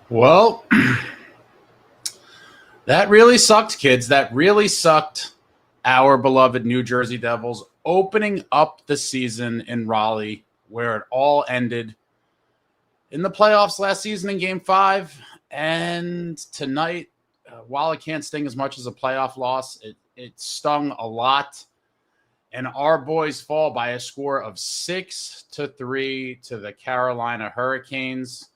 Well, that really sucked, kids. That really sucked. Our beloved New Jersey Devils opening up the season in Raleigh, where it all ended in the playoffs last season in Game 5. And tonight, while it can't sting as much as a playoff loss, it stung a lot. And our boys fall by a score of 6-3 to the Carolina Hurricanes.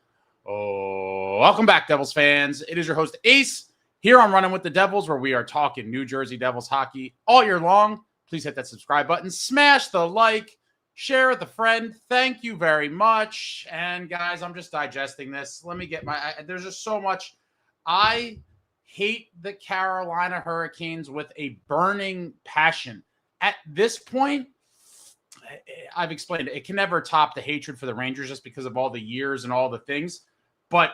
Oh, welcome back, Devils fans. It is your host, Ace, here on Running with the Devils, where we are talking New Jersey Devils hockey all year long. Please hit that subscribe button, smash the like, share with a friend. Thank you very much. And guys, I'm just digesting this. Let me get there's just so much. I hate the Carolina Hurricanes with a burning passion. At this point, I've explained it can never top the hatred for the Rangers just because of all the years and all the things. But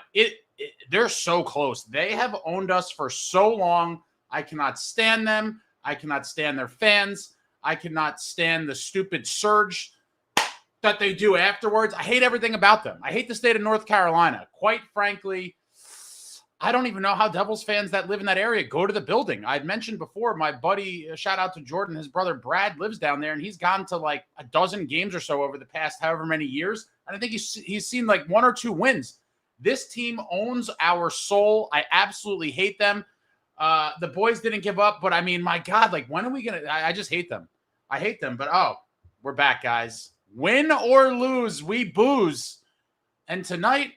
they're so close. They have owned us for so long. I cannot stand them. I cannot stand their fans. I cannot stand the stupid surge that they do afterwards. I hate everything about them. I hate the state of North Carolina. Quite frankly, I don't even know how Devils fans that live in that area go to the building. I'd mentioned before, my buddy, shout out to Jordan, his brother Brad lives down there, and he's gone to like a dozen games or so over the past however many years. And I think he's seen like 1 or 2 wins. This team owns our soul. I absolutely hate them. The boys didn't give up, but I mean, my God, like when are we going to, I just hate them. I hate them, but we're back, guys. Win or lose, we booze. And tonight,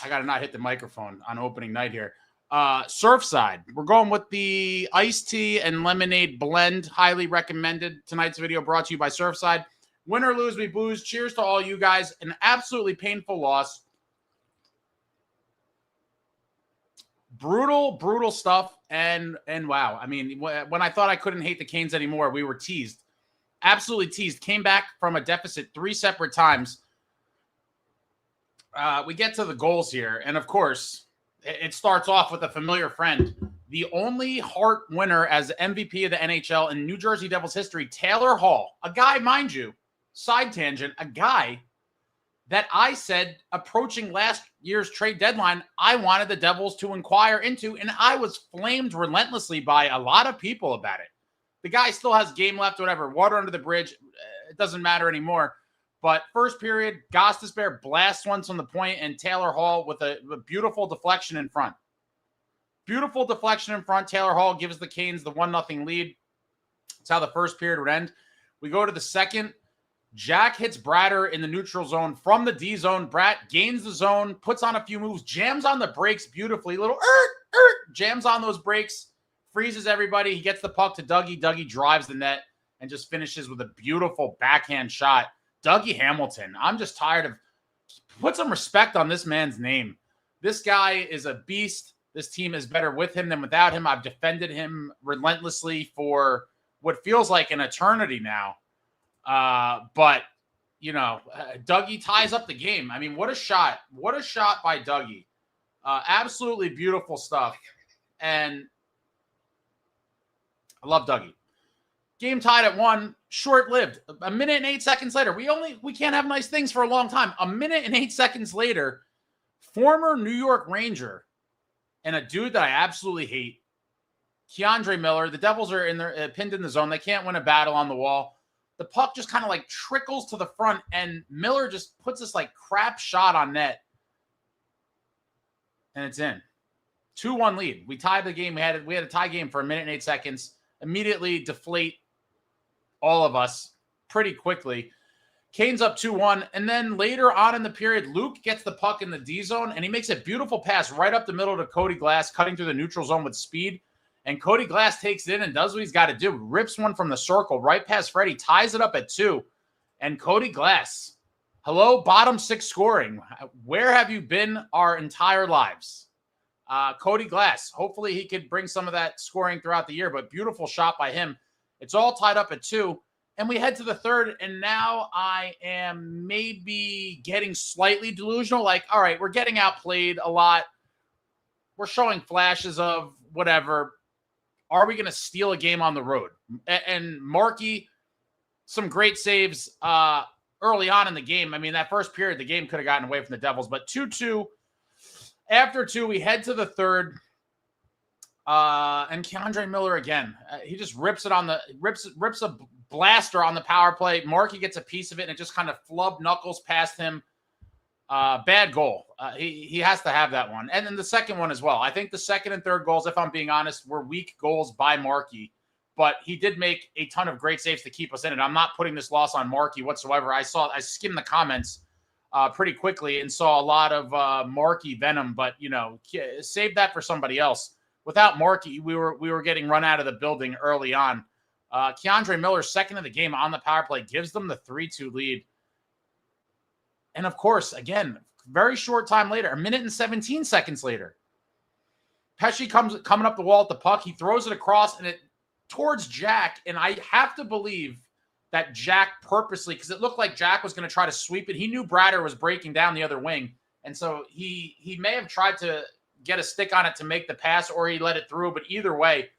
I got to not hit the microphone on opening night here. Surfside. We're going with the iced tea and lemonade blend. Highly recommended. Tonight's video brought to you by Surfside. Win or lose, we booze. Cheers to all you guys. An absolutely painful loss. Brutal stuff. And wow. I mean, when I thought I couldn't hate the Canes anymore, we were teased. Absolutely teased. Came back from a deficit 3 separate times. We get to the goals here. And of course, it starts off with a familiar friend. The only Hart winner as MVP of the NHL in New Jersey Devils history, Taylor Hall. A guy, mind you, side tangent, a guy that I said approaching last year's trade deadline, I wanted the Devils to inquire into, and I was flamed relentlessly by a lot of people about it. The guy still has game left, whatever, water under the bridge. It doesn't matter anymore. But first period, Gostisbehere blasts once on the point, and Taylor Hall with a beautiful deflection in front. Beautiful deflection in front. Taylor Hall gives the Canes the 1-0 lead. That's how the first period would end. We go to the second. Jack hits Bratter in the neutral zone from the D zone. Bratt gains the zone, puts on a few moves, jams on the brakes beautifully. Little jams on those brakes, freezes everybody. He gets the puck to Dougie. Dougie drives the net and just finishes with a beautiful backhand shot. Dougie Hamilton. I'm just tired of – put some respect on this man's name. This guy is a beast. This team is better with him than without him. I've defended him relentlessly for what feels like an eternity now. But, you know, Dougie ties up the game. I mean, what a shot. What a shot by Dougie. Absolutely beautiful stuff. And I love Dougie. Game tied at 1, short-lived. A minute and 8 seconds later. We can't have nice things for a long time. A minute and 8 seconds later, former New York Ranger and a dude that I absolutely hate, Keandre Miller. The Devils are in their pinned in the zone. They can't win a battle on the wall. The puck just kind of like trickles to the front, and Miller just puts this like crap shot on net, and it's in. 2-1 lead. We tied the game. We had a tie game for a minute and 8 seconds. Immediately deflate all of us pretty quickly. Canes up 2-1, and then later on in the period, Luke gets the puck in the D zone, and he makes a beautiful pass right up the middle to Cody Glass, cutting through the neutral zone with speed. And Cody Glass takes it in and does what he's got to do. Rips one from the circle right past Freddie, ties it up at 2. And Cody Glass, hello, bottom 6 scoring. Where have you been our entire lives? Cody Glass, hopefully he could bring some of that scoring throughout the year, but beautiful shot by him. It's all tied up at 2. And we head to the third, and now I am maybe getting slightly delusional. Like, all right, we're getting outplayed a lot. We're showing flashes of whatever. Are we going to steal a game on the road? And Markey, some great saves early on in the game. I mean, that first period, the game could have gotten away from the Devils, but 2-2. After 2, we head to the third. And Keandre Miller again. He just rips it on the rips a blaster on the power play. Markey gets a piece of it, and it just kind of flub knuckles past him. Bad goal. He has to have that one. And then the second one as well. I think the second and third goals, if I'm being honest, were weak goals by Markey. But he did make a ton of great saves to keep us in it. I'm not putting this loss on Markey whatsoever. I skimmed the comments pretty quickly and saw a lot of Markey venom. But, save that for somebody else. Without Markey, we were getting run out of the building early on. Keandre Miller, second of the game on the power play, gives them the 3-2 lead. And, of course, again, very short time later, 1 minute and 17 seconds later, Pesce coming up the wall at the puck. He throws it across and it towards Jack. And I have to believe that Jack purposely, because it looked like Jack was going to try to sweep it. He knew Bratter was breaking down the other wing. And so he may have tried to get a stick on it to make the pass, or he let it through. But either way,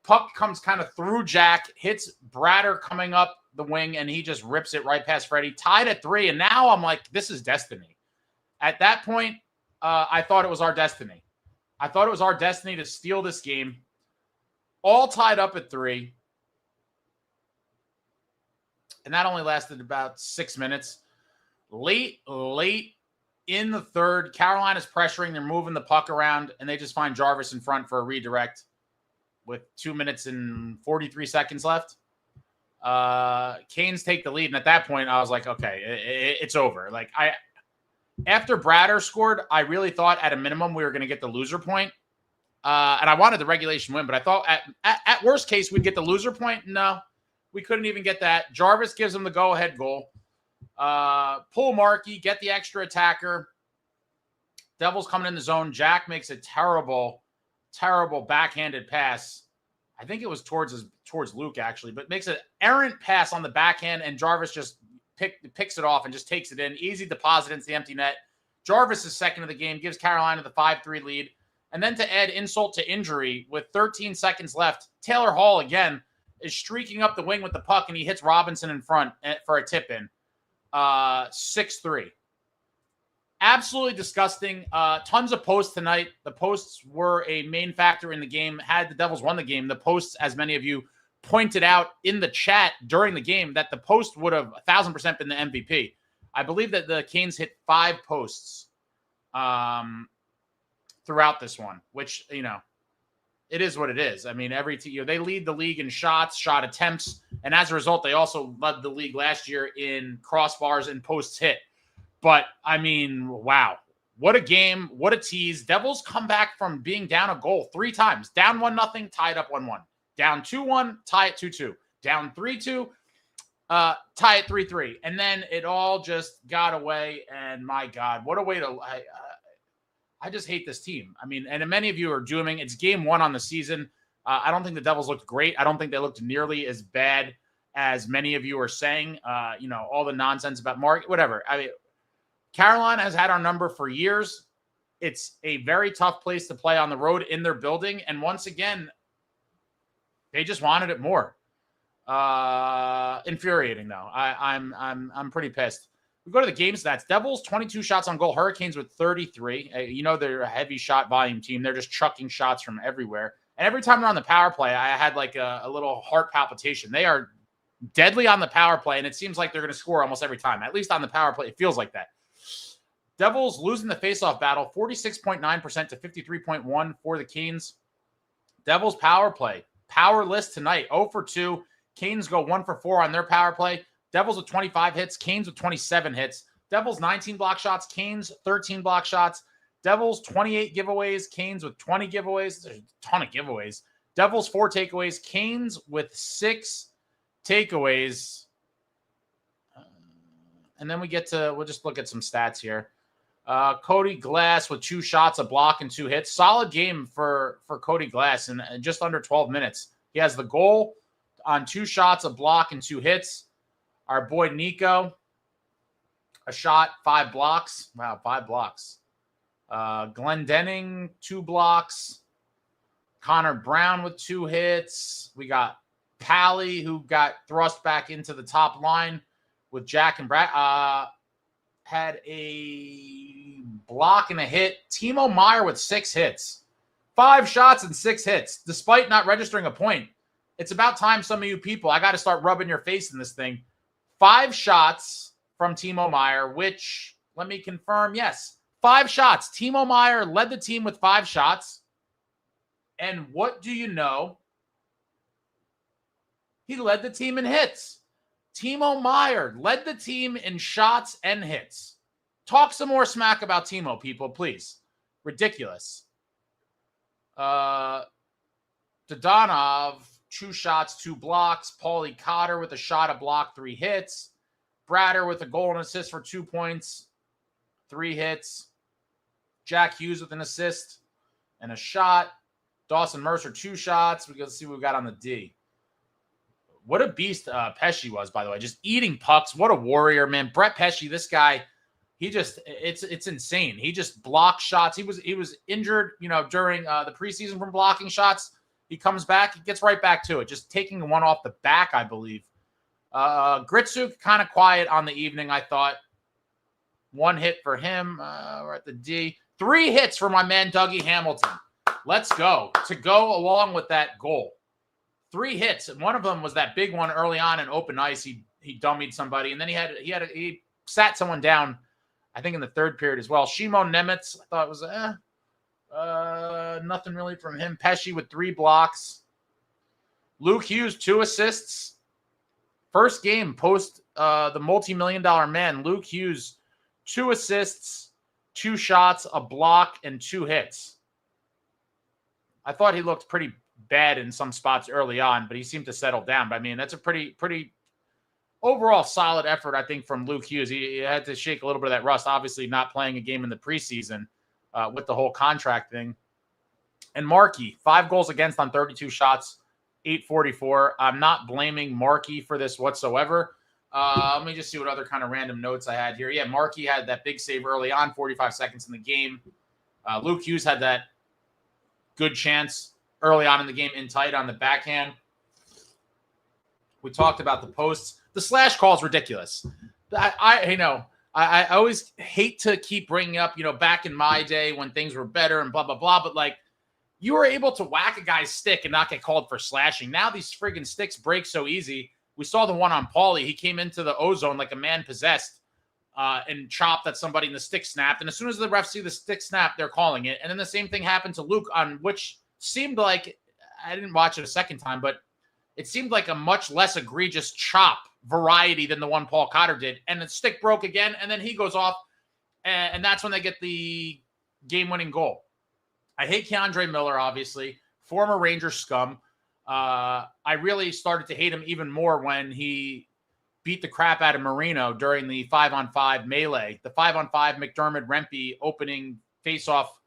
puck comes kind of through Jack, hits Bratter coming up the wing, and he just rips it right past Freddie. Tied at 3, and now I'm like, this is destiny. At that point, I thought it was our destiny. I thought it was our destiny to steal this game. All tied up at 3. And that only lasted about 6 minutes. Late in the third, Carolina's pressuring. They're moving the puck around, and they just find Jarvis in front for a redirect with 2 minutes and 43 seconds left. Canes take the lead, and at that point, I was like, okay, it's over. Like, after Bratter scored, I really thought at a minimum we were going to get the loser point. And I wanted the regulation win, but I thought at worst case we'd get the loser point. No, we couldn't even get that. Jarvis gives them the go-ahead goal. Pull Markey, get the extra attacker. Devils coming in the zone. Jack makes a terrible backhanded pass. I think it was towards Luke, actually, but makes an errant pass on the backhand, and Jarvis just picks it off and just takes it in. Easy deposit into the empty net. Jarvis is second of the game, gives Carolina the 5-3 lead. And then to add insult to injury, with 13 seconds left, Taylor Hall, again, is streaking up the wing with the puck, and he hits Robinson in front for a tip-in. 6-3. Absolutely disgusting. Tons of posts tonight. The posts were a main factor in the game. Had the Devils won the game, the posts, as many of you pointed out in the chat during the game, that the post would have 1,000% been the MVP. I believe that the Canes hit 5 posts throughout this one, which, it is what it is. I mean, every team, they lead the league in shots, shot attempts, and as a result, they also led the league last year in crossbars and posts hit. But, I mean, wow. What a game. What a tease. Devils come back from being down a goal 3 times. Down 1-0, tied up 1-1. Down 2-1, tie at 2-2. Down 3-2, tie at 3-3. And then it all just got away, and my God, what a way to I just hate this team. I mean, and many of you are dooming. It's game 1 on the season. I don't think the Devils looked great. I don't think they looked nearly as bad as many of you are saying. All the nonsense about Mark, whatever. I mean, Carolina has had our number for years. It's a very tough place to play on the road in their building. And once again, they just wanted it more. Infuriating, though. I'm pretty pissed. We go to the game stats. Devils, 22 shots on goal. Hurricanes with 33. They're a heavy shot volume team. They're just chucking shots from everywhere. And every time they're on the power play, I had like a little heart palpitation. They are deadly on the power play, and it seems like they're going to score almost every time. At least on the power play, it feels like that. Devils losing the faceoff battle, 46.9% to 53.1% for the Canes. Devils power play. Powerless tonight, 0 for 2. Canes go 1 for 4 on their power play. Devils with 25 hits, Canes with 27 hits. Devils 19 block shots, Canes 13 block shots. Devils 28 giveaways, Canes with 20 giveaways. There's a ton of giveaways. Devils 4 takeaways, Canes with 6 takeaways. And then we'll just look at some stats here. Cody Glass with 2 shots, a block, and 2 hits. Solid game for Cody Glass in just under 12 minutes. He has the goal on 2 shots, a block, and 2 hits. Our boy Nico, a shot, 5 blocks. Wow, 5 blocks. Glenn Denning, 2 blocks. Connor Brown with 2 hits. We got Pally, who got thrust back into the top line with Jack and Brad. Had a block, and a hit. Timo Meier with 6 hits. 5 shots and 6 hits, despite not registering a point. It's about time some of you people, I got to start rubbing your face in this thing. 5 shots from Timo Meier, which, let me confirm, yes, 5 shots. Timo Meier led the team with 5 shots. And what do you know? He led the team in hits. Timo Meier led the team in shots and hits. Talk some more smack about Timo, people, please. Ridiculous. Dodonov, 2 shots, 2 blocks. Paulie Cotter with a shot, a block, 3 hits. Bratter with a goal and assist for 2 points, 3 hits. Jack Hughes with an assist and a shot. Dawson Mercer, 2 shots. We can see what we got on the D. What a beast Pesce was, by the way. Just eating pucks. What a warrior, man. Brett Pesce, this guy, he just, it's insane. He just blocks shots. He was injured, during the preseason from blocking shots. He comes back. He gets right back to it. Just taking one off the back, I believe. Gritsuk, kind of quiet on the evening, I thought. 1 hit for him. We're at the D. 3 hits for my man, Dougie Hamilton. Let's go. To go along with that goal. 3 hits, and one of them was that big one early on in open ice. He dummied somebody, and then he sat someone down, I think in the 3rd period as well. Shimon Nemitz, I thought it was nothing really from him. Pesce with 3 blocks. Luke Hughes, 2 assists. First game post the multi-million-dollar man. Luke Hughes, 2 assists, 2 shots, a block, and 2 hits. I thought he looked pretty bad in some spots early on, but he seemed to settle down. But I mean, that's a pretty overall solid effort, I think, from Luke Hughes. He had to shake a little bit of that rust, obviously not playing a game in the preseason with the whole contract thing. And Markey, 5 goals against on 32 shots, 844. I'm not blaming Markey for this whatsoever. Let me just see what other kind of random notes I had here. Yeah, Markey had that big save early on, 45 seconds in the game. Luke Hughes had that good chance early on in the game in tight on the backhand. We talked about the posts. The slash call is ridiculous. I always hate to keep bringing up, back in my day when things were better and blah, blah, blah. But like, you were able to whack a guy's stick and not get called for slashing. Now these friggin' sticks break so easy. We saw the one on Paulie. He came into the ozone like a man possessed and chopped at somebody and the stick snapped. And as soon as the refs see the stick snap, they're calling it. And then the same thing happened to Luke, on which seemed like, I didn't watch it a second time, but it seemed like a much less egregious chop variety than the one Paul Cotter did. And the stick broke again, and then he goes off, and that's when they get the game-winning goal. I hate Keandre Miller, obviously, former Ranger scum. I really started to hate him even more when he beat the crap out of Marino during the 5-on-5 melee. The 5-on-5 McDermott-Rempe opening face-off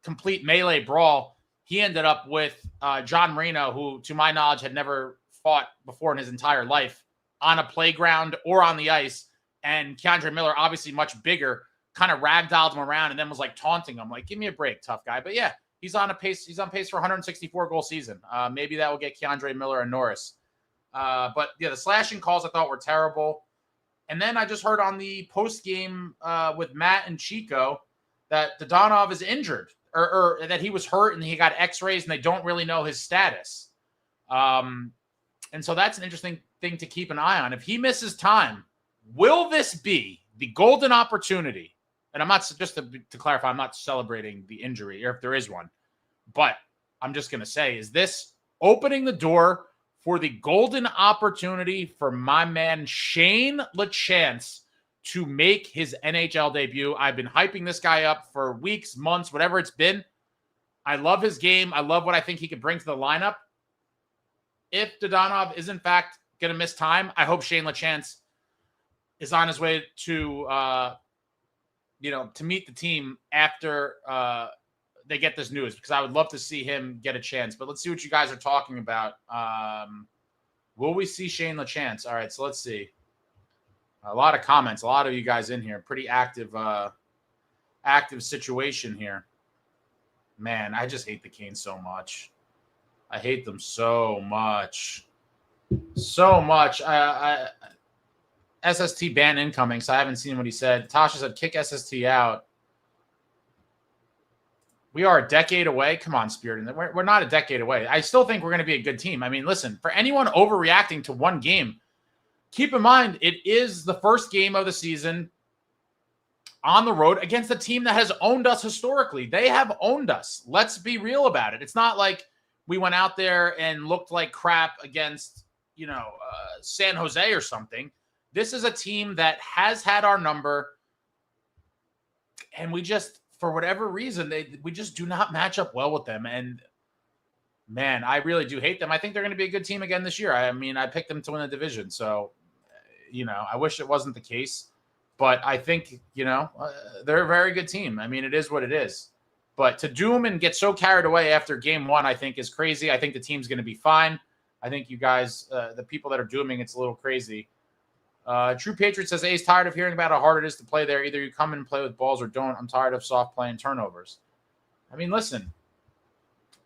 complete melee brawl. He ended up with John Marino, who, to my knowledge, had never fought before in his entire life, on a playground or on the ice. And Keandre Miller, obviously much bigger, kind of ragdolled him around and then was like taunting him, like, give me a break, tough guy. But yeah, he's on pace for a 164-goal season. Maybe that will get Keandre Miller and Norris. But yeah, the slashing calls I thought were terrible. And then I just heard on the post-game with Matt and Chico that Dodonov is injured. Or that he was hurt and he got x-rays and they don't really know his status. And so that's an interesting thing to keep an eye on. If he misses time, will this be the golden opportunity? And I'm not, just to clarify, I'm not celebrating the injury or if there is one, but I'm just going to say, is this opening the door for the golden opportunity for my man Shane Lachance to make his NHL debut? I've been hyping this guy up for weeks, months, whatever it's been. I love his game. I love what I think he could bring to the lineup. If Dodonov is, in fact, going to miss time, I hope Shane Lachance is on his way to, to meet the team after they get this news, because I would love to see him get a chance. But let's see what you guys are talking about. Will we see Shane Lachance? All right, so let's see. A lot of comments, a lot of you guys in here. Pretty active situation here. Man, I just hate the Canes so much. I hate them so much. So much. SST ban incoming, so I haven't seen what he said. Tasha said, kick SST out. We are a decade away. Come on, Spirit. We're not a decade away. I still think we're going to be a good team. I mean, listen, for anyone overreacting to one game, keep in mind, it is the first game of the season on the road against a team that has owned us historically. They have owned us. Let's be real about it. It's not like we went out there and looked like crap against, San Jose or something. This is a team that has had our number, and we just, for whatever reason, we just do not match up well with them. And man, I really do hate them. I think they're going to be a good team again this year. I mean, I picked them to win the division. So, I wish it wasn't the case, but I think, they're a very good team. I mean, it is what it is. But to doom and get so carried away after game one, I think is crazy. I think the team's going to be fine. I think you guys, the people that are dooming, it's a little crazy. True Patriot says, A's tired of hearing about how hard it is to play there. Either you come and play with balls or don't. I'm tired of soft play and turnovers. I mean, listen,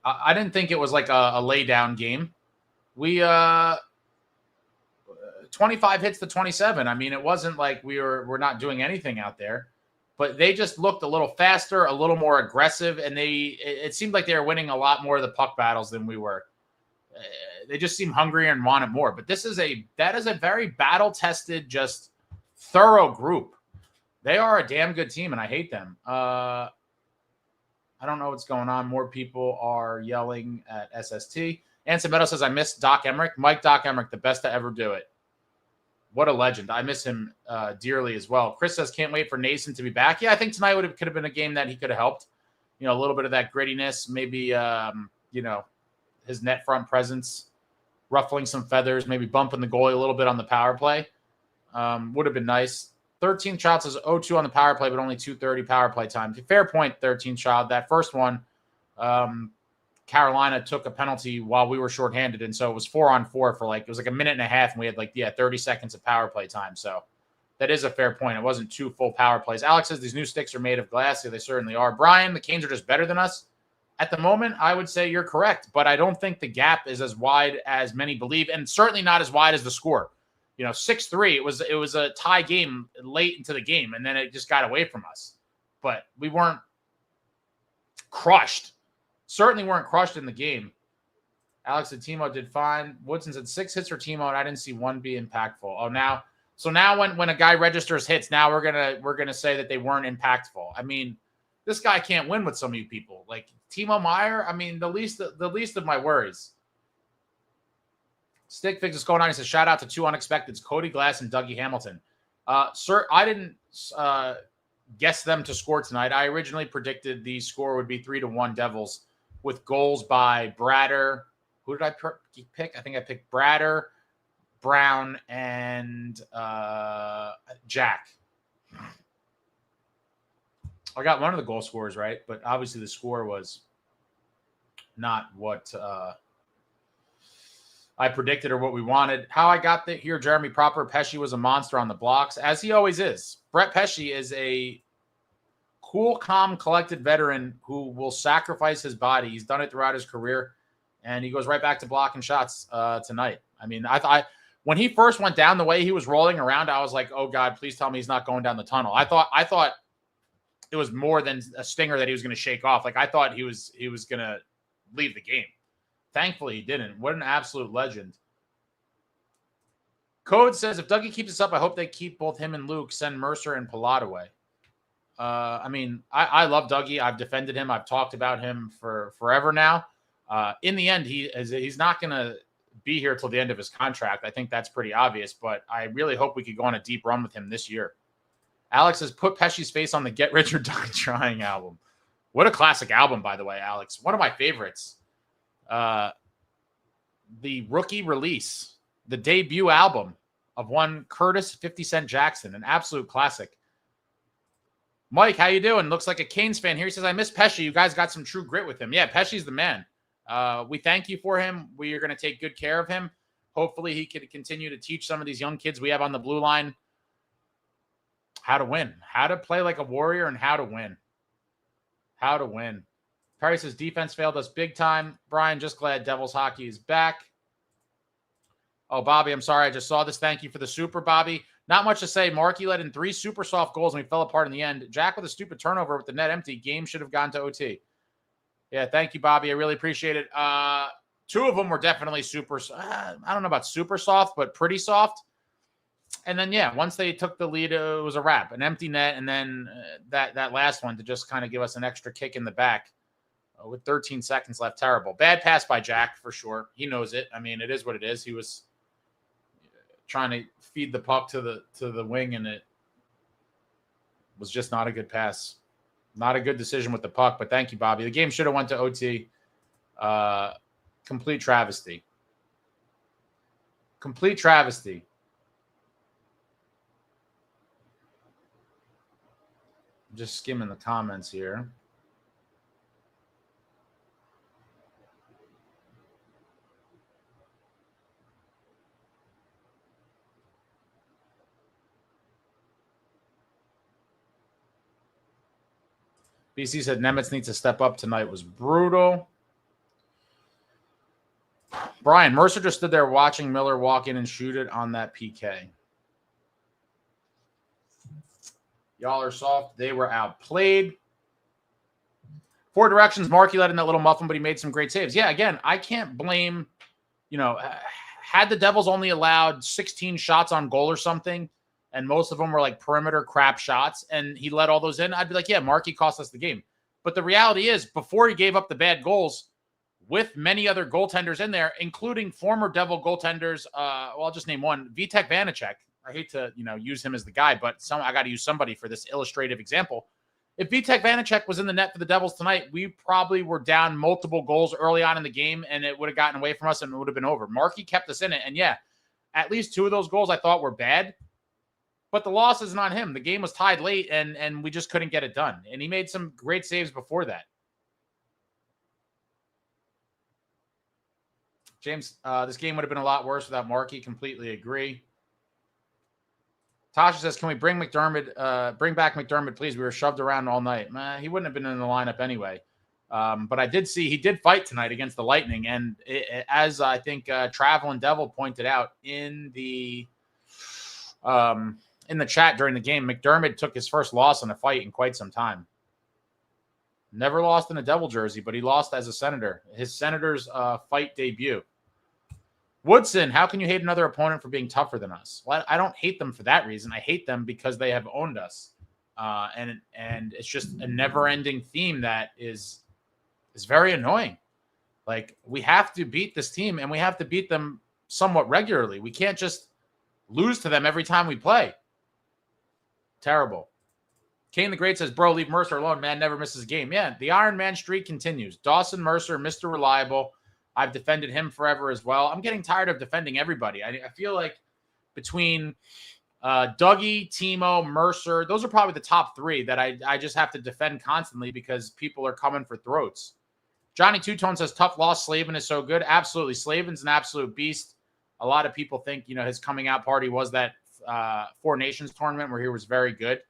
I didn't think it was like a lay down game. We 25 hits to 27. I mean, it wasn't like we're not doing anything out there, but they just looked a little faster, a little more aggressive, and it seemed like they were winning a lot more of the puck battles than we were. They just seem hungrier and wanted more. But that is a very battle-tested, just thorough group. They are a damn good team, and I hate them. I don't know what's going on. More people are yelling at SST. Anson Meadow says, I miss Doc Emmerich. Doc Emmerich, the best to ever do it. What a legend. I miss him dearly as well. Chris says, can't wait for Nason to be back. Yeah, I think tonight could have been a game that he could have helped. A little bit of that grittiness, maybe, his net front presence, ruffling some feathers, maybe bumping the goalie a little bit on the power play. Would have been nice. 13th Child says 0-2 on the power play, but only 2:30 power play time. Fair point, 13th Child. That first one, Carolina took a penalty while we were shorthanded, and so it was 4-on-4 for it was like a minute and a half, and we had 30 seconds of power play time. So that is a fair point. It wasn't 2 full power plays. Alex says these new sticks are made of glass. Yeah, they certainly are. Brian, the Canes are just better than us. At the moment, I would say you're correct, but I don't think the gap is as wide as many believe, and certainly not as wide as the score. 6-3. It was a tie game late into the game, and then it just got away from us. But we weren't crushed. Certainly weren't crushed in the game. Alex and Timo did fine. Woodson said 6 hits for Timo, and I didn't see one be impactful. Oh, now when a guy registers hits, now we're gonna say that they weren't impactful. I mean, this guy can't win with some of you people. Like Timo Meier, I mean, the least of my worries. Stick Fix is going on. He says, shout out to 2 unexpecteds, Cody Glass and Dougie Hamilton. Sir, I didn't guess them to score tonight. I originally predicted the score would be 3-1 Devils with goals by Brader. Who did I pick? I think I picked Brader, Brown, and Jack. I got one of the goal scorers right, but obviously the score was not what I predicted or what we wanted. How I got here, Jeremy Proper, Pesce was a monster on the blocks, as he always is. Brett Pesce is a cool, calm, collected veteran who will sacrifice his body. He's done it throughout his career, and he goes right back to blocking shots tonight. I mean, I thought when he first went down the way he was rolling around, I was like, oh, God, please tell me he's not going down the tunnel. I thought it was more than a stinger that he was going to shake off. Like, I thought he was going to leave the game. Thankfully, he didn't. What an absolute legend. Code says, if Dougie keeps this up, I hope they keep both him and Luke, send Mercer and Palat away. I mean, I love Dougie. I've defended him. I've talked about him for forever now. In the end, he's not going to be here till the end of his contract. I think that's pretty obvious, but I really hope we could go on a deep run with him this year. Alex has put Pesce's face on the Get Rich or Die Trying album. What a classic album, by the way, Alex. One of my favorites. The rookie release, the debut album of one Curtis 50 Cent Jackson, an absolute classic. Mike, how you doing? Looks like a Canes fan here. He says, I miss Pesce. You guys got some true grit with him. Yeah, Pesce's the man. We thank you for him. We are going to take good care of him. Hopefully he can continue to teach some of these young kids we have on the blue line how to win, how to play like a warrior, and how to win. How to win. Perry says, defense failed us big time. Brian, just glad Devils hockey is back. Oh, Bobby, I'm sorry. I just saw this. Thank you for the super, Bobby. Not much to say. Markey let in 3 super soft goals, and we fell apart in the end. Jack with a stupid turnover with the net empty. Game should have gone to OT. Yeah, thank you, Bobby. I really appreciate it. Two of them were definitely super, I don't know about super soft, but pretty soft. And then, yeah, once they took the lead, it was a wrap, an empty net. And then that last one to just kind of give us an extra kick in the back with 13 seconds left. Terrible. Bad pass by Jack for sure. He knows it. I mean, it is what it is. He was trying to feed the puck to the wing, and it was just not a good pass. Not a good decision with the puck, but thank you, Bobby. The game should have went to OT. Complete travesty. Complete travesty. I'm just skimming the comments here. BC said Nemitz needs to step up tonight. Was brutal. Brian, Mercer just stood there watching Miller walk in and shoot it on that PK. Y'all are soft. They were outplayed. Four directions. Markey let in that little muffin, but he made some great saves. Yeah, again, I can't blame, had the Devils only allowed 16 shots on goal or something, and most of them were like perimeter crap shots, and he let all those in, I'd be like, yeah, Markey cost us the game. But the reality is, before he gave up the bad goals, with many other goaltenders in there, including former Devil goaltenders, I'll just name one, Vitek Vanacek. I hate to, use him as the guy, but I got to use somebody for this illustrative example. If Vitek Vanacek was in the net for the Devils tonight, we probably were down multiple goals early on in the game, and it would have gotten away from us, and it would have been over. Markey kept us in it, and yeah, at least two of those goals I thought were bad, but the loss isn't on him. The game was tied late, and we just couldn't get it done, and he made some great saves before that. James, this game would have been a lot worse without Markey. Completely agree. Tasha says, can we bring back McDermott, please? We were shoved around all night. He wouldn't have been in the lineup anyway. But I did see he did fight tonight against the Lightning. And as I think Travel Devil pointed out in the chat during the game, McDermott took his first loss in a fight in quite some time. Never lost in a Devil jersey, but he lost as a Senator. His Senator's fight debut. Woodson, how can you hate another opponent for being tougher than us? Well, I don't hate them for that reason. I hate them because they have owned us. And it's just a never-ending theme that is very annoying. Like, we have to beat this team, and we have to beat them somewhat regularly. We can't just lose to them every time we play. Terrible. Kane the Great says, bro, leave Mercer alone. Man never misses a game. Yeah, the Iron Man streak continues. Dawson Mercer, Mr. Reliable. I've defended him forever as well. I'm getting tired of defending everybody. I feel like between Dougie, Timo, Mercer, those are probably the top three that I just have to defend constantly because people are coming for throats. Johnny Two-Tone says, tough loss. Slavin is so good. Absolutely. Slavin's an absolute beast. A lot of people think, his coming out party was that Four Nations tournament where he was very good.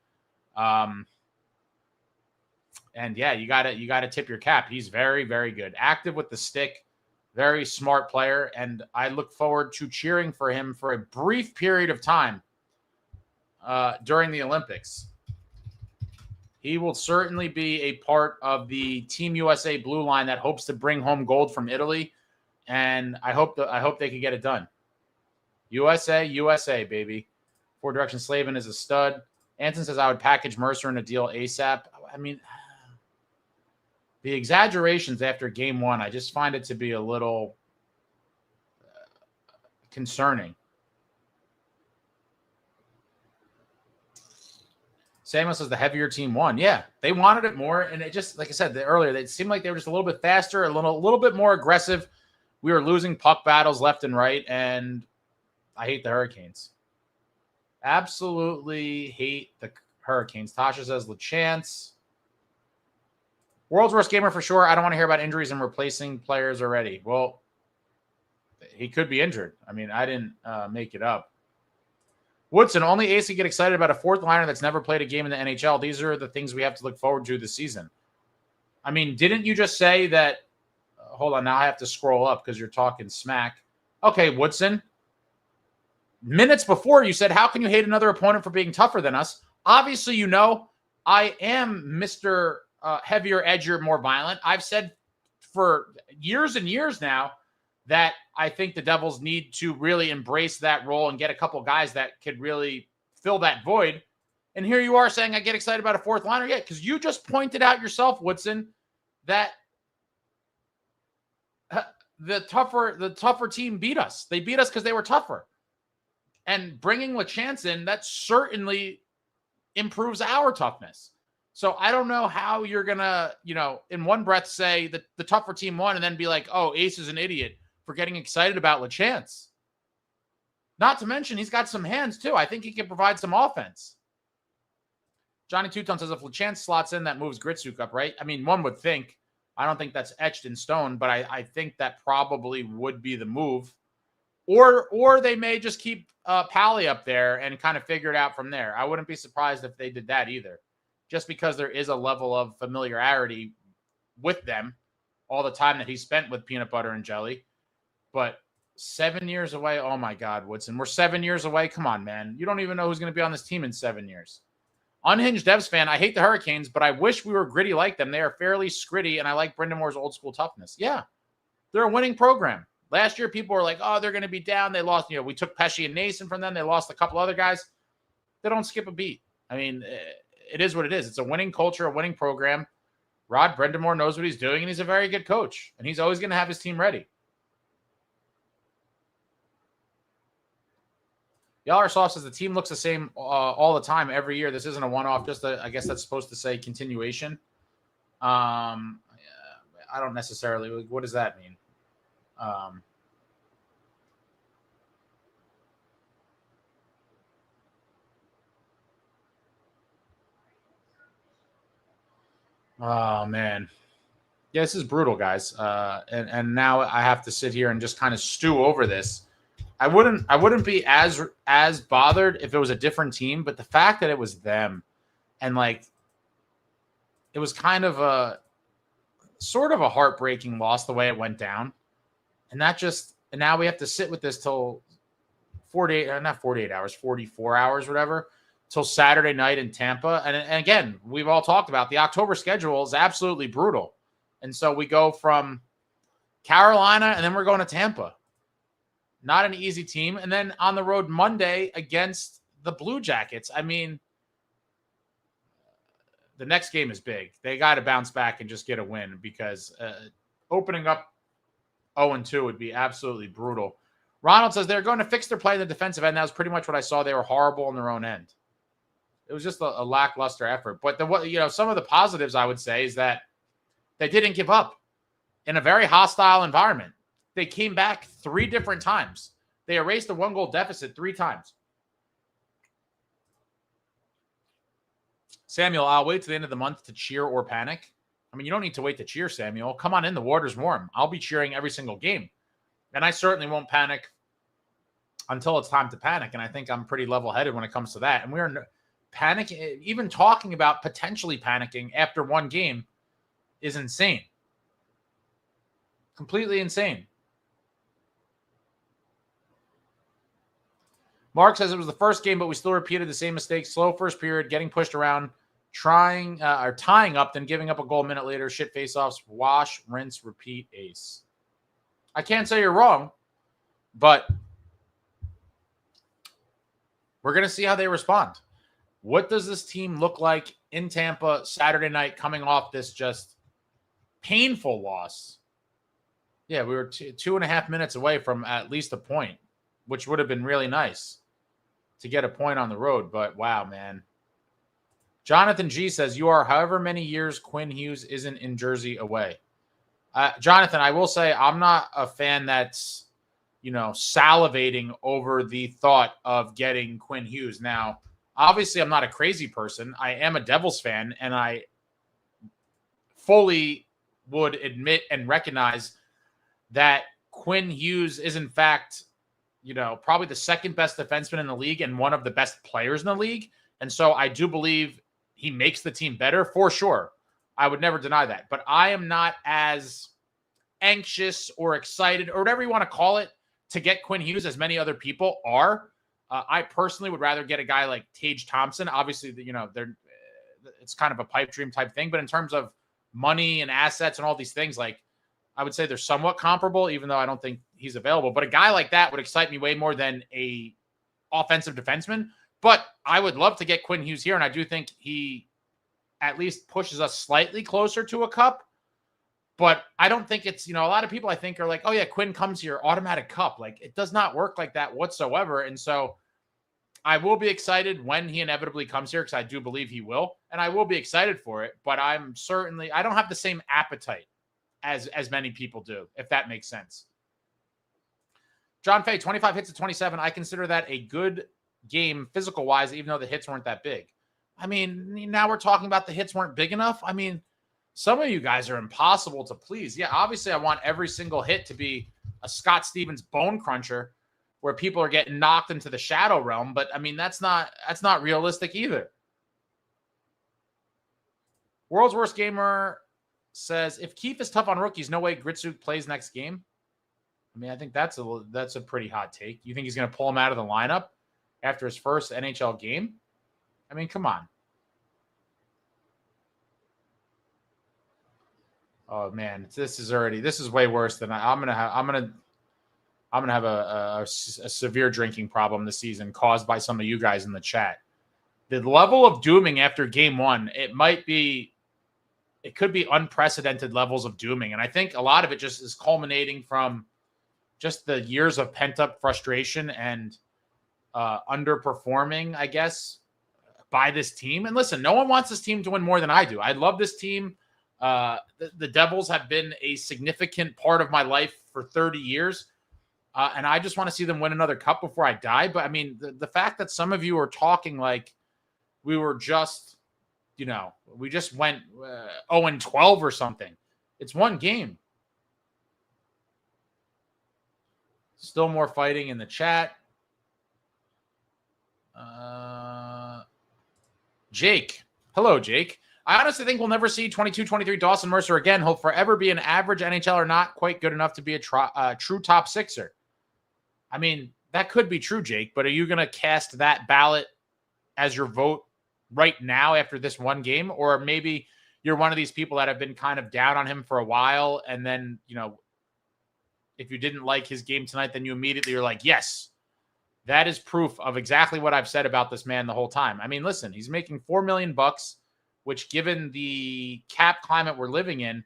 And yeah, you gotta tip your cap. He's very, very good. Active with the stick. Very smart player, and I look forward to cheering for him for a brief period of time during the Olympics. He will certainly be a part of the Team USA blue line that hopes to bring home gold from Italy, and I hope they can get it done. USA, baby. Four Direction Slavin is a stud. Anton says I would package Mercer in a deal ASAP. I mean, the exaggerations after game one, I just find it to be a little concerning. Samuel says the heavier team won. Yeah, they wanted it more, and it just, like I said earlier, it seemed like they were just a little bit faster, a little bit more aggressive. We were losing puck battles left and right, and I hate the Hurricanes. Absolutely hate the Hurricanes. Tasha says LeChance. World's worst gamer for sure. I don't want to hear about injuries and replacing players already. Well, he could be injured. I mean, I didn't make it up. Woodson, only Ace can get excited about a fourth liner that's never played a game in the NHL. These are the things we have to look forward to this season. I mean, didn't you just say that? Hold on. Now I have to scroll up because you're talking smack. Okay, Woodson. Minutes before you said, how can you hate another opponent for being tougher than us? Obviously, I am Mr. Heavier, edgier, more violent. I've said for years and years now that I think the Devils need to really embrace that role and get a couple guys that could really fill that void. And here you are saying, I get excited about a fourth liner. Yeah, because you just pointed out yourself, Woodson, that the tougher team beat us. They beat us because they were tougher. And bringing LeChance in, that certainly improves our toughness. So I don't know how you're going to, in one breath say that the tougher team won and then be like, oh, Ace is an idiot for getting excited about LeChance. Not to mention, he's got some hands too. I think he can provide some offense. Johnny Tuton says if LeChance slots in, that moves Gritsuk up, right? I mean, one would think. I don't think that's etched in stone, but I think that probably would be the move. Or they may just keep Pally up there and kind of figure it out from there. I wouldn't be surprised if they did that either, just because there is a level of familiarity with them all the time that he spent with Peanut Butter and Jelly. But 7 years away, oh my God, Woodson, we're 7 years away. Come on, man. You don't even know who's going to be on this team in 7 years. Unhinged Devs fan, I hate the Hurricanes, but I wish we were gritty like them. They are fairly scritty, and I like Brendan Moore's old school toughness. Yeah, they're a winning program. Last year, people were like, oh, they're going to be down. They lost, we took Pesci and Nason from them. They lost a couple other guys. They don't skip a beat. I mean, it is what it is. It's a winning culture, a winning program. Rod Brendamore knows what he's doing, and he's a very good coach, and he's always going to have his team ready. Yallersoft says the team looks the same all the time every year. This isn't a one-off. I guess that's supposed to say continuation. I don't necessarily. What does that mean? Oh man, yeah, this is brutal, guys. And now I have to sit here and just kind of stew over this. I wouldn't be as bothered if it was a different team, but the fact that it was them and it was kind of a sort of a heartbreaking loss the way it went down. And now we have to sit with this till 44 hours, whatever, till Saturday night in Tampa. And again, we've all talked about the October schedule is absolutely brutal. And so we go from Carolina and then we're going to Tampa. Not an easy team. And then on the road Monday against the Blue Jackets. I mean, the next game is big. They got to bounce back and just get a win because opening up 0-2 would be absolutely brutal. Ronald says they're going to fix their play in the defensive end. That was pretty much what I saw. They were horrible on their own end. It was just a lackluster effort. But some of the positives I would say is that they didn't give up in a very hostile environment. They came back 3 different times. They erased a 1-goal deficit 3 times. Samuel, I'll wait to the end of the month to cheer or panic. I mean, you don't need to wait to cheer, Samuel. Come on in. The water's warm. I'll be cheering every single game. And I certainly won't panic until it's time to panic. And I think I'm pretty level-headed when it comes to that. And we are panicking. Even talking about potentially panicking after one game is insane. Completely insane. Mark says it was the first game, but we still repeated the same mistake. Slow first period, getting pushed around, tying up, then giving up a goal a minute later. Shit faceoffs, wash, rinse, repeat, ace. I can't say you're wrong, but we're going to see how they respond. What does this team look like in Tampa Saturday night coming off this just painful loss? Yeah, we were 2.5 minutes away from at least a point, which would have been really nice to get a point on the road. But wow, man. Jonathan G says, you are however many years Quinn Hughes isn't in Jersey away. Jonathan, I will say I'm not a fan that's, salivating over the thought of getting Quinn Hughes. Now, obviously, I'm not a crazy person. I am a Devils fan, and I fully would admit and recognize that Quinn Hughes is, in fact, probably the second best defenseman in the league and one of the best players in the league. And so I do believe he makes the team better for sure. I would never deny that. But I am not as anxious or excited or whatever you want to call it to get Quinn Hughes as many other people are. I personally would rather get a guy like Tage Thompson. Obviously, it's kind of a pipe dream type thing. But in terms of money and assets and all these things, I would say they're somewhat comparable, even though I don't think he's available. But a guy like that would excite me way more than a offensive defenseman. But I would love to get Quinn Hughes here, and I do think he at least pushes us slightly closer to a cup. But I don't think it's, a lot of people I think are like, oh yeah, Quinn comes here, automatic cup. Like, it does not work like that whatsoever. And so I will be excited when he inevitably comes here, because I do believe he will, and I will be excited for it. But I don't have the same appetite as many people do, if that makes sense. John Fay, 25 hits to 27. I consider that a good game physical-wise, even though the hits weren't that big. I mean, now we're talking about the hits weren't big enough. I mean, some of you guys are impossible to please. Yeah, obviously I want every single hit to be a Scott Stevens bone cruncher where people are getting knocked into the shadow realm, but I mean, that's not realistic either. World's Worst Gamer says, if Keefe is tough on rookies, no way Gritsuk plays next game. I mean, I think that's a pretty hot take. You think he's going to pull him out of the lineup after his first NHL game? I mean, come on. Oh man, this is way worse than I'm gonna have a severe drinking problem this season caused by some of you guys in the chat. The level of dooming after game one, it could be unprecedented levels of dooming. And I think a lot of it just is culminating from just the years of pent-up frustration and underperforming, I guess, by this team. And listen, no one wants this team to win more than I do. I love this team. The Devils have been a significant part of my life for 30 years. And I just want to see them win another cup before I die. But I mean, the fact that some of you are talking like we were just, we just went 0-12 or something. It's one game. Still more fighting in the chat. Jake. Hello, Jake. I honestly think we'll never see 22-23 Dawson Mercer again. He'll forever be an average NHLer, not quite good enough to be a true top sixer. I mean, that could be true, Jake, but are you going to cast that ballot as your vote right now after this one game? Or maybe you're one of these people that have been kind of down on him for a while, and then, if you didn't like his game tonight, then you immediately are like, yes, that is proof of exactly what I've said about this man the whole time. I mean, listen, he's making $4 million, which, given the cap climate we're living in,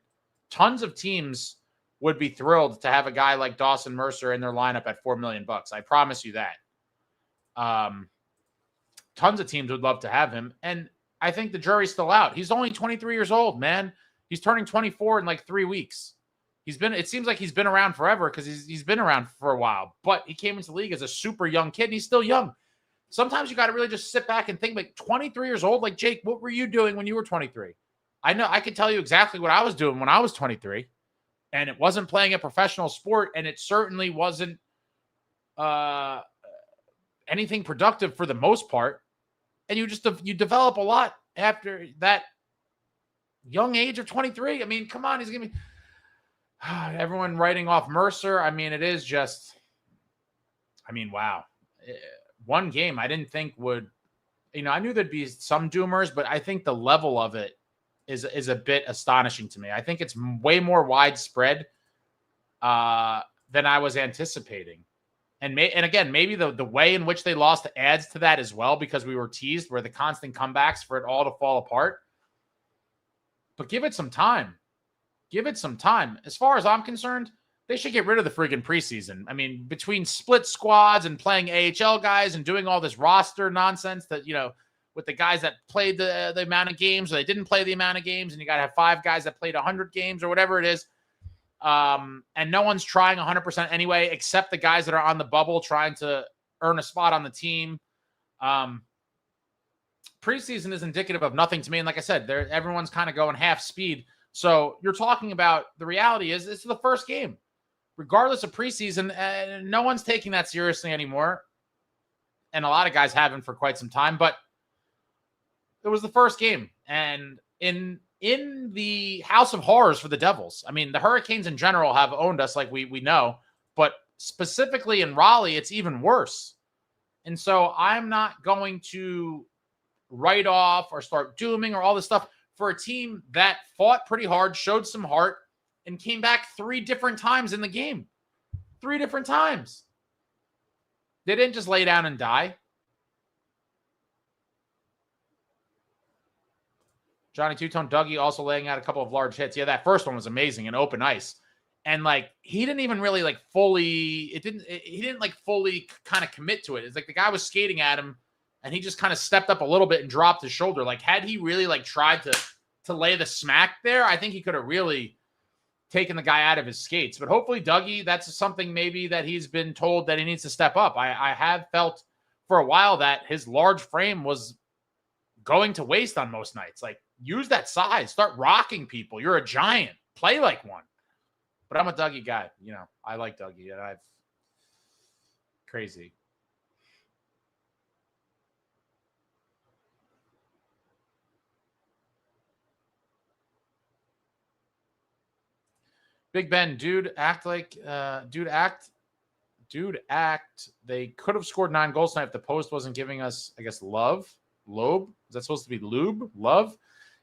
tons of teams would be thrilled to have a guy like Dawson Mercer in their lineup at $4 million. I promise you that. Tons of teams would love to have him. And I think the jury's still out. He's only 23 years old, man. He's turning 24 in like 3 weeks. It seems like he's been around forever because he's been around for a while, but he came into the league as a super young kid and he's still young. Sometimes you got to really just sit back and think, like, 23 years old, like, Jake, what were you doing when you were 23? I know I could tell you exactly what I was doing when I was 23, and it wasn't playing a professional sport, and it certainly wasn't anything productive for the most part. And you develop a lot after that young age of 23. I mean, come on, he's going to be everyone writing off Mercer. I mean, it is just, wow. One game I didn't think would, I knew there'd be some doomers, but I think the level of it is a bit astonishing to me. I think it's way more widespread than I was anticipating. And again, maybe the way in which they lost adds to that as well, because we were teased where the constant comebacks for it all to fall apart. But give it some time. Give it some time. As far as I'm concerned, they should get rid of the friggin' preseason. I mean, between split squads and playing AHL guys and doing all this roster nonsense that, with the guys that played the amount of games or they didn't play the amount of games, and you got to have 5 guys that played 100 games or whatever it is. And no one's trying 100% anyway, except the guys that are on the bubble trying to earn a spot on the team. Preseason is indicative of nothing to me. And like I said, everyone's kind of going half speed. So you're talking about, the reality is it's the first game. Regardless of preseason, no one's taking that seriously anymore. And a lot of guys haven't for quite some time. But it was the first game. And in the House of Horrors for the Devils, I mean, the Hurricanes in general have owned us, like we know. But specifically in Raleigh, it's even worse. And so I'm not going to write off or start dooming or all this stuff for a team that fought pretty hard, showed some heart and came back 3 different times in the game. 3 different times. They didn't just lay down and die. Johnny Two-Tone Dougie also laying out a couple of large hits. Yeah, that first one was amazing in open ice. And like he didn't even really like fully kind of commit to it. It's like the guy was skating at him and he just kind of stepped up a little bit and dropped his shoulder. Like had he really like tried to lay the smack there, I think he could have really taken the guy out of his skates. But hopefully Dougie, that's something maybe that he's been told that he needs to step up. I have felt for a while that his large frame was going to waste on most nights. Like use that size, start rocking people. You're a giant, play like one. But I'm a Dougie guy. You know, I like Dougie and crazy. Big Ben, dude act. They could have scored 9 goals tonight if the Post wasn't giving us, I guess, lobe. Is that supposed to be love?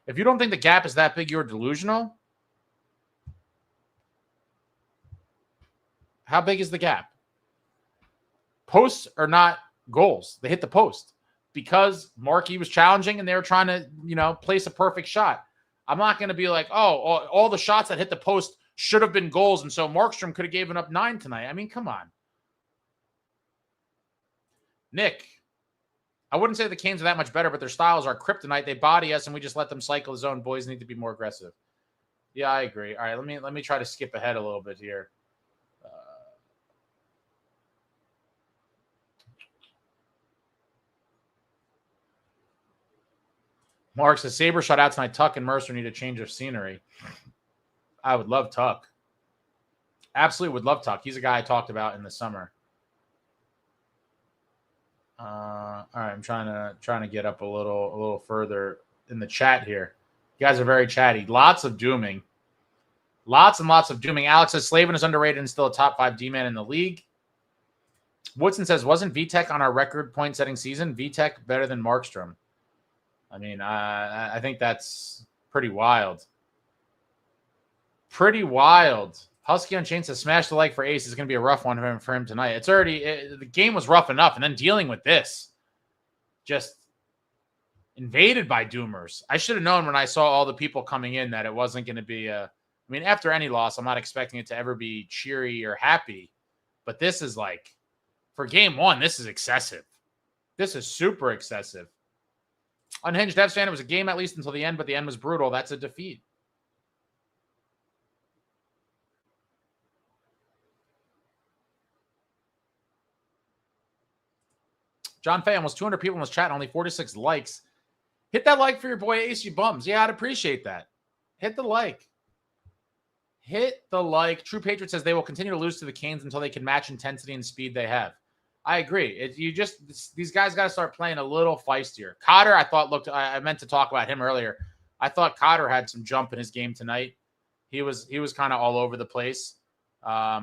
If you don't think the gap is that big, you're delusional. How big is the gap? Posts are not goals. They hit the post because Markey was challenging and they were trying to, place a perfect shot. I'm not going to be like, oh, all the shots that hit the post should have been goals, and so Markstrom could have given up 9 tonight. I mean, come on. Nick, I wouldn't say the Canes are that much better, but their styles are kryptonite. They body us, and we just let them cycle the zone. Boys need to be more aggressive. Yeah, I agree. All right, let me try to skip ahead a little bit here. Mark says, Sabre shot out tonight. Tuck and Mercer need a change of scenery. I would love Tuck. Absolutely would love Tuck. He's a guy I talked about in the summer. All right, I'm trying to get up a little further in the chat here. You guys are very chatty. Lots of dooming. Lots and lots of dooming. Alex says Slavin is underrated and still a top 5 D-man in the league. Woodson says, wasn't Vitek on our record point-setting season? Vitek better than Markstrom. I mean, I think that's pretty wild. Pretty wild. Husky Unchained says, smash the like for Ace is going to be a rough one for him tonight. It's already, the game was rough enough, and then dealing with this. Just invaded by doomers. I should have known when I saw all the people coming in that it wasn't going to be after any loss, I'm not expecting it to ever be cheery or happy. But this is like, for game 1, this is excessive. This is super excessive. Unhinged Devs fan, it was a game at least until the end, but the end was brutal. That's a defeat. John Fay, almost 200 people in this chat, only 46 likes. Hit that like for your boy Ace, you bums. Yeah, I'd appreciate that. Hit the like. Hit the like. True Patriot says they will continue to lose to the Canes until they can match intensity and speed they have. I agree. These guys got to start playing a little feistier. Cotter, I meant to talk about him earlier. I thought Cotter had some jump in his game tonight. He was kind of all over the place. I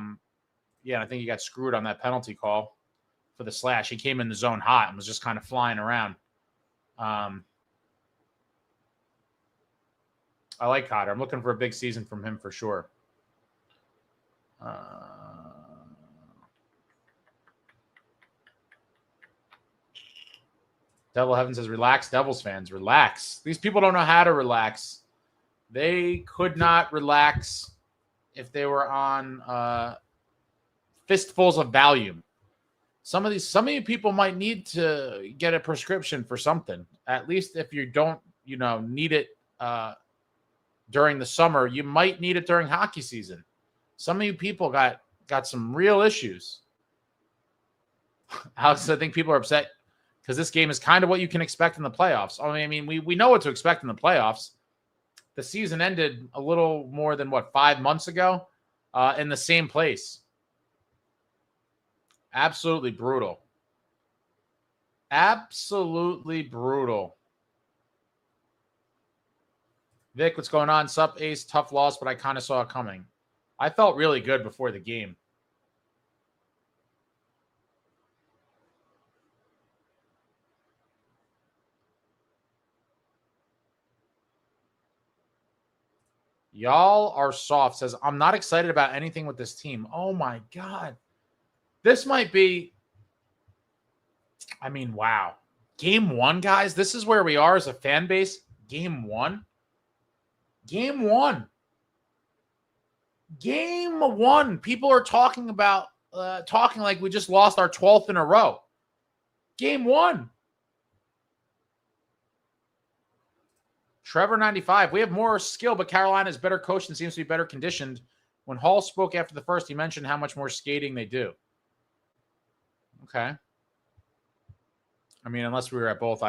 think he got screwed on that penalty call for the slash. He came in the zone hot and was just kind of flying around. I like Cotter. I'm looking for a big season from him for sure. Devil Heaven says, relax, Devils fans. Relax. These people don't know how to relax. They could not relax if they were on fistfuls of Valium. Some of you people might need to get a prescription for something. At least if you don't, need it during the summer, you might need it during hockey season. Some of you people got some real issues. Alex, I think people are upset because this game is kind of what you can expect in the playoffs. I mean, we know what to expect in the playoffs. The season ended a little more than, 5 months ago in the same place. Absolutely brutal. Absolutely brutal. Vic, what's going on? Sup, Ace? Tough loss, but I kind of saw it coming. I felt really good before the game. Y'all are soft. Says, I'm not excited about anything with this team. Oh, my God. This might be, I mean, wow. Game 1, guys. This is where we are as a fan base. Game 1. Game 1. Game 1. People are talking about, talking like we just lost our 12th in a row. Game 1. Trevor 95. We have more skill, but Carolina is better coached and seems to be better conditioned. When Hall spoke after the first, he mentioned how much more skating they do. Okay. I mean, unless we were at both,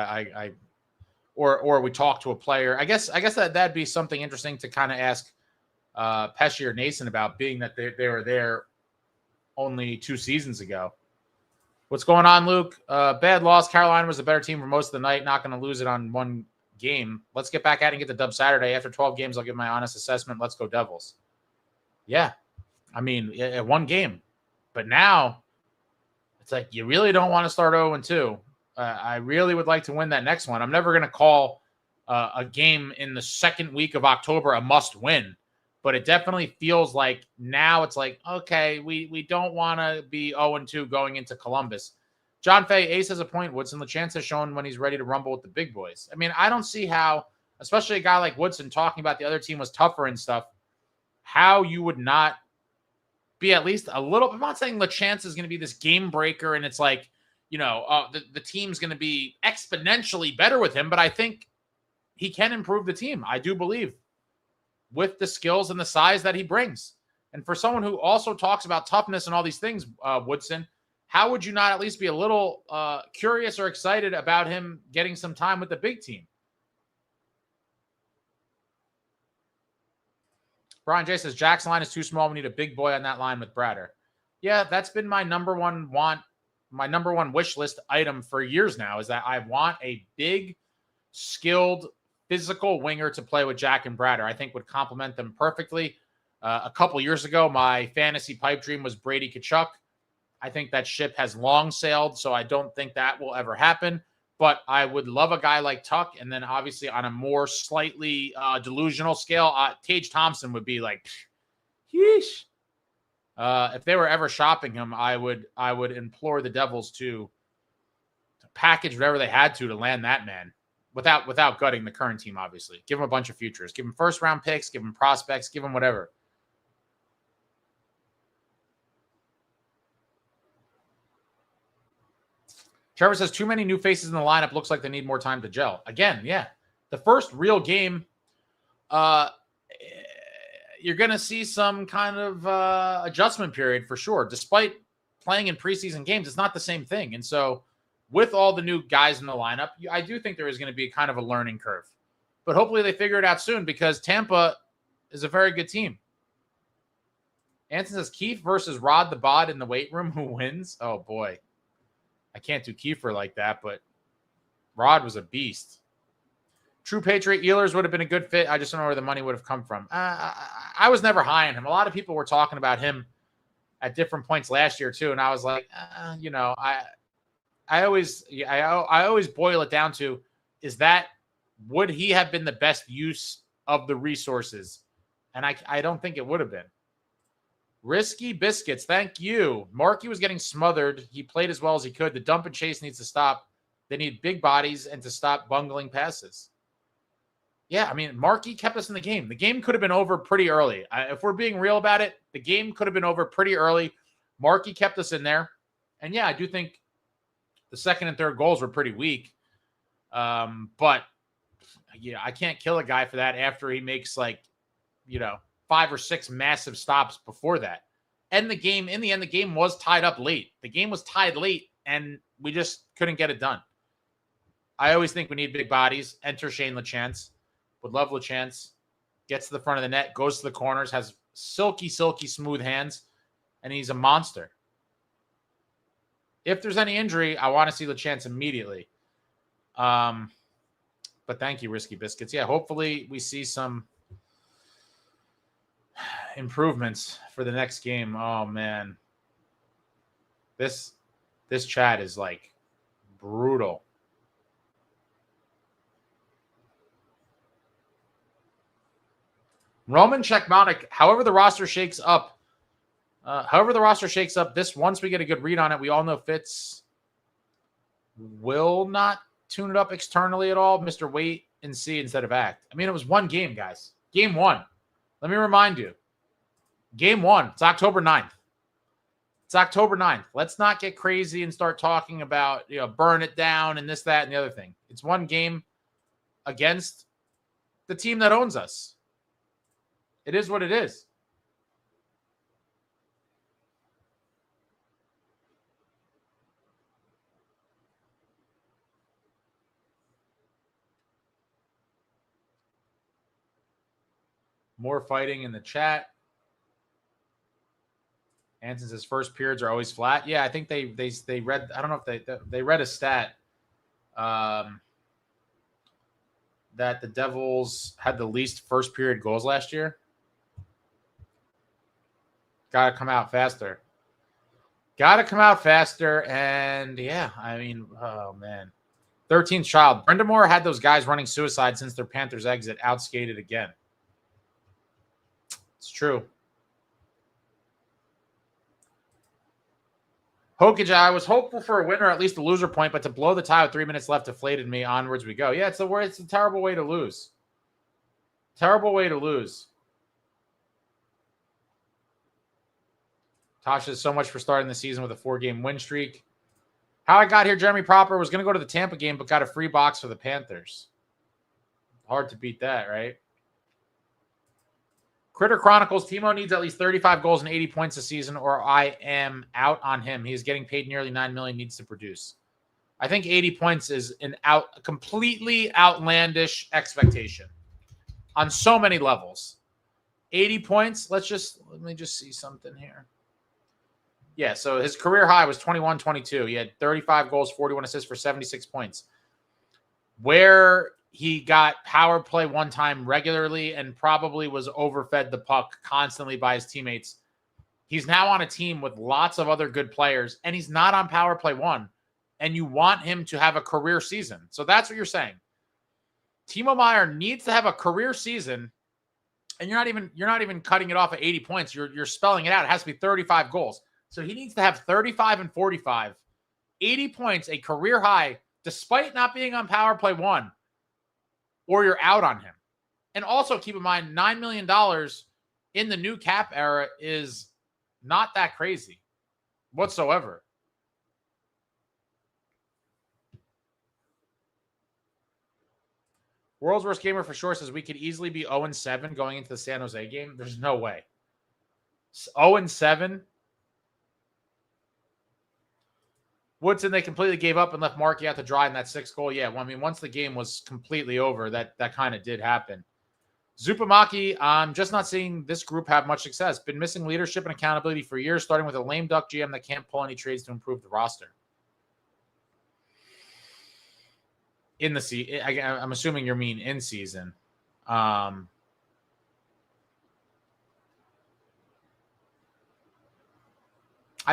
or we talked to a player. I guess that'd be something interesting to kind of ask Pesci or Nason about, being that they were there only 2 seasons ago. What's going on, Luke? Bad loss. Carolina was a better team for most of the night. Not going to lose it on one game. Let's get back at it and get the dub Saturday. After 12 games, I'll give my honest assessment. Let's go Devils. Yeah. I mean, at 1 game. But now, it's like you really don't want to start 0-2. I really would like to win that next one. I'm never going to call a game in the second week of October a must win, but it definitely feels like now it's like, okay, we don't want to be 0-2 going into Columbus. John Fay, Ace has a point. Woodson LeChance has shown when he's ready to rumble with the big boys. I mean, I don't see how, especially a guy like Woodson talking about the other team was tougher and stuff, how you would not be at least a little. I'm not saying LeChance is going to be this game breaker and it's like, the team's going to be exponentially better with him, but I think he can improve the team. I do believe, with the skills and the size that he brings. And for someone who also talks about toughness and all these things, Woodson, how would you not at least be a little curious or excited about him getting some time with the big team? Brian J says, Jack's line is too small. We need a big boy on that line with Bratter. Yeah, that's been my number one wish list item for years now, is that I want a big, skilled, physical winger to play with Jack and Bratter. I think would complement them perfectly. A couple years ago, my fantasy pipe dream was Brady Tkachuk. I think that ship has long sailed, so I don't think that will ever happen. But I would love a guy like Tuck, and then obviously on a more slightly delusional scale, Tage Thompson would be like, yeesh. If they were ever shopping him, I would implore the Devils to package whatever they had to land that man without gutting the current team, obviously. Give him a bunch of futures. Give him first-round picks. Give him prospects. Give him whatever. Trevor says, too many new faces in the lineup. Looks like they need more time to gel. Again, yeah. The first real game, you're going to see some kind of adjustment period for sure. Despite playing in preseason games, it's not the same thing. And so with all the new guys in the lineup, I do think there is going to be kind of a learning curve. But hopefully they figure it out soon, because Tampa is a very good team. Anson says, Keefe versus Rod the Bod in the weight room. Who wins? Oh, boy. I can't do Kiefer like that, but Rod was a beast. True Patriot Ehlers would have been a good fit. I just don't know where the money would have come from. I was never high on him. A lot of people were talking about him at different points last year too, and I was like, I always boil it down to, would he have been the best use of the resources? And I don't think it would have been. Risky Biscuits, thank you. Markey was getting smothered. He played as well as he could. The dump and chase needs to stop. They need big bodies and to stop bungling passes. Yeah, I mean, Markey kept us in the game. The game could have been over pretty early. If we're being real about it, the game could have been over pretty early. Markey kept us in there. And yeah, I do think the second and third goals were pretty weak. But yeah, I can't kill a guy for that after he makes 5 or 6 massive stops before that. And the game, in the end, the game was tied up late. The game was tied late, and we just couldn't get it done. I always think we need big bodies. Enter Shane LeChance. Would love LeChance. Gets to the front of the net, goes to the corners, has silky, smooth hands, and he's a monster. If there's any injury, I want to see LeChance immediately. But thank you, Risky Biscuits. Yeah, hopefully we see some improvements for the next game. Oh man, this chat is like brutal. Roman Checkmonic, however the roster shakes up, this once we get a good read on it, we all know Fitz will not tune it up externally at all. Mr. Wait and see instead of act. I mean, it was one game, guys. Game 1. Let me remind you. Game 1. It's October 9th. It's October 9th. Let's not get crazy and start talking about, burn it down and this, that, and the other thing. It's one game against the team that owns us. It is what it is. More fighting in the chat. Anson says first periods are always flat. Yeah, I think they read. I don't know if they read a stat that the Devils had the least first period goals last year. Got to come out faster. And yeah, I mean, oh man, 13th child. Brenda Moore had those guys running suicide since their Panthers exit. Outskated again. It's true. Hokage, I was hopeful for a win or at least a loser point, but to blow the tie with 3 minutes left deflated me. Onwards we go. Yeah, it's a terrible way to lose. Terrible way to lose. Tasha, so much for starting the season with a 4-game win streak. How I got here, Jeremy Proper was going to go to the Tampa game, but got a free box for the Panthers. Hard to beat that, right? Critter Chronicles, Timo needs at least 35 goals and 80 points a season, or I am out on him. He is getting paid nearly $9 million, needs to produce. I think 80 points is completely outlandish expectation on so many levels. 80 points, let me just see something here. Yeah, so his career high was 21-22. He had 35 goals, 41 assists for 76 points. Where he got power play one time regularly and probably was overfed the puck constantly by his teammates. He's now on a team with lots of other good players, and he's not on power play one. And you want him to have a career season. So that's what you're saying. Timo Meier needs to have a career season, and you're not even cutting it off at 80 points. You're spelling it out. It has to be 35 goals. So he needs to have 35 and 45, 80 points, a career high, despite not being on power play one, or you're out on him. And also keep in mind, $9 million in the new cap era is not that crazy whatsoever. World's Worst Gamer for sure says we could easily be 0-7 going into the San Jose game. There's no way. 0-7. Woodson, they completely gave up and left Markey out to dry in that 6th goal. Yeah, well, I mean, once the game was completely over, that kind of did happen. Zupamaki, I'm just not seeing this group have much success. Been missing leadership and accountability for years, starting with a lame duck GM that can't pull any trades to improve the roster. In the season, I'm assuming you mean in season. I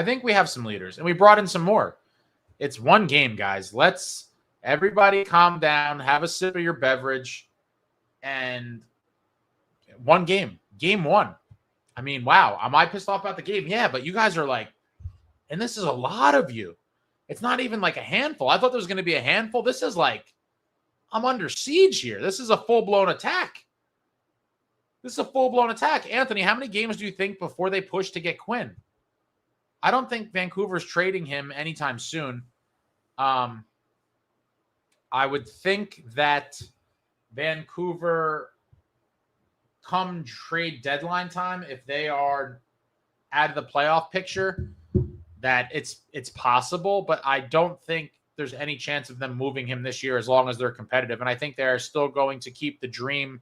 think we have some leaders, and we brought in some more. It's one game, guys. Let's everybody calm down, have a sip of your beverage, and one game. Game one. I mean, wow. Am I pissed off about the game? Yeah, but you guys are like, and this is a lot of you. It's not even like a handful. I thought there was going to be a handful. This is like, I'm under siege here. This is a full-blown attack. Anthony, how many games do you think before they push to get Quinn? I don't think Vancouver's trading him anytime soon. I would think that Vancouver, come trade deadline time, if they are out of the playoff picture, that it's possible, but I don't think there's any chance of them moving him this year as long as they're competitive. And I think they're still going to keep the dream,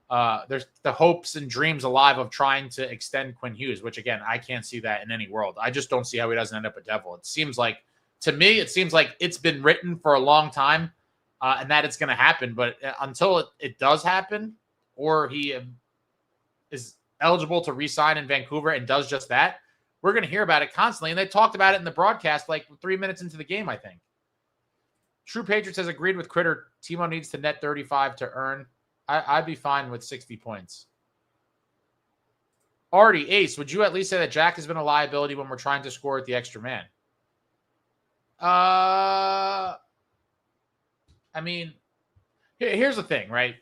there's the hopes and dreams alive of trying to extend Quinn Hughes, which again, I can't see that in any world. I just don't see how he doesn't end up a Devil. It seems like it's been written for a long time and that it's going to happen. But until it does happen, or he is eligible to re-sign in Vancouver and does just that, we're going to hear about it constantly. And they talked about it in the broadcast like 3 minutes into the game, I think. True Patriots has agreed with Critter. Timo needs to net 35 to earn. I'd be fine with 60 points. Artie, Ace, would you at least say that Jack has been a liability when we're trying to score at the extra man? I mean, here's the thing, right?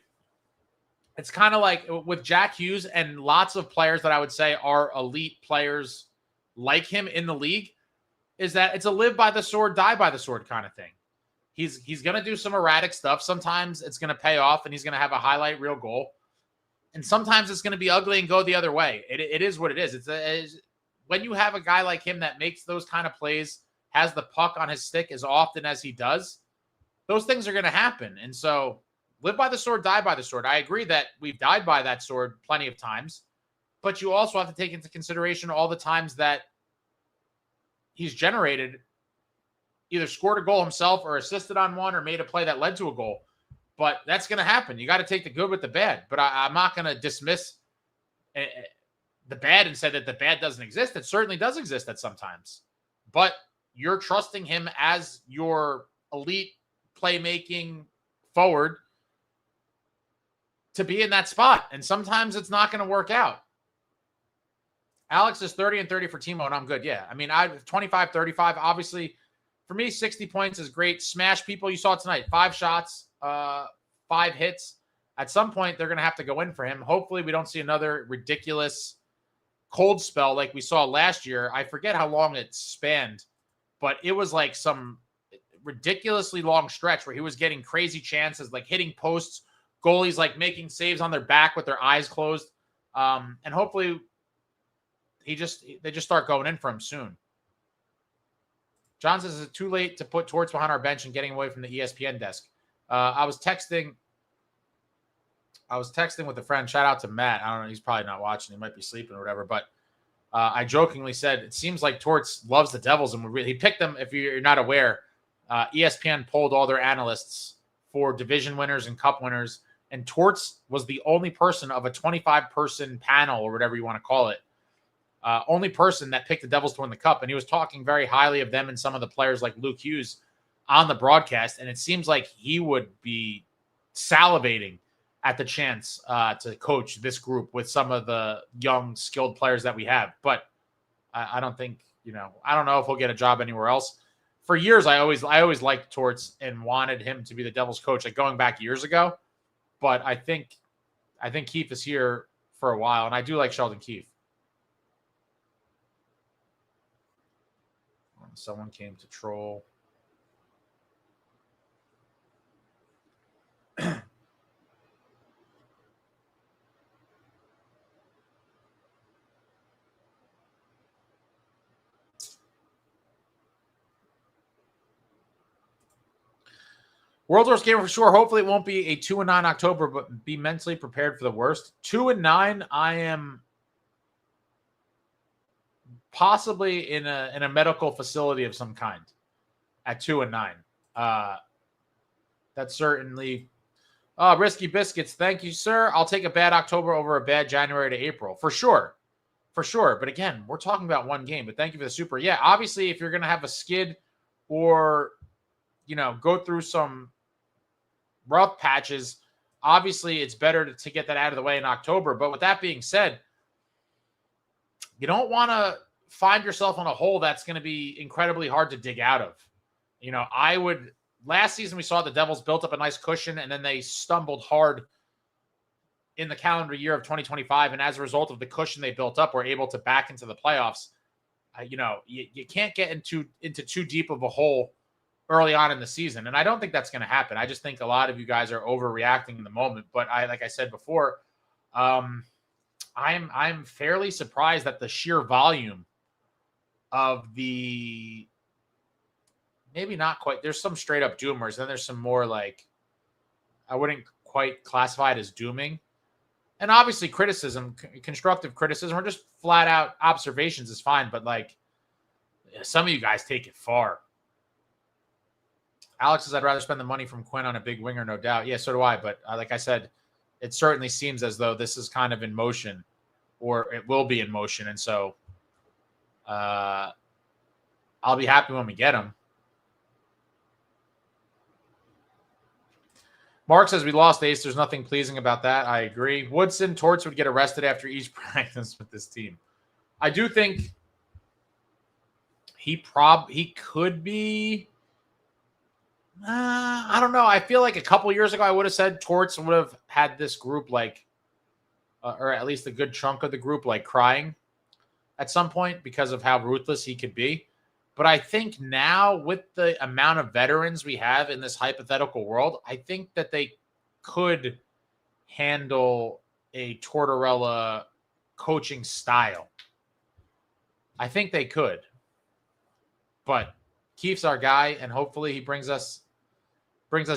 It's kind of like with Jackhughes and lots of players that I would say are elite players like him in the league, is that it's a live by the sword, die by the sword kind of thing. He's going to do some erratic stuff. Sometimes it's going to pay off and he's going to have a highlight reel goal. And sometimes it's going to be ugly and go the other way. It is what it is. It's when you have a guy like him that makes those kind of plays, has the puck on his stick as often as he does, those things are going to happen. And so live by the sword, die by the sword. I agree that we've died by that sword plenty of times, but you also have to take into consideration all the times that he's generated, either scored a goal himself or assisted on one or made a play that led to a goal. But that's going to happen. You got to take the good with the bad. But I'm not going to dismiss the bad and say that the bad doesn't exist. It certainly does exist at sometimes. But you're trusting him as your elite playmaking forward to be in that spot. And sometimes it's not going to work out. Alex is 30 and 30 for Timo, and I'm good. Yeah. I mean, I 25, 35. Obviously, for me, 60 points is great. Smash people. You saw it tonight. 5 shots, 5 hits. At some point, they're going to have to go in for him. Hopefully, we don't see another ridiculous cold spell like we saw last year. I forget how long it spanned, but it was like some ridiculously long stretch where he was getting crazy chances, like hitting posts, goalies like making saves on their back with their eyes closed. And hopefully they just start going in for him soon. John says, is it too late to put Torts behind our bench and getting away from the ESPN desk? I was texting with a friend. Shout out to Matt. I don't know. He's probably not watching. He might be sleeping or whatever. But I jokingly said, it seems like Torts loves the Devils. And he picked them, if you're not aware. ESPN polled all their analysts for division winners and cup winners. And Torts was the only person of a 25-person panel or whatever you want to call it. Only person that picked the Devils to win the cup. And he was talking very highly of them and some of the players like Lukehughes on the broadcast. And it seems like he would be salivating at the chance to coach this group with some of the young, skilled players that we have. But I don't think, I don't know if he'll get a job anywhere else. For years, I always liked Torts and wanted him to be the Devils coach, like going back years ago. But I think Keefe is here for a while, and I do like Sheldon Keefe. Someone came to troll. World Wars gamer for sure. Hopefully it won't be a 2-9 October, but be mentally prepared for the worst. 2-9, I am possibly in a medical facility of some kind at 2-9. That's certainly Risky Biscuits. Thank you, sir. I'll take a bad October over a bad January to April for sure. For sure. But again, we're talking about one game, but thank you for the super. Yeah. Obviously if you're going to have a skid or, go through some rough patches, obviously it's better to get that out of the way in October. But with that being said, you don't want to find yourself on a hole that's going to be incredibly hard to dig out of. Last season we saw the Devils built up a nice cushion and then they stumbled hard in the calendar year of 2025. And as a result of the cushion they built up, were able to back into the playoffs. You can't get into too deep of a hole early on in the season. And I don't think that's going to happen. I just think a lot of you guys are overreacting in the moment. But like I said before, I'm fairly surprised at the sheer volume of the, maybe not quite, there's some straight up doomers. Then there's some more like, I wouldn't quite classify it as dooming. And obviously criticism, constructive criticism, or just flat out observations is fine. But like some of you guys take it far. Alex says, I'd rather spend the money from Quinn on a big winger, no doubt. Yeah, so do I. But like I said, it certainly seems as though this is kind of in motion, or it will be in motion. And so I'll be happy when we get him. Mark says we lost Ace. There's nothing pleasing about that. I agree. Woodson, Torts would get arrested after each practice with this team. I do think he could be. I don't know. I feel like a couple years ago I would have said Torts would have had this group like, or at least a good chunk of the group like crying at some point because of how ruthless he could be. But I think now with the amount of veterans we have in this hypothetical world, I think that they could handle a Tortorella coaching style. I think they could. But Keefe's our guy, and hopefully he brings us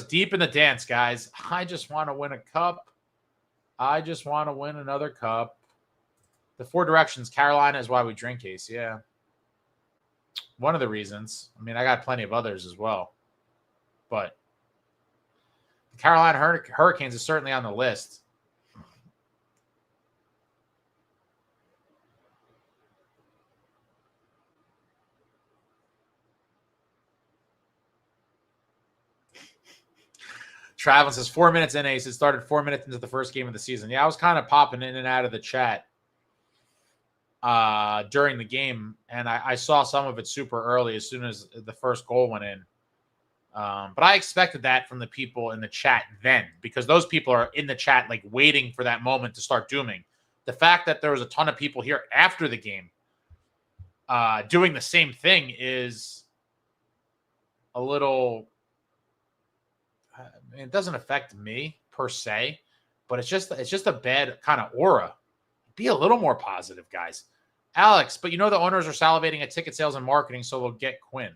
deep in the dance, guys. I just want to win a cup. I just want to win another cup. The four directions, Carolina is why we drink, Ace. Yeah. One of the reasons. I mean, I got plenty of others as well. But the Carolina Hurricanes is certainly on the list. Travis says 4 minutes in, Ace. It started 4 minutes into the first game of the season. Yeah, I was kind of popping in and out of the chat during the game, and I saw some of it super early as soon as the first goal went in. But I expected that from the people in the chat then, because those people are in the chat like waiting for that moment to start dooming. The fact that there was a ton of people here after the game doing the same thing is a little... it doesn't affect me per se, but it's just a bad kind of aura. Be a little more positive, guys. Alex, but you know the owners are salivating at ticket sales and marketing, so they'll get Quinn.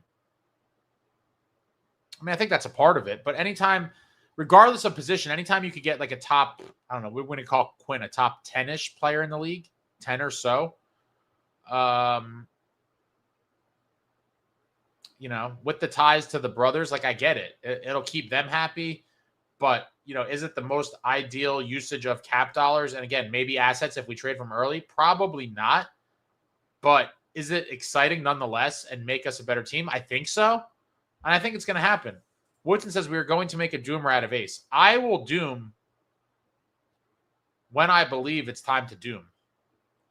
I mean, I think that's a part of it, but anytime, regardless of position, anytime you could get like a top, I don't know, we're going to call Quinn a top 10-ish player in the league, 10 or so. You know, with the ties to the brothers, like I get it. It'll keep them happy, but you know, is it the most ideal usage of cap dollars? And again, maybe assets if we trade from early, probably not. But is it exciting nonetheless and make us a better team? I think so. And I think it's going to happen. Woodson says we are going to make a doomer out of Ace. I will doom when I believe it's time to doom.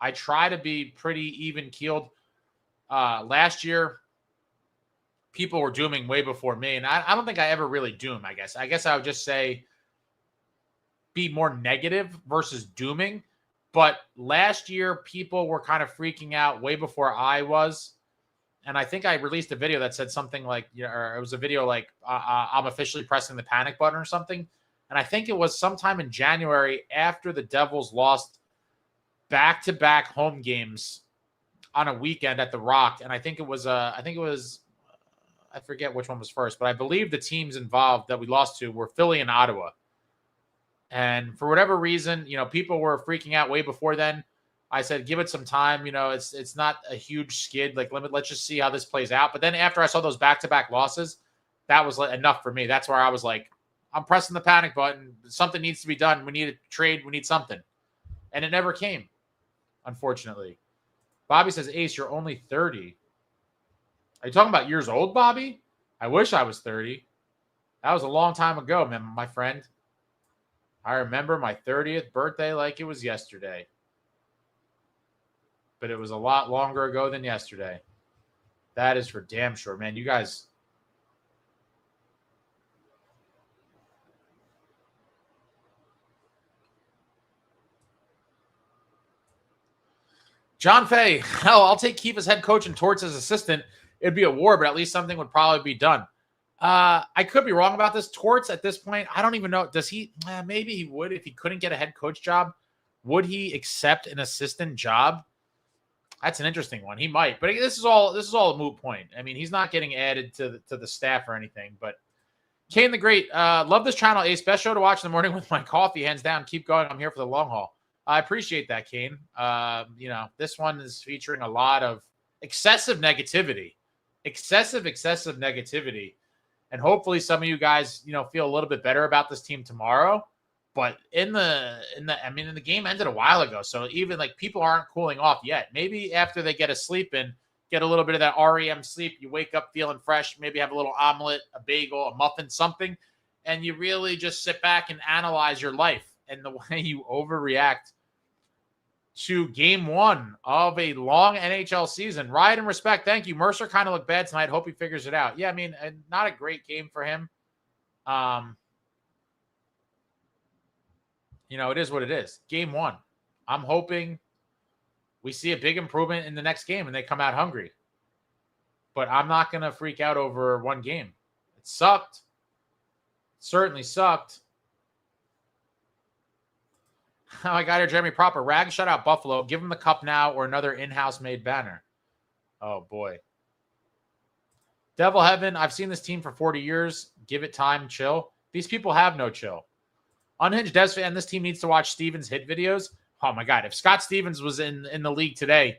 I try to be pretty even-keeled. Last year, people were dooming way before me, and I don't think I ever really doom, I guess. I guess I would just say be more negative versus dooming. But last year, people were kind of freaking out way before I was. And I think I released a video that said something like, you know, or it was a video like, I'm officially pressing the panic button or something. And I think it was sometime in January after the Devils lost back-to-back home games on a weekend at the Rock. And I forget which one was first, but I believe the teams involved that we lost to were Philly and Ottawa. And for whatever reason, you know, people were freaking out way before then. I said, give it some time. You know, it's not a huge skid. Like, let's just see how this plays out. But then after I saw those back-to-back losses, that was enough for me. That's where I was like, I'm pressing the panic button. Something needs to be done. We need a trade. We need something. And it never came, unfortunately. Bobby says, Ace, you're only 30. Are you talking about years old, Bobby? I wish I was 30. That was a long time ago, man, my friend. I remember my 30th birthday like it was yesterday. But it was a lot longer ago than yesterday. That is for damn sure, man. You guys... John Fay, hell, I'll take Keefe as head coach and Torts as assistant. It'd be a war, but at least something would probably be done. I could be wrong about this. Torts at this point, I don't even know. Does he? Maybe he would if he couldn't get a head coach job. Would he accept an assistant job? That's an interesting one. He might, but this is all a moot point. I mean, he's not getting added to the staff or anything. But Kane the Great, love this channel, Ace. Best show to watch in the morning with my coffee, hands down. Keep going. I'm here for the long haul. I appreciate that, Kane. You know, this one is featuring a lot of excessive negativity. Excessive negativity. And hopefully some of you guys, you know, feel a little bit better about this team tomorrow. But in the game ended a while ago. So even like people aren't cooling off yet. Maybe after they get a sleep in, get a little bit of that REM sleep, you wake up feeling fresh, maybe have a little omelet, a bagel, a muffin, something. and you really just sit back and analyze your life and the way you overreact to game one of a long NHL season. Riot and respect. Thank you. Mercer kind of looked bad tonight. Hope he figures it out. Yeah, I mean, not a great game for him. It is what it is. Game one. I'm hoping we see a big improvement in the next game and they come out hungry. But I'm not going to freak out over one game. It sucked. It certainly sucked. I got here, Jeremy Proper. Rag shut out Buffalo. Give him the cup now or another in-house made banner. Oh, boy. Devil Heaven. I've seen this team for 40 years. Give it time. Chill. These people have no chill. Unhinged Devs fan. This team needs to watch Stevens hit videos. Oh, my God. If Scott Stevens was in the league today,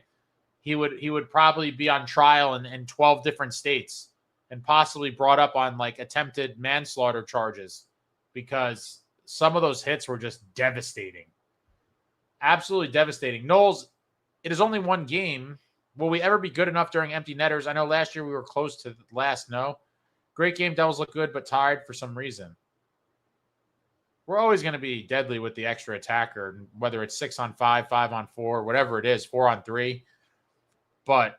he would probably be on trial in 12 different states and possibly brought up on like attempted manslaughter charges because some of those hits were just devastating. Absolutely devastating. Knowles, it is only one game. Will we ever be good enough during empty netters? I know last year we were close to last. No. Great game. Devils look good, but tired for some reason. We're always going to be deadly with the extra attacker, whether it's 6-on-5, 5-on-4, whatever it is, 4-on-3. But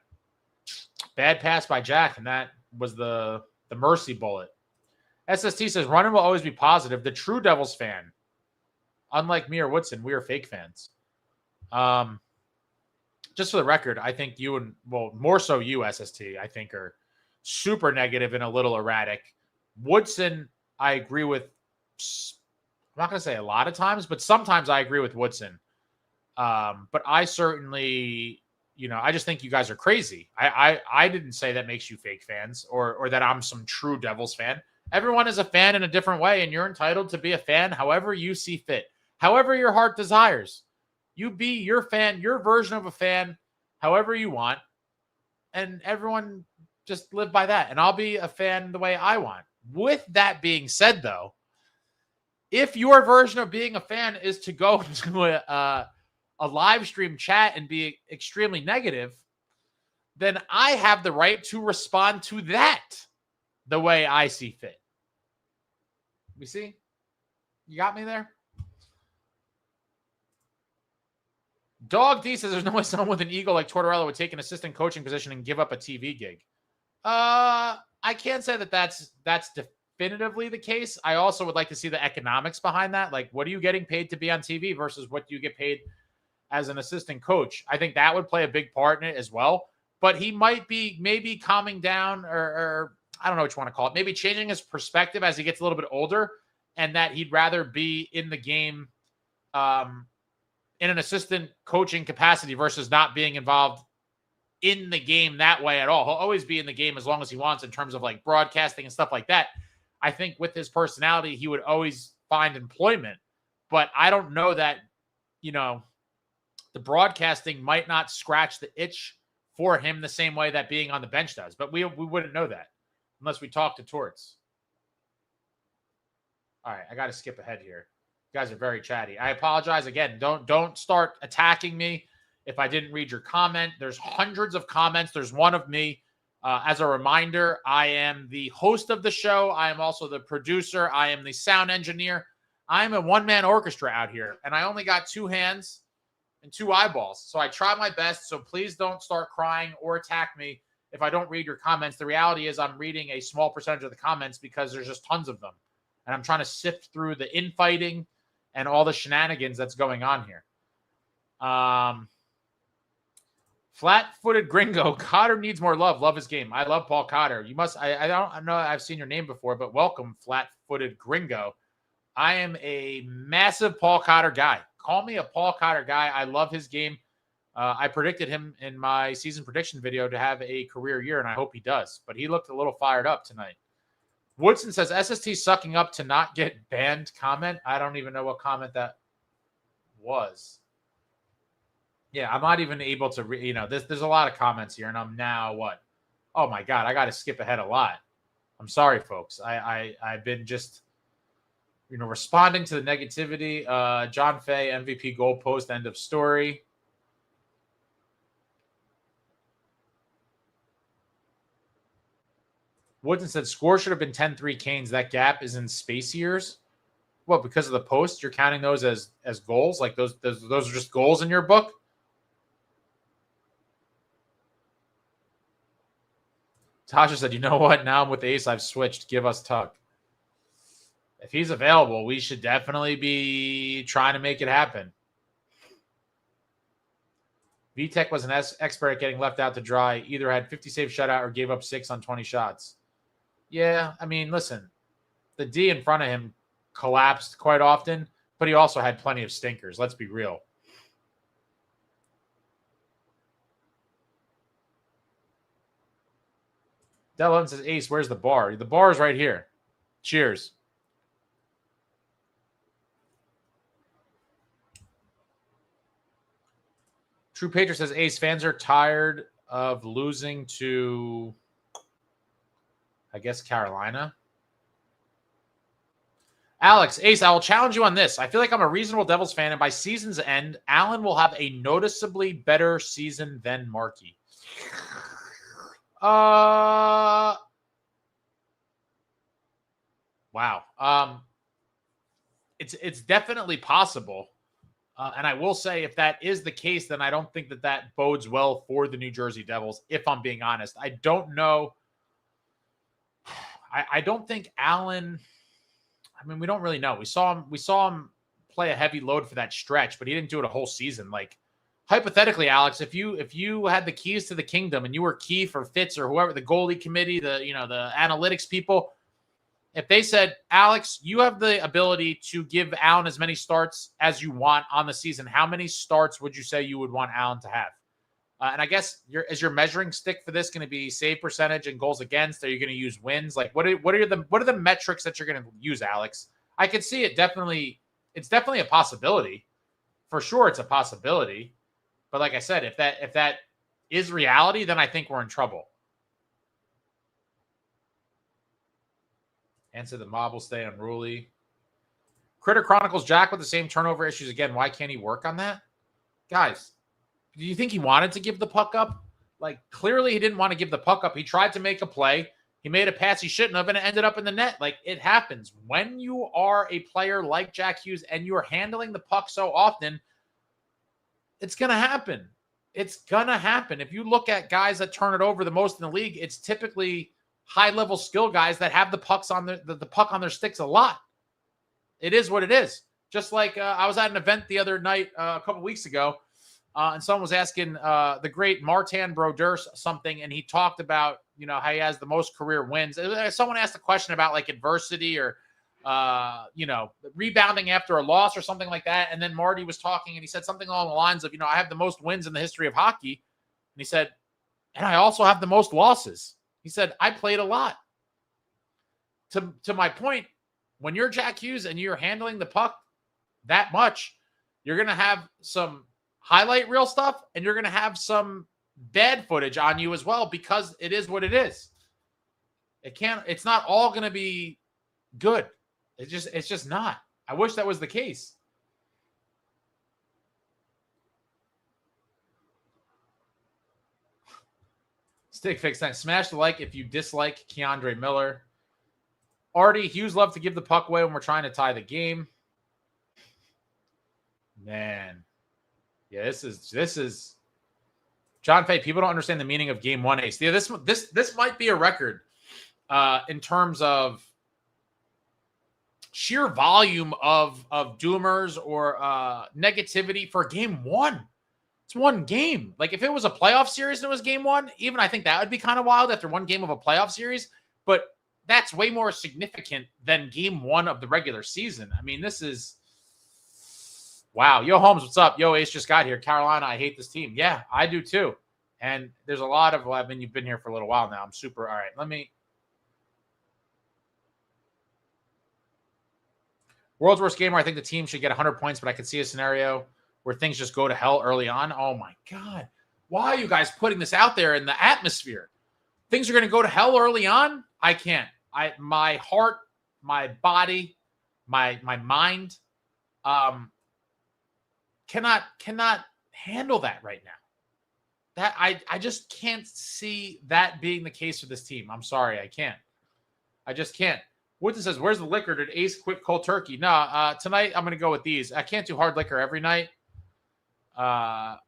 bad pass by Jack, and that was the mercy bullet. SST says, running will always be positive. The true Devils fan, unlike me or Woodson, we are fake fans. Just for the record, I think you more so you, SST, I think are super negative and a little erratic. Woodson, I agree with, I'm not going to say a lot of times, but sometimes I agree with Woodson. But I certainly, I just think you guys are crazy. I didn't say that makes you fake fans or that I'm some true Devils fan. Everyone is a fan in a different way, and you're entitled to be a fan however you see fit, however your heart desires. You be your fan, your version of a fan, however you want, and everyone just live by that. And I'll be a fan the way I want. With that being said, though, if your version of being a fan is to go to a live stream chat and be extremely negative, then I have the right to respond to that the way I see fit. You see? You got me there? Dog D says there's no way someone with an ego like Tortorella would take an assistant coaching position and give up a TV gig. I can't say that that's definitively the case. I also would like to see the economics behind that. Like, what are you getting paid to be on TV versus what do you get paid as an assistant coach? I think that would play a big part in it as well. But he might be maybe calming down or I don't know what you want to call it, maybe changing his perspective as he gets a little bit older, and that he'd rather be in the game in an assistant coaching capacity versus not being involved in the game that way at all. He'll always be in the game as long as he wants in terms of like broadcasting and stuff like that. I think with his personality, he would always find employment. But I don't know that, the broadcasting might not scratch the itch for him the same way that being on the bench does. But we wouldn't know that unless we talk to Torts. All right, I got to skip ahead here. You guys are very chatty. I apologize again. Don't start attacking me if I didn't read your comment. There's hundreds of comments. There's one of me. As a reminder, I am the host of the show. I am also the producer. I am the sound engineer. I am a one-man orchestra out here, and I only got 2 hands and 2 eyeballs. So I try my best. So please don't start crying or attack me if I don't read your comments. The reality is I'm reading a small percentage of the comments because there's just tons of them. And I'm trying to sift through the infighting and all the shenanigans that's going on here. Flat-footed gringo. Cotter needs more love. Love his game. I love Paul Cotter. You must. I don't know. I've seen your name before, but welcome, flat-footed gringo. I am a massive Paul Cotter guy. Call me a Paul Cotter guy. I love his game. I predicted him in my season prediction video to have a career year, and I hope he does. But he looked a little fired up tonight. Woodson says, SST sucking up to not get banned comment. I don't even know what comment that was. Yeah, I'm not even able to there's a lot of comments here, and I'm now what? Oh my God, I got to skip ahead a lot. I'm sorry, folks. I've been just, responding to the negativity. John Fay, MVP goal post, end of story. Woodson said score should have been 10-3 Canes. That gap is in space years. What, because of the post, you're counting those as goals? Like those are just goals in your book? Tasha said, you know what? Now I'm with Ace. I've switched. Give us Tuck. If he's available, we should definitely be trying to make it happen. VTech was an expert at getting left out to dry. Either had 50 save shutout or gave up 6 on 20 shots. Yeah, I mean, listen, the D in front of him collapsed quite often, but he also had plenty of stinkers. Let's be real. Dylan says, Ace, where's the bar? The bar is right here. Cheers. True Patriot says, Ace, fans are tired of losing to, I guess, Carolina. Alex, Ace, I will challenge you on this. I feel like I'm a reasonable Devils fan, and by season's end, Allen will have a noticeably better season than Markey. Wow. It's definitely possible. And I will say, if that is the case, then I don't think that bodes well for the New Jersey Devils, if I'm being honest. I don't know. I don't think Allen, I mean, we don't really know. We saw him play a heavy load for that stretch, but he didn't do it a whole season. Like, hypothetically, Alex, if you had the keys to the kingdom and you were key for Fitz or whoever, the goalie committee, the analytics people, if they said, Alex, you have the ability to give Allen as many starts as you want on the season, how many starts would you say you would want Allen to have? And I guess is your measuring stick for this going to be save percentage and goals against? Are you going to use wins? Like, what are the metrics that you're going to use, Alex? I could see it definitely. It's definitely a possibility. For sure, it's a possibility. But like I said, if that is reality, then I think we're in trouble. Answer, the mob will stay unruly. Critter Chronicles Jack with the same turnover issues again. Why can't he work on that? Guys, do you think he wanted to give the puck up? Like, clearly he didn't want to give the puck up. He tried to make a play. He made a pass he shouldn't have, and it ended up in the net. Like, it happens. When you are a player like Jack Hughes and you're handling the puck so often, it's going to happen. It's going to happen. If you look at guys that turn it over the most in the league, it's typically high-level skill guys that have the pucks on the puck on their sticks a lot. It is what it is. Just like I was at an event the other night, a couple weeks ago, and someone was asking the great Martin Brodeur something, and he talked about, how he has the most career wins. Someone asked a question about like adversity or, rebounding after a loss or something like that. And then Marty was talking, and he said something along the lines of, I have the most wins in the history of hockey. And he said, and I also have the most losses. He said, I played a lot. To my point, when you're Jack Hughes and you're handling the puck that much, you're going to have some highlight reel stuff, and you're going to have some bad footage on you as well, because it is what it is. It's not all going to be good. It's just not. I wish that was the case. Stick fix, thanks. Smash the like if you dislike Keandre Miller. Artie, Hughes love to give the puck away when we're trying to tie the game. Man. Yeah, this is John Fay. People don't understand the meaning of game 1 ace. Yeah, this might be a record in terms of sheer volume of doomers or negativity for game 1. It's one game. Like, if it was a playoff series and it was game 1, even I think that would be kind of wild after one game of a playoff series. But that's way more significant than game 1 of the regular season. I mean, this is wow. Yo, Holmes, what's up? Yo, Ace just got here. Carolina, I hate this team. Yeah, I do too. And there's a lot of, you've been here for a little while now. I'm super. All right, World's Worst Gamer, I think the team should get 100 points, but I could see a scenario where things just go to hell early on. Oh, my God. Why are you guys putting this out there in the atmosphere? Things are going to go to hell early on? I can't. My heart, my body, my mind cannot handle that right now. That I just can't see that being the case for this team. I'm sorry, I can't. I just can't. Woodson says, where's the liquor? Did Ace quit cold turkey? No, tonight I'm going to go with these. I can't do hard liquor every night. Not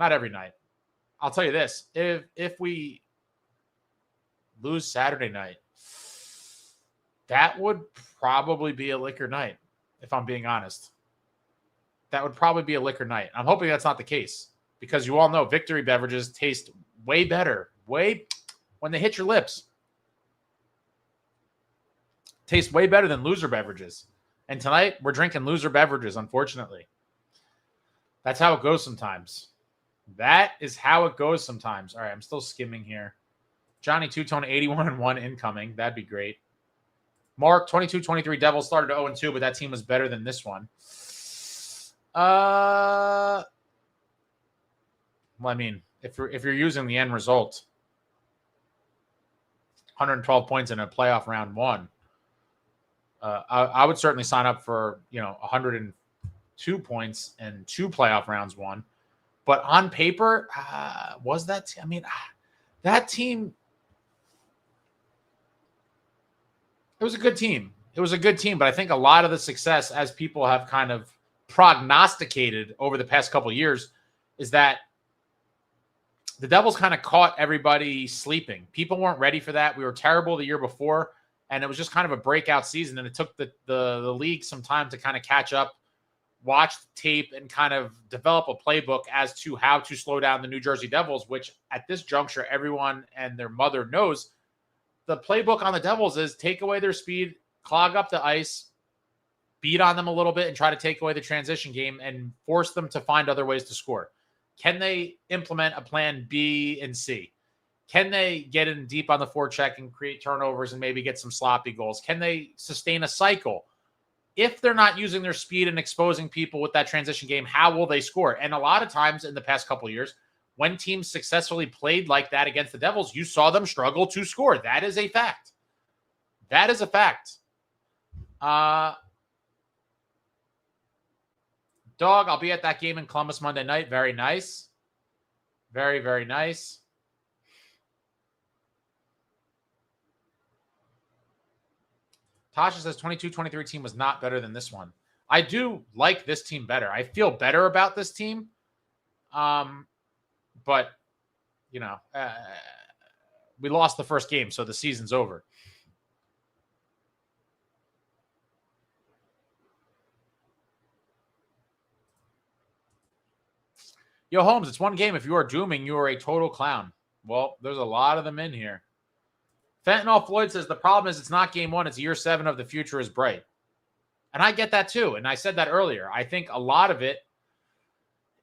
every night. I'll tell you this. If we lose Saturday night, that would probably be a liquor night, if I'm being honest. That would probably be a liquor night. I'm hoping that's not the case because you all know victory beverages taste way better. When they hit your lips. Taste way better than loser beverages. And tonight, we're drinking loser beverages, unfortunately. That's how it goes sometimes. That is how it goes sometimes. All right, I'm still skimming here. Johnny Two-Tone, 81-1 incoming. That'd be great. Mark, 22-23 Devils started 0-2, but that team was better than this one. Well, I mean, if you're using the end result, 112 points in a playoff round one, I would certainly sign up for 102 points and 2 playoff rounds won. But on paper, was that? That team. It was a good team. But I think a lot of the success, as people have kind of prognosticated over the past couple of years, is that the Devils kind of caught everybody sleeping. People weren't ready for that. We were terrible the year before, and it was just kind of a breakout season. And it took the league some time to kind of catch up, watch the tape, and kind of develop a playbook as to how to slow down the New Jersey Devils, which at this juncture, everyone and their mother knows. The playbook on the Devils is take away their speed, clog up the ice, beat on them a little bit, and try to take away the transition game and force them to find other ways to score. Can they implement a plan B and C? Can they get in deep on the forecheck and create turnovers and maybe get some sloppy goals? Can they sustain a cycle? If they're not using their speed and exposing people with that transition game, how will they score? And a lot of times in the past couple of years, when teams successfully played like that against the Devils, you saw them struggle to score. That is a fact. That is a fact. Dog, I'll be at that game in Columbus Monday night. Very nice. Very, very nice. Tasha says 22-23 team was not better than this one. I do like this team better. I feel better about this team. But, we lost the first game, so the season's over. Yo, Holmes, it's one game. If you are dooming, you are a total clown. Well, there's a lot of them in here. Fentanyl Floyd says the problem is it's not game 1. It's year 7 of the future is bright. And I get that too. And I said that earlier. I think a lot of it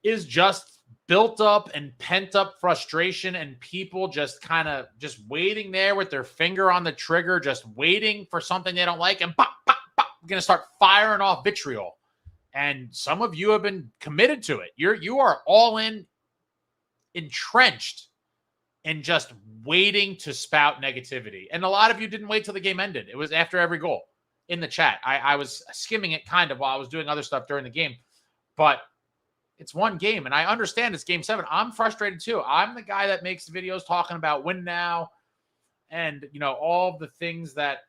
is just built up and pent up frustration and people just kind of just waiting there with their finger on the trigger, just waiting for something they don't like. And pop, pop, pop, going to start firing off vitriol. And some of you have been committed to it. You are all entrenched and just waiting to spout negativity. And a lot of you didn't wait till the game ended. It was after every goal in the chat. I was skimming it kind of while I was doing other stuff during the game. But it's one game, and I understand it's game 7. I'm frustrated too. I'm the guy that makes videos talking about win now and, all the things that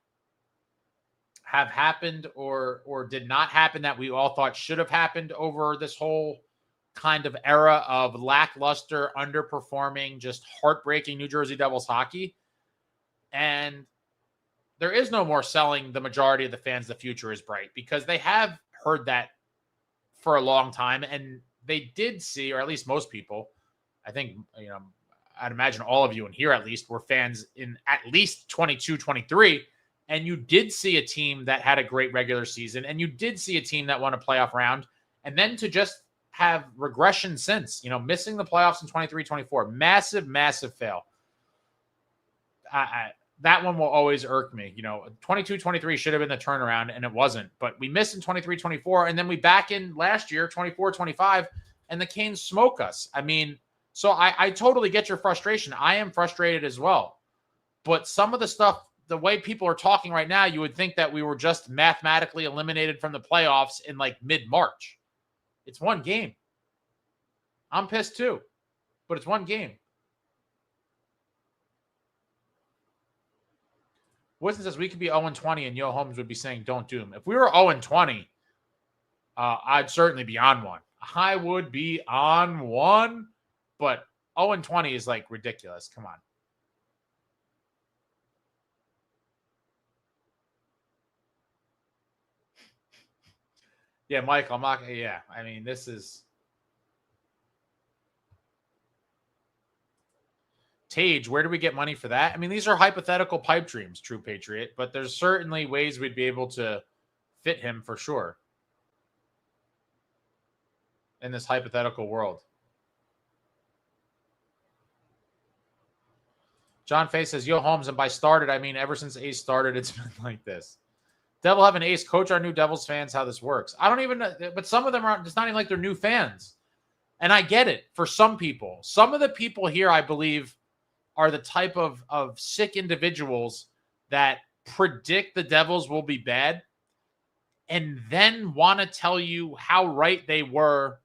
have happened or did not happen that we all thought should have happened over this whole kind of era of lackluster, underperforming, just heartbreaking New Jersey Devils hockey. And there is no more selling the majority of the fans the future is bright because they have heard that for a long time. And they did see, or at least most people, I think, I'd imagine all of you in here at least were fans in at least 22-23. And you did see a team that had a great regular season. And you did see a team that won a playoff round. And then to just have regression since, missing the playoffs in 23-24. Massive, massive fail. That one will always irk me. 22-23 should have been the turnaround, and it wasn't. But we missed in 23-24, and then we back in last year, 24-25, and the Canes smoke us. So I totally get your frustration. I am frustrated as well. But some of the stuff, the way people are talking right now, you would think that we were just mathematically eliminated from the playoffs in mid-March. It's one game. I'm pissed too, but it's one game. Woodson says we could be 0-20 and Yo Holmes would be saying don't do him. If we were 0-20, I'd certainly be on one. I would be on one, but 0-20 is like ridiculous. Come on. Yeah, Michael, I'm not. Yeah, I mean, this is. Tage, where do we get money for that? I mean, these are hypothetical pipe dreams, True Patriot, but there's certainly ways we'd be able to fit him for sure in this hypothetical world. John Fay says, Yo Holmes, and by started, I mean ever since Ace started, it's been like this. Devil have an Ace. Coach our new Devils fans how this works. I don't even know, but some of them aren't, it's not even like they're new fans. And I get it for some people. Some of the people here, I believe, are the type of sick individuals that predict the Devils will be bad and then want to tell you how right they were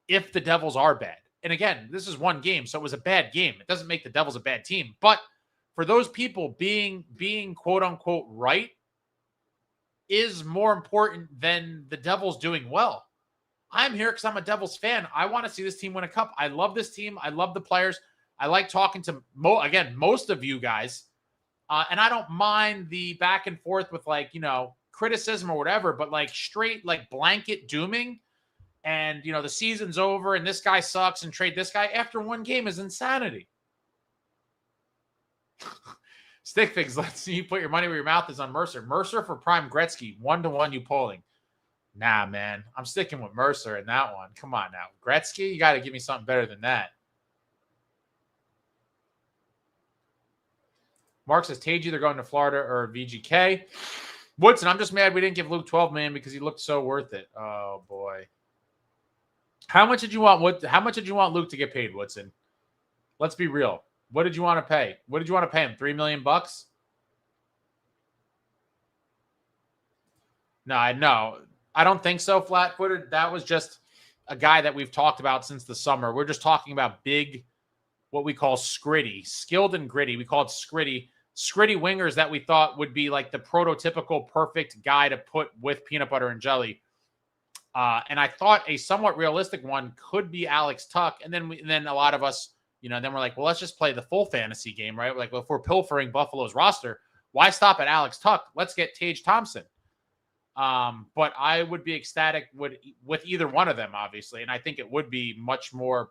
if the Devils are bad. And again, this is one game, so it was a bad game. It doesn't make the Devils a bad team. But for those people, being quote-unquote right is more important than the Devils doing well. I'm here because I'm a Devils fan. I want to see this team win a cup. I love this team. I love the players. I like talking to, most of you guys. And I don't mind the back and forth with criticism or whatever, but straight blanket dooming and, the season's over and this guy sucks and trade this guy after one game is insanity. Stickfigs, let's see you put your money where your mouth is on Mercer. Mercer for Prime Gretzky, 1-1 you polling. Nah, man, I'm sticking with Mercer in that one. Come on now. Gretzky, you got to give me something better than that. Mark says, Tage either going to Florida or VGK. Woodson, I'm just mad we didn't give Luke $12 million because he looked so worth it. Oh, boy. How much did you want Luke to get paid, Woodson? Let's be real. What did you want to pay? What did you want to pay him? $3 million? No. I don't think so, Flat-Footed. That was just a guy that we've talked about since the summer. We're just talking about big, what we call scritty, skilled and gritty. We call it scritty wingers that we thought would be like the prototypical perfect guy to put with peanut butter and jelly. And I thought a somewhat realistic one could be Alex Tuch. And then a lot of us, then we're like, well, let's just play the full fantasy game, right? We're like, well, if we're pilfering Buffalo's roster, why stop at Alex Tuch? Let's get Tage Thompson. But I would be ecstatic with either one of them, obviously. And I think it would be much more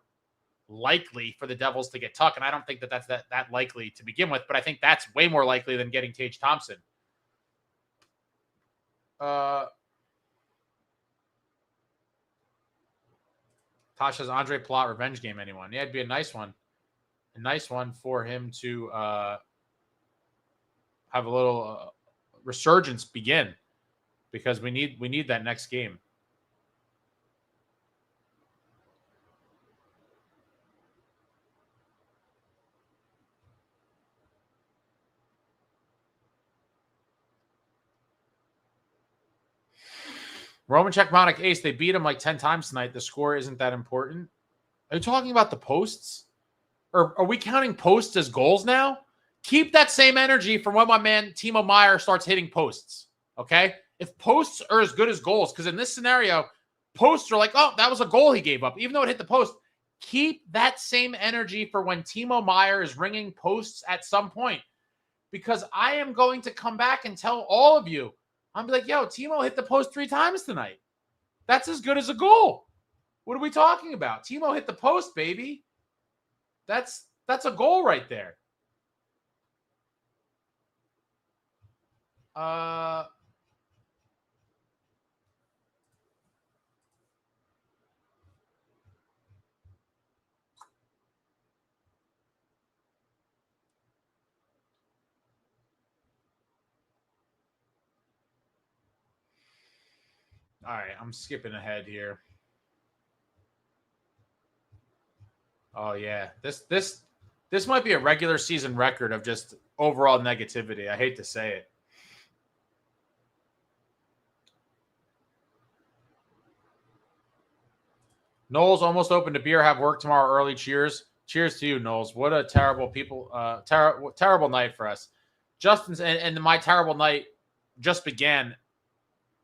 likely for the Devils to get Tuch. And I don't think that's that likely to begin with, but I think that's way more likely than getting Tage Thompson. Tasha's Andre Palat revenge game, anyone? Yeah, it'd be a nice one. A nice one for him to have a little resurgence begin because we need that next game. Roman Czechmonic Ace, they beat him like 10 times tonight. The score isn't that important. Are you talking about the posts? Or are we counting posts as goals now? Keep that same energy for when my man Timo Meier starts hitting posts, okay? If posts are as good as goals, because in this scenario, posts are like, oh, that was a goal he gave up, even though it hit the post. Keep that same energy for when Timo Meier is ringing posts at some point, because I am going to come back and tell all of you, I'm like, yo, Timo hit the post 3 times tonight. That's as good as a goal. What are we talking about? Timo hit the post, baby. That's a goal right there. All right, I'm skipping ahead here. Oh yeah, this might be a regular season record of just overall negativity. I hate to say it. Knowles almost opened a beer. Have work tomorrow early. Cheers. Cheers to you, Knowles. What a terrible terrible night for us. Justin's and my terrible night just began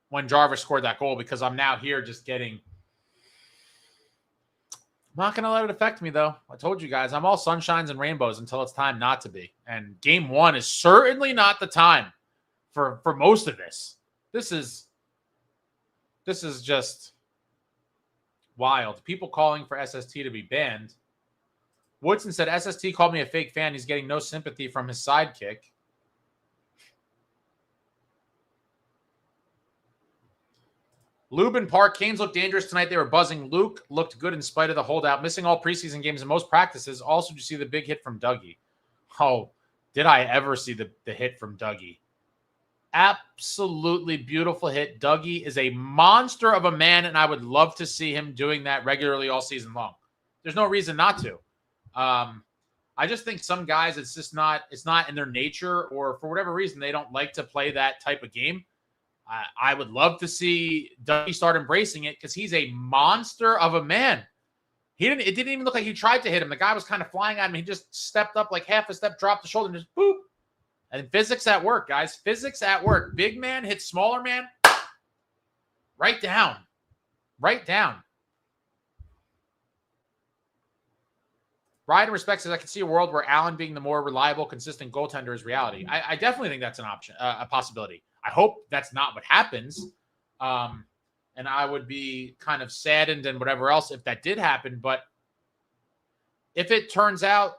when Jarvis scored that goal because I'm now here just getting. I'm not going to let it affect me, though. I told you guys, I'm all sunshines and rainbows until it's time not to be. And game one is certainly not the time for most of this. This is just wild. People calling for SST to be banned. Woodson said, SST called me a fake fan. He's getting no sympathy from his sidekick. Lubin Park, Canes looked dangerous tonight. They were buzzing. Luke looked good in spite of the holdout. Missing all preseason games and most practices. Also, did you see the big hit from Dougie? Oh, did I ever see the hit from Dougie? Absolutely beautiful hit. Dougie is a monster of a man, and I would love to see him doing that regularly all season long. There's no reason not to. I just think some guys, it's not in their nature, or for whatever reason, they don't like to play that type of game. I would love to see Dougie start embracing it because he's a monster of a man. It didn't even look like he tried to hit him. The guy was kind of flying at him. He just stepped up like half a step, dropped the shoulder, and just boop. And physics at work, guys. Physics at work. Big man hits smaller man. Right down. Right down. Ryan respects says, I can see a world where Allen being the more reliable, consistent goaltender is reality. I definitely think that's an option, a possibility. I hope that's not what happens. And I would be kind of saddened and whatever else if that did happen. But if it turns out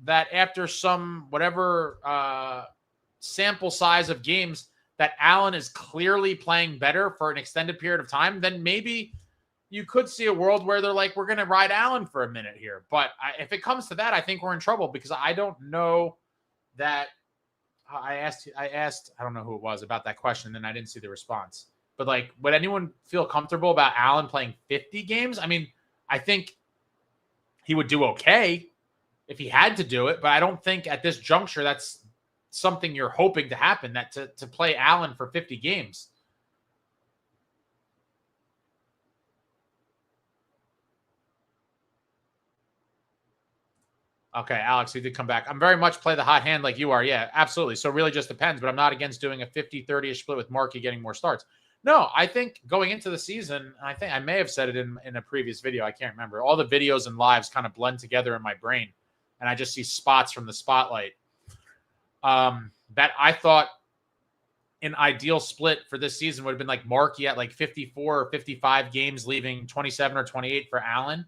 that after some whatever sample size of games that Allen is clearly playing better for an extended period of time, then maybe you could see a world where they're like, we're going to ride Allen for a minute here. But if it comes to that, I think we're in trouble because I don't know that I asked, I don't know who it was about that question, and I didn't see the response. But like, would anyone feel comfortable about Allen playing 50 games? I mean, I think he would do okay if he had to do it, but I don't think at this juncture that's something you're hoping to happen, that to play Allen for 50 games. Okay, Alex, he did come back. I'm very much play the hot hand like you are. Yeah, absolutely. So it really just depends, but I'm not against doing a 50-30-ish split with Markey getting more starts. No, I think going into the season, I think I may have said it in a previous video. I can't remember. All the videos and lives kind of blend together in my brain, and I just see spots from the spotlight. That I thought an ideal split for this season would have been like Markey at like 54 or 55 games, leaving 27 or 28 for Allen.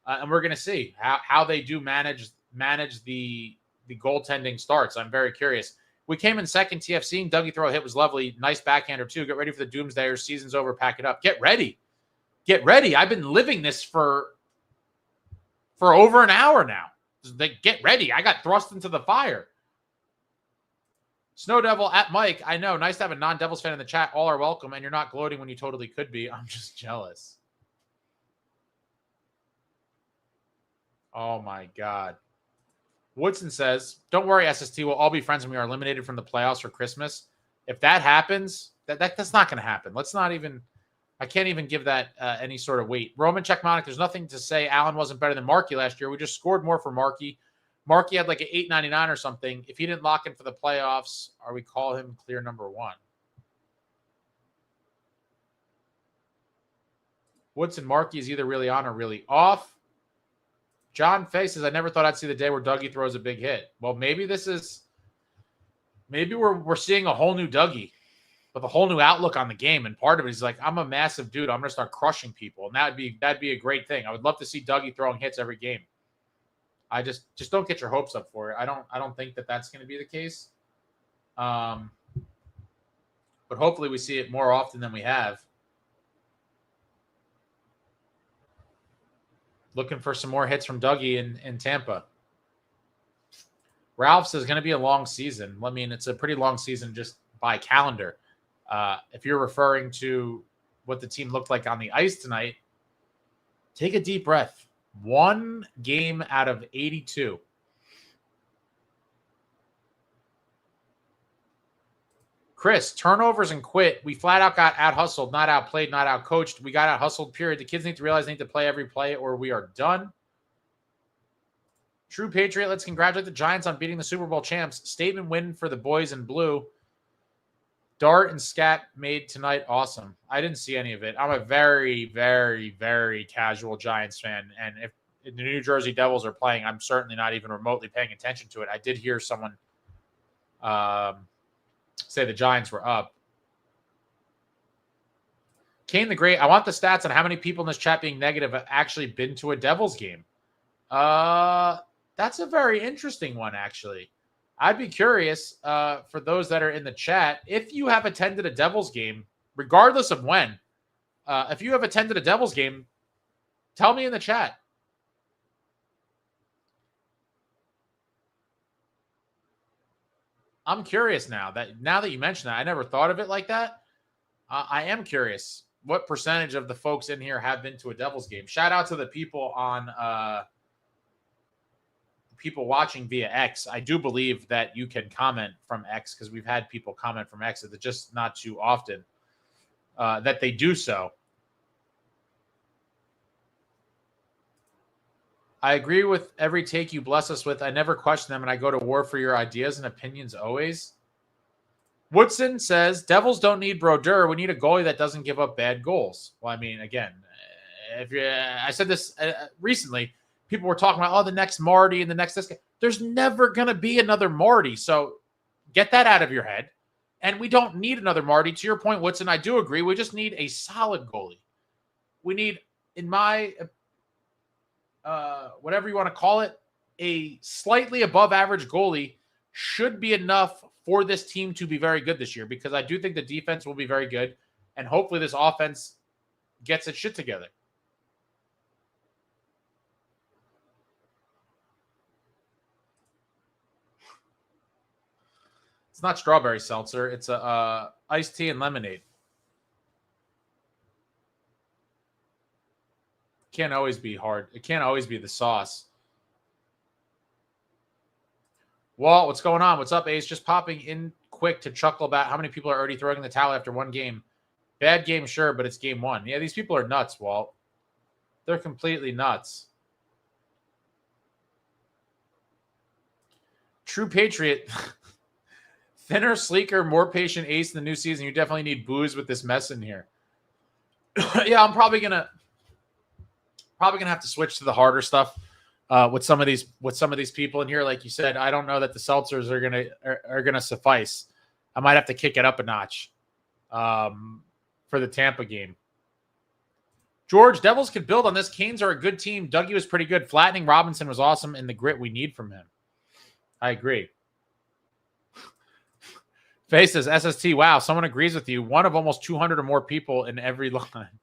And we're going to see how they do manage the goaltending starts. I'm very curious. We came in second TFC, and Dougie throw a hit was lovely. Nice backhander, too. Get ready for the Doomsdayers. Season's over. Pack it up. Get ready. Get ready. I've been living this for over an hour now. Get ready. I got thrust into the fire. Snow Devil at Mike. I know. Nice to have a non-Devils fan in the chat. All are welcome, and you're not gloating when you totally could be. I'm just jealous. Oh, my God. Woodson says, don't worry, SST. We'll all be friends when we are eliminated from the playoffs for Christmas. If that happens, that's not going to happen. Let's not even – I can't even give that any sort of weight. Roman Checkmonic, there's nothing to say Allen wasn't better than Markey last year. We just scored more for Markey. Markey had like an 8.99 or something. If he didn't lock in for the playoffs, or we call him clear number one. Woodson, Markey is either really on or really off. John Fay says, I never thought I'd see the day where Dougie throws a big hit. Well, maybe we're seeing a whole new Dougie with a whole new outlook on the game. And part of it is like, I'm a massive dude. I'm going to start crushing people. And that'd be a great thing. I would love to see Dougie throwing hits every game. I just don't get your hopes up for it. I don't think that that's going to be the case. But hopefully we see it more often than we have. Looking for some more hits from Dougie in Tampa. Ralph says, going to be a long season. I mean, it's a pretty long season just by calendar. If you're referring to what the team looked like on the ice tonight, take a deep breath. 1 game out of 82. Chris, turnovers and quit. We flat out got out-hustled, not out-played, not out-coached. We got out-hustled, period. The kids need to realize they need to play every play or we are done. True Patriot, let's congratulate the Giants on beating the Super Bowl champs. Statement win for the boys in blue. Dart and Scat made tonight awesome. I didn't see any of it. I'm a very, very, very casual Giants fan. And if the New Jersey Devils are playing, I'm certainly not even remotely paying attention to it. I did hear someone say the Giants were up. Kane the Great, I want the stats on how many people in this chat being negative have actually been to a Devils game. That's a very interesting one, actually. I'd be curious for those that are in the chat, if you have attended a Devils game, regardless of when, if you have attended a Devils game, tell me in the chat. I'm curious now that you mention that. I never thought of it like that. I am curious what percentage of the folks in here have been to a Devils game. Shout out to the people on people watching via X. I do believe that you can comment from X because we've had people comment from X. It's just not too often that they do so. I agree with every take you bless us with. I never question them, and I go to war for your ideas and opinions always. Woodson says, Devils don't need Brodeur. We need a goalie that doesn't give up bad goals. Well, I mean, again, I said this recently. People were talking about, the next Marty and the next this guy. There's never going to be another Marty. So get that out of your head. And we don't need another Marty. To your point, Woodson, I do agree. We just need a solid goalie. We need, in my, whatever you want to call it, a slightly above average goalie should be enough for this team to be very good this year, because I do think the defense will be very good. And hopefully this offense gets its shit together. It's not strawberry seltzer. It's a iced tea and lemonade. Can't always be hard. It can't always be the sauce. Walt, what's going on? What's up, Ace? Just popping in quick to chuckle about how many people are already throwing in the towel after one game. Bad game, sure, but it's game one. Yeah, these people are nuts, Walt. They're completely nuts. True Patriot. Thinner, sleeker, more patient Ace in the new season. You definitely need booze with this mess in here. Yeah, I'm probably gonna have to switch to the harder stuff with some of these people in here. Like you said, I don't know that the seltzers are gonna suffice. I might have to kick it up a notch for the Tampa game. George, Devils could build on this. Canes are a good team. Dougie was pretty good. Flattening Robinson was awesome, and the grit we need from him. I agree. Face says, SST, wow, someone agrees with you. One of almost 200 or more people in every line.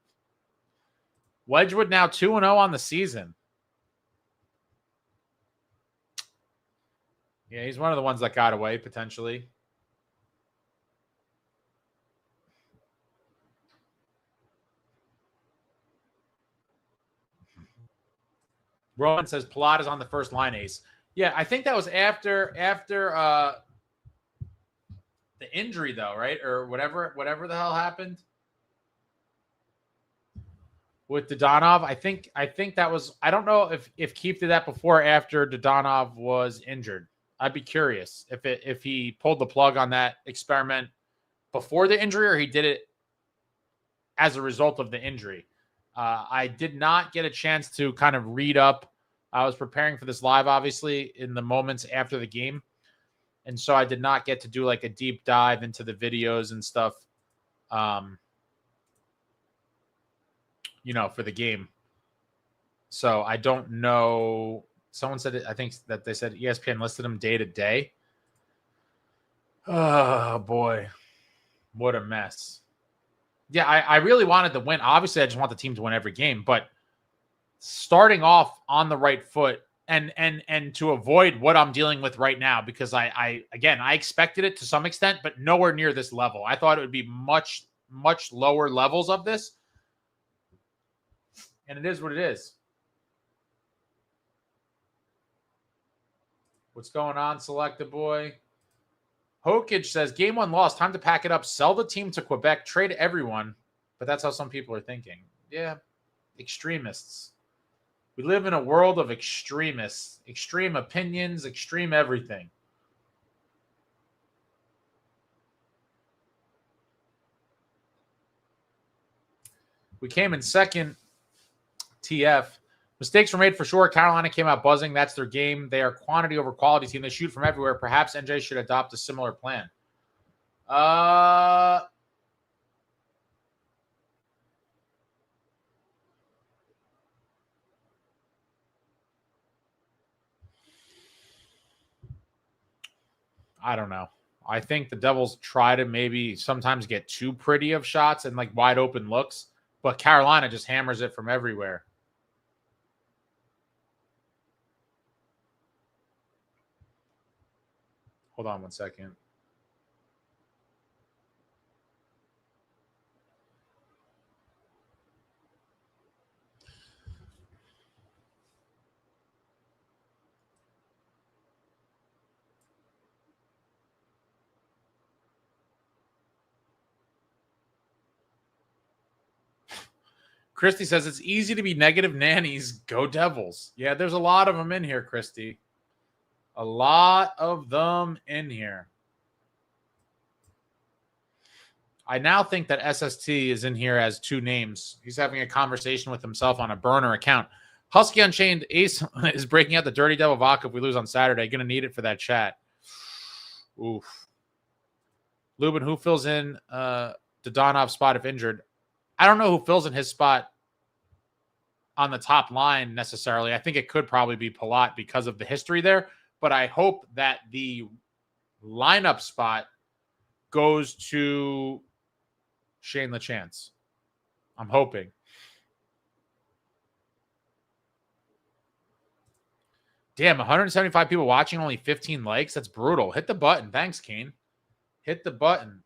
Wedgwood now 2-0 on the season. Yeah, he's one of the ones that got away, potentially. Rowan says, Pilates on the first line, Ace. Yeah, I think that was after the injury, though, right? Or whatever the hell happened with Dodonov. I think that was, I don't know if Keith did that before or after Dodonov was injured. I'd be curious if he pulled the plug on that experiment before the injury or he did it as a result of the injury. I did not get a chance to kind of read up. I was preparing for this live, obviously, in the moments after the game. And so I did not get to do like a deep dive into the videos and stuff, for the game. So I don't know. Someone said, I think that they said ESPN listed him day to day. Oh, boy. What a mess. Yeah, I really wanted to win. Obviously, I just want the team to win every game. But starting off on the right foot and to avoid what I'm dealing with right now, because I expected it to some extent, but nowhere near this level. I thought it would be much, much lower levels of this. And it is what it is. What's going on, Selected Boy? Hokage says, game one lost. Time to pack it up. Sell the team to Quebec. Trade everyone. But that's how some people are thinking. Yeah. Extremists. We live in a world of extremists, extreme opinions, extreme everything. We came in second, TF. Mistakes were made for sure. Carolina came out buzzing. That's their game. They are quantity over quality team. They shoot from everywhere. Perhaps NJ should adopt a similar plan. I don't know. I think the Devils try to maybe sometimes get too pretty of shots and like wide open looks, but Carolina just hammers it from everywhere. Hold on one second. Christy says it's easy to be negative nannies. Go Devils. Yeah, there's a lot of them in here, Christy. A lot of them in here. I now think that SST is in here as two names. He's having a conversation with himself on a burner account. Husky Unchained Ace is breaking out the Dirty Devil vodka if we lose on Saturday. Going to need it for that chat. Oof. Lubin, who fills in the Donov spot if injured? I don't know who fills in his spot on the top line necessarily. I think it could probably be Palat because of the history there, but I hope that the lineup spot goes to Shane LeChance. I'm hoping. Damn, 175 people watching, only 15 likes. That's brutal. Hit the button. Thanks, Kane. Hit the button.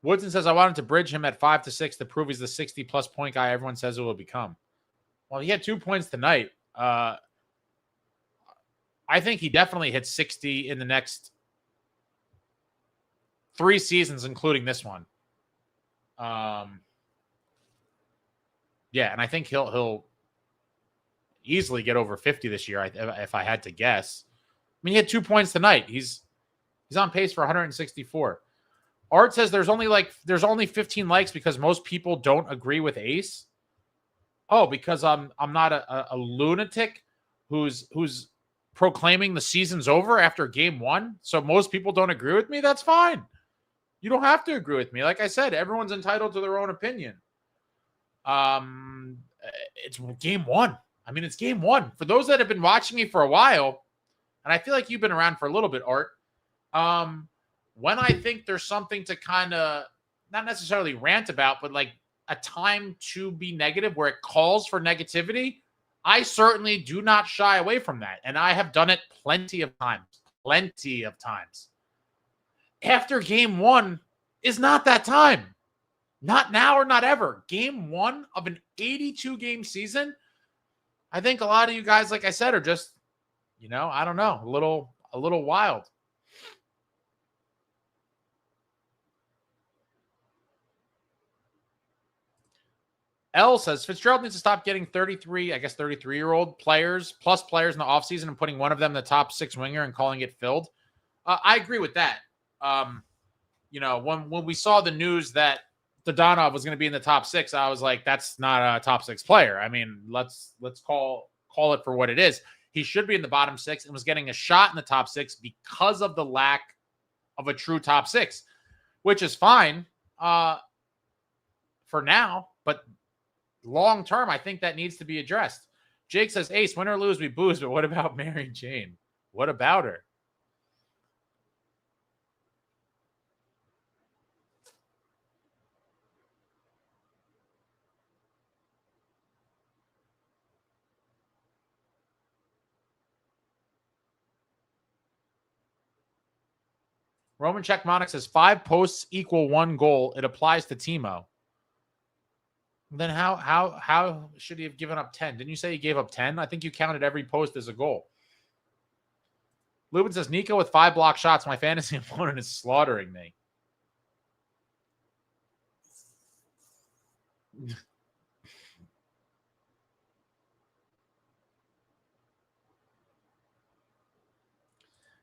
Woodson says, I wanted to bridge him at 5 to 6 to prove he's the 60-plus point guy everyone says it will become. Well, he had 2 points tonight. I think he definitely hits 60 in the next 3 seasons, including this one. Yeah, and I think he'll easily get over 50 this year, if I had to guess. I mean, he had 2 points tonight. He's on pace for 164. Art says there's only 15 likes because most people don't agree with Ace. Oh, because I'm not a lunatic who's proclaiming the season's over after game 1. So most people don't agree with me. That's fine. You don't have to agree with me. Like I said, everyone's entitled to their own opinion. It's game 1. I mean, it's game 1. For those that have been watching me for a while, and I feel like you've been around for a little bit, Art. When I think there's something to kind of not necessarily rant about, but like a time to be negative where it calls for negativity, I certainly do not shy away from that. And I have done it plenty of times. After game 1 is not that time. Not now or not ever. Game 1 of an 82-game season, I think a lot of you guys, like I said, are just, I don't know, a little wild. L says Fitzgerald needs to stop getting 33-year-old players plus players in the offseason and putting one of them in the top 6 winger and calling it filled. I agree with that. When we saw the news that Dodonov was going to be in the top 6, I was like, that's not a top 6 player. I mean, let's call it for what it is. He should be in the bottom 6 and was getting a shot in the top 6 because of the lack of a true top 6, which is fine for now, but long term, I think that needs to be addressed. Jake says, Ace, win or lose, we booze, but what about Mary Jane? What about her? Roman Checkmonic says 5 posts equal 1 goal. It applies to Timo. Then how should he have given up 10? Didn't you say he gave up 10? I think you counted every post as a goal. Lubin says, Nico with 5 block shots. My fantasy opponent is slaughtering me.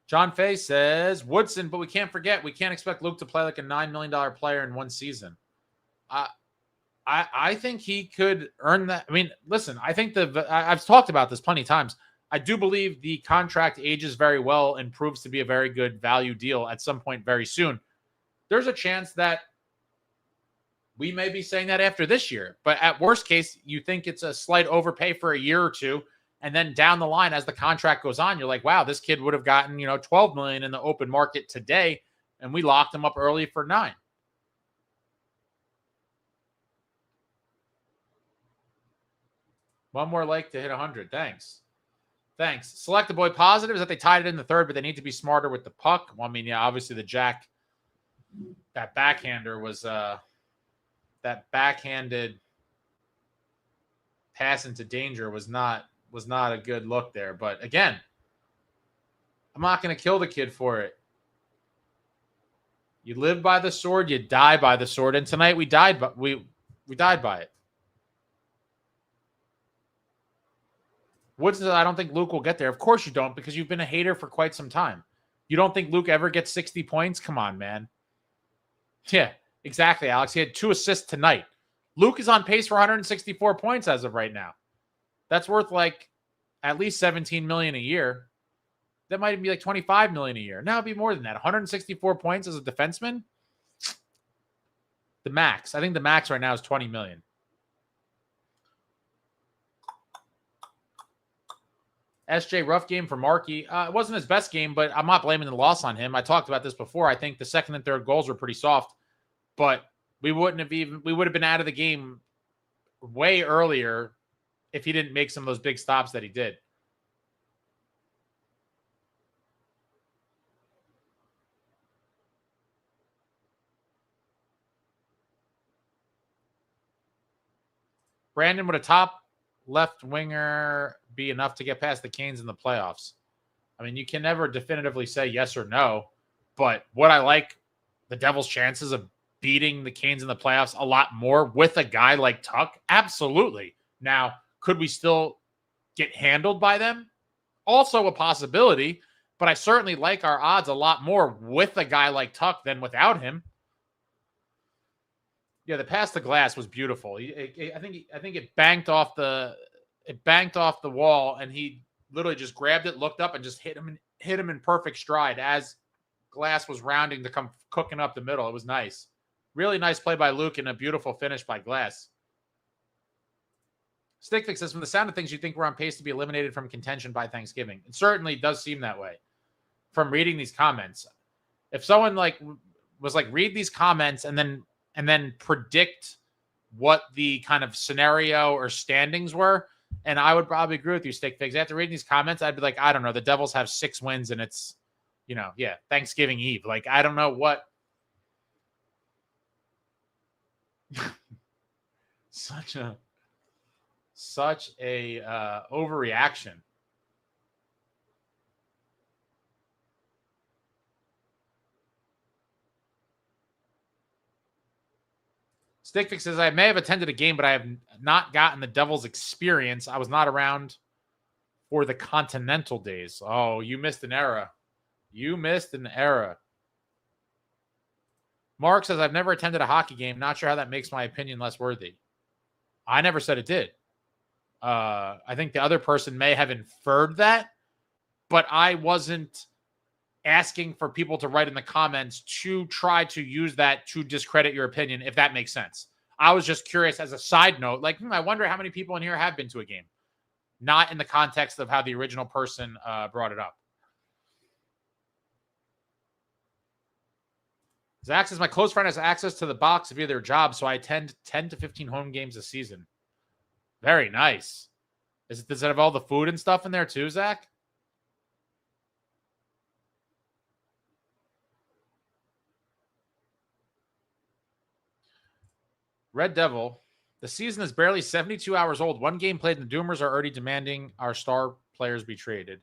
John Fay says, Woodson, but we can't forget, we can't expect Luke to play like a $9 million player in one season. I think he could earn that. I mean, listen, I think I've talked about this plenty of times. I do believe the contract ages very well and proves to be a very good value deal at some point very soon. There's a chance that we may be saying that after this year, but at worst case, you think it's a slight overpay for a year or two. And then down the line, as the contract goes on, you're like, wow, this kid would have gotten, $12 million in the open market today. And we locked him up early for $9 million. One more like to hit 100. Thanks. Select the boy positive is that they tied it in the third, but they need to be smarter with the puck. Well, I mean, yeah, obviously that backhander was that backhanded pass into danger was not a good look there. But again, I'm not going to kill the kid for it. You live by the sword, you die by the sword, and tonight we died, but we died by it. Woods says, I don't think Luke will get there. Of course you don't, because you've been a hater for quite some time. You don't think Luke ever gets 60 points? Come on, man. Yeah, exactly, Alex. He had 2 assists tonight. Luke is on pace for 164 points as of right now. That's worth like at least 17 million a year. That might even be like 25 million a year. Now it'd be more than that. 164 points as a defenseman. The max. I think the max right now is 20 million. SJ, rough game for Markey. It wasn't his best game, but I'm not blaming the loss on him. I talked about this before. I think the second and third goals were pretty soft, but we would have been out of the game way earlier if he didn't make some of those big stops that he did. Brandon, would a top left winger be enough to get past the Canes in the playoffs? I mean, you can never definitively say yes or no, but would I like the Devils' chances of beating the Canes in the playoffs a lot more with a guy like Tuck? Absolutely. Now, could we still get handled by them? Also a possibility, but I certainly like our odds a lot more with a guy like Tuck than without him. Yeah, the pass to glass was beautiful. I think it banked off the wall, and he literally just grabbed it, looked up, and just hit him in perfect stride as glass was rounding to come cooking up the middle. It was nice. Really nice play by Luke and a beautiful finish by Glass. Stickfix says, from the sound of things, you think we're on pace to be eliminated from contention by Thanksgiving. It certainly does seem that way from reading these comments. If someone was read these comments and then predict what the kind of scenario or standings were, and I would probably agree with you, Stickfix. After reading these comments, I'd be like, I don't know. The Devils have 6 wins, and it's, Thanksgiving Eve. Like, I don't know what. Such a overreaction. Stickfix says, I may have attended a game, but I have not gotten the Devils experience. I was not around for the Continental days. Oh, you missed an era. Mark says, I've never attended a hockey game. Not sure how that makes my opinion less worthy. I never said it did. I think the other person may have inferred that, but I wasn't asking for people to write in the comments to try to use that to discredit your opinion, if that makes sense. I was just curious as a side note, I wonder how many people in here have been to a game, not in the context of how the original person brought it up. Zach says, my close friend has access to the box via their job, so I attend 10 to 15 home games a season. Very nice. Does it have all the food and stuff in there too, Zach? Red Devil The season is barely 72 hours old. One game played, and the Doomers are already demanding our star players be traded.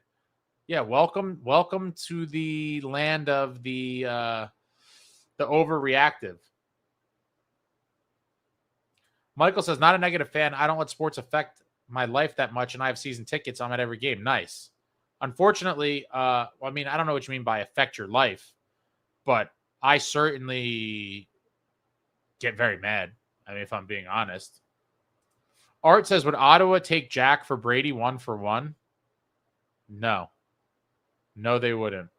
Yeah, welcome to the land of the overreactive. Michael says, not a negative fan. I don't let sports affect my life that much, and I have season tickets. I'm at every game. Nice. Unfortunately, I mean, I don't know what you mean by affect your life, but I certainly get very mad. I mean, if I'm being honest. Art says, would Ottawa take Jack for Brady 1-for-1? No. No, they wouldn't.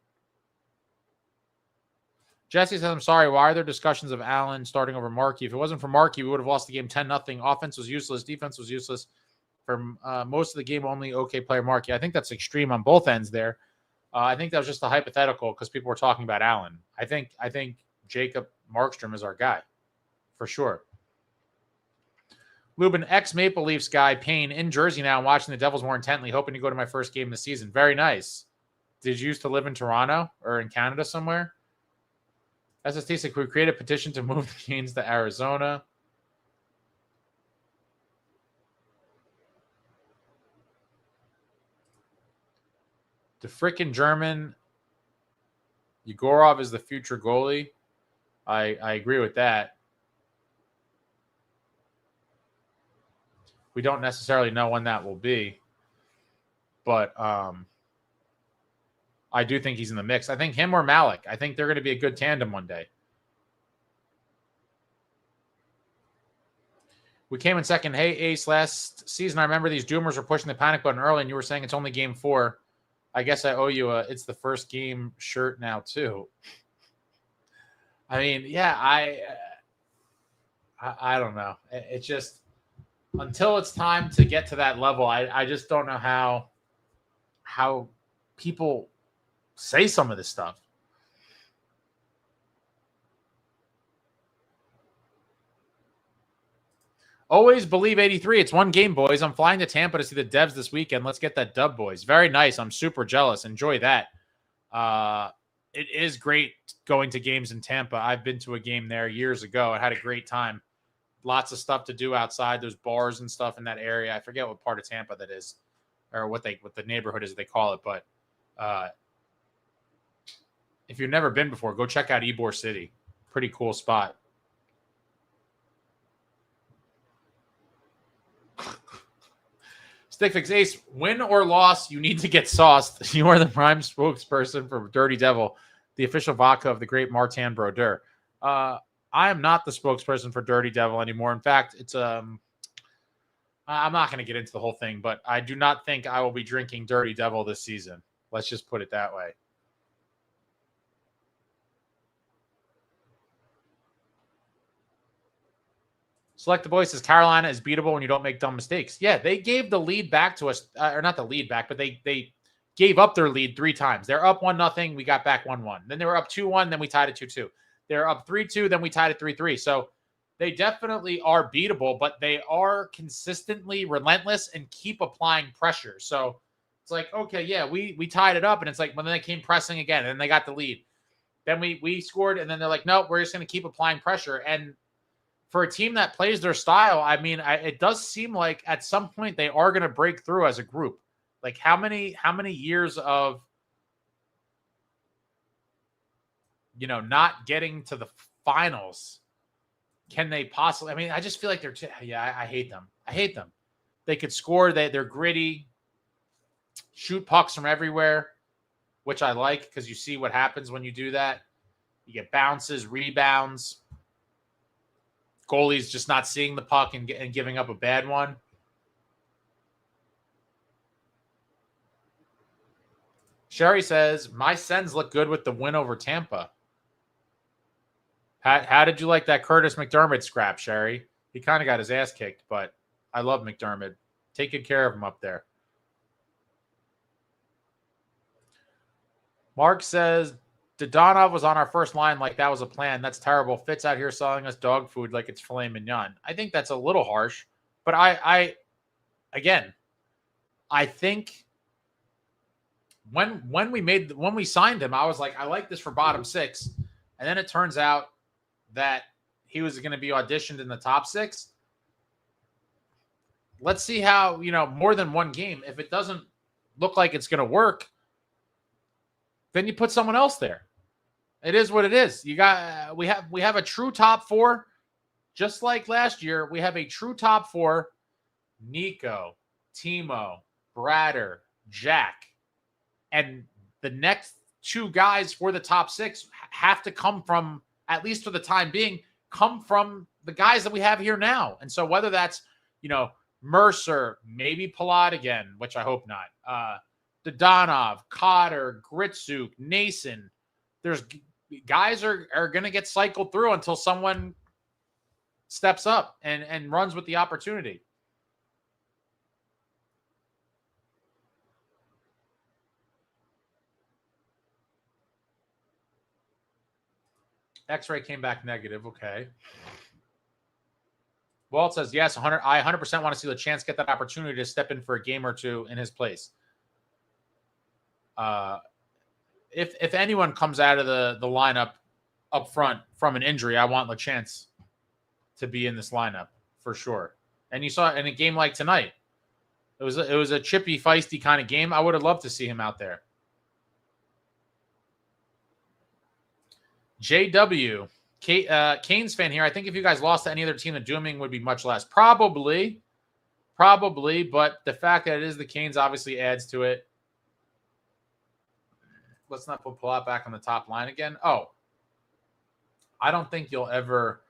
Jesse says, I'm sorry. Why are there discussions of Allen starting over Markey? If it wasn't for Markey, we would have lost the game 10-0. Offense was useless. Defense was useless. For most of the game, only okay player Markey. I think that's extreme on both ends there. I think that was just a hypothetical because people were talking about Allen. I think Jacob Markstrom is our guy for sure. Lubin, ex-Maple Leafs guy, Payne, in Jersey now, and watching the Devils more intently, hoping to go to my first game of the season. Very nice. Did you used to live in Toronto or in Canada somewhere? SST said, we create a petition to move the Canes to Arizona. The frickin' German Yegorov is the future goalie. I agree with that. We don't necessarily know when that will be. But I do think he's in the mix. I think him or Malik. I think they're going to be a good tandem one day. We came in second. Hey, Ace, last season I remember these Doomers were pushing the panic button early, and you were saying it's only game 4. I guess I owe you a it's the first game shirt now, too. I mean, yeah, I don't know. It's just until it's time to get to that level, I just don't know how people say some of this stuff. Always believe 83. It's one game, boys. I'm flying to Tampa to see the Devs this weekend. Let's get that dub, boys. Very nice. I'm super jealous. Enjoy that. It is great going to games in Tampa. I've been to a game there years ago. I had a great time. Lots of stuff to do outside. There's bars and stuff in that area. I forget what part of Tampa that is, or what the neighborhood is they call it. But if you've never been before, go check out Ybor City. Pretty cool spot. Stickfix Ace, win or loss, you need to get sauced. You are the prime spokesperson for Dirty Devil, the official vodka of the great Martin Brodeur. I am not the spokesperson for Dirty Devil anymore. In fact, it's I'm not going to get into the whole thing, but I do not think I will be drinking Dirty Devil this season. Let's just put it that way. Select the Boys says Carolina is beatable when you don't make dumb mistakes. Yeah, they gave the lead back to us, or not the lead back, but they gave up their lead 3 times. They're up 1-0, we got back 1-1. Then they were up 2-1, then we tied it 2-2. They're up 3-2, then we tied it 3-3. So they definitely are beatable, but they are consistently relentless and keep applying pressure. So it's like, okay, yeah, we tied it up, and it's like, well, then they came pressing again, and they got the lead. Then we scored, and then they're like, no, we're just going to keep applying pressure. And for a team that plays their style, I mean, it does seem like at some point they are going to break through as a group. Like how many years of, not getting to the finals can they possibly? I mean, I just feel like I hate them. I hate them. They could score. They're gritty, shoot pucks from everywhere, which I like because you see what happens when you do that. You get bounces, rebounds. Goalie's just not seeing the puck and giving up a bad one. Sherry says, my Sens look good with the win over Tampa. How did you like that Curtis McDermott scrap, Sherry? He kind of got his ass kicked, but I love McDermott. Take good care of him up there. Mark says, Dodonov was on our first line like that was a plan. That's terrible. Fitz out here selling us dog food like it's filet mignon. I think that's a little harsh, but I think when we signed him, I was like, I like this for bottom 6, and then it turns out that he was going to be auditioned in the top 6. let's see how, more than one game. If it doesn't look like it's going to work, then you put someone else there. It is what it is. We have a true top four, just like last year. We have a true top four: Nico, Timo, Bratter, Jack, and the next two guys for the top six have to come from, at least for the time being, come from the guys that we have here now. And so whether that's, Mercer, maybe Palat again, which I hope not, Dodonov, Cotter, Gritsuk, Nason, there's guys are going to get cycled through until someone steps up and runs with the opportunity. X-ray came back negative. Okay. Walt says, yes, I 100% want to see LeChance get that opportunity to step in for a game or two in his place. If anyone comes out of the lineup up front from an injury, I want LeChance to be in this lineup for sure. And you saw in a game like tonight, it was a chippy, feisty kind of game. I would have loved to see him out there. JW, Canes fan here. I think if you guys lost to any other team, the dooming would be much less. Probably, but the fact that it is the Canes obviously adds to it. Let's not put Palat back on the top line again. Oh, I don't think you'll ever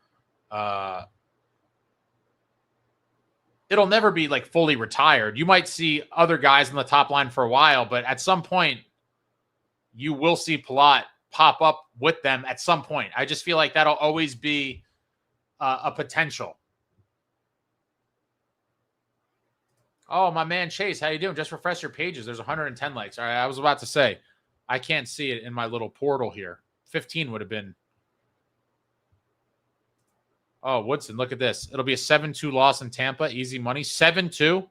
it'll never be like fully retired. You might see other guys on the top line for a while, but at some point you will see Palat pop up with them at some point. I just feel like that'll always be a potential. Oh, my man Chase, how you doing? Just refresh your pages. There's 110 likes. All right, I was about to say, I can't see it in my little portal here. 15 would have been. Oh, Woodson, look at this. It'll be a 7-2 loss in Tampa. Easy money. 7-2.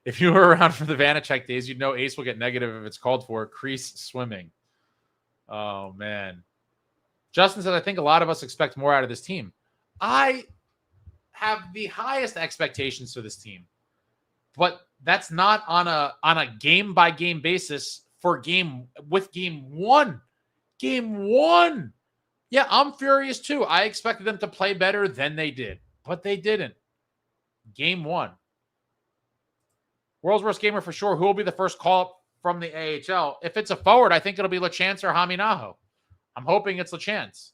If you were around for the Vanacek days, you'd know Ace will get negative if it's called for. Crease swimming. Oh, man. Justin says, I think a lot of us expect more out of this team. I have the highest expectations for this team, but that's not on a game by game basis for game one. Game one. Yeah, I'm furious too. I expected them to play better than they did, but they didn't. Game one. World's worst gamer for sure. Who will be the first call up from the AHL? If it's a forward, I think it'll be LeChance or Haminaho. I'm hoping it's LeChance.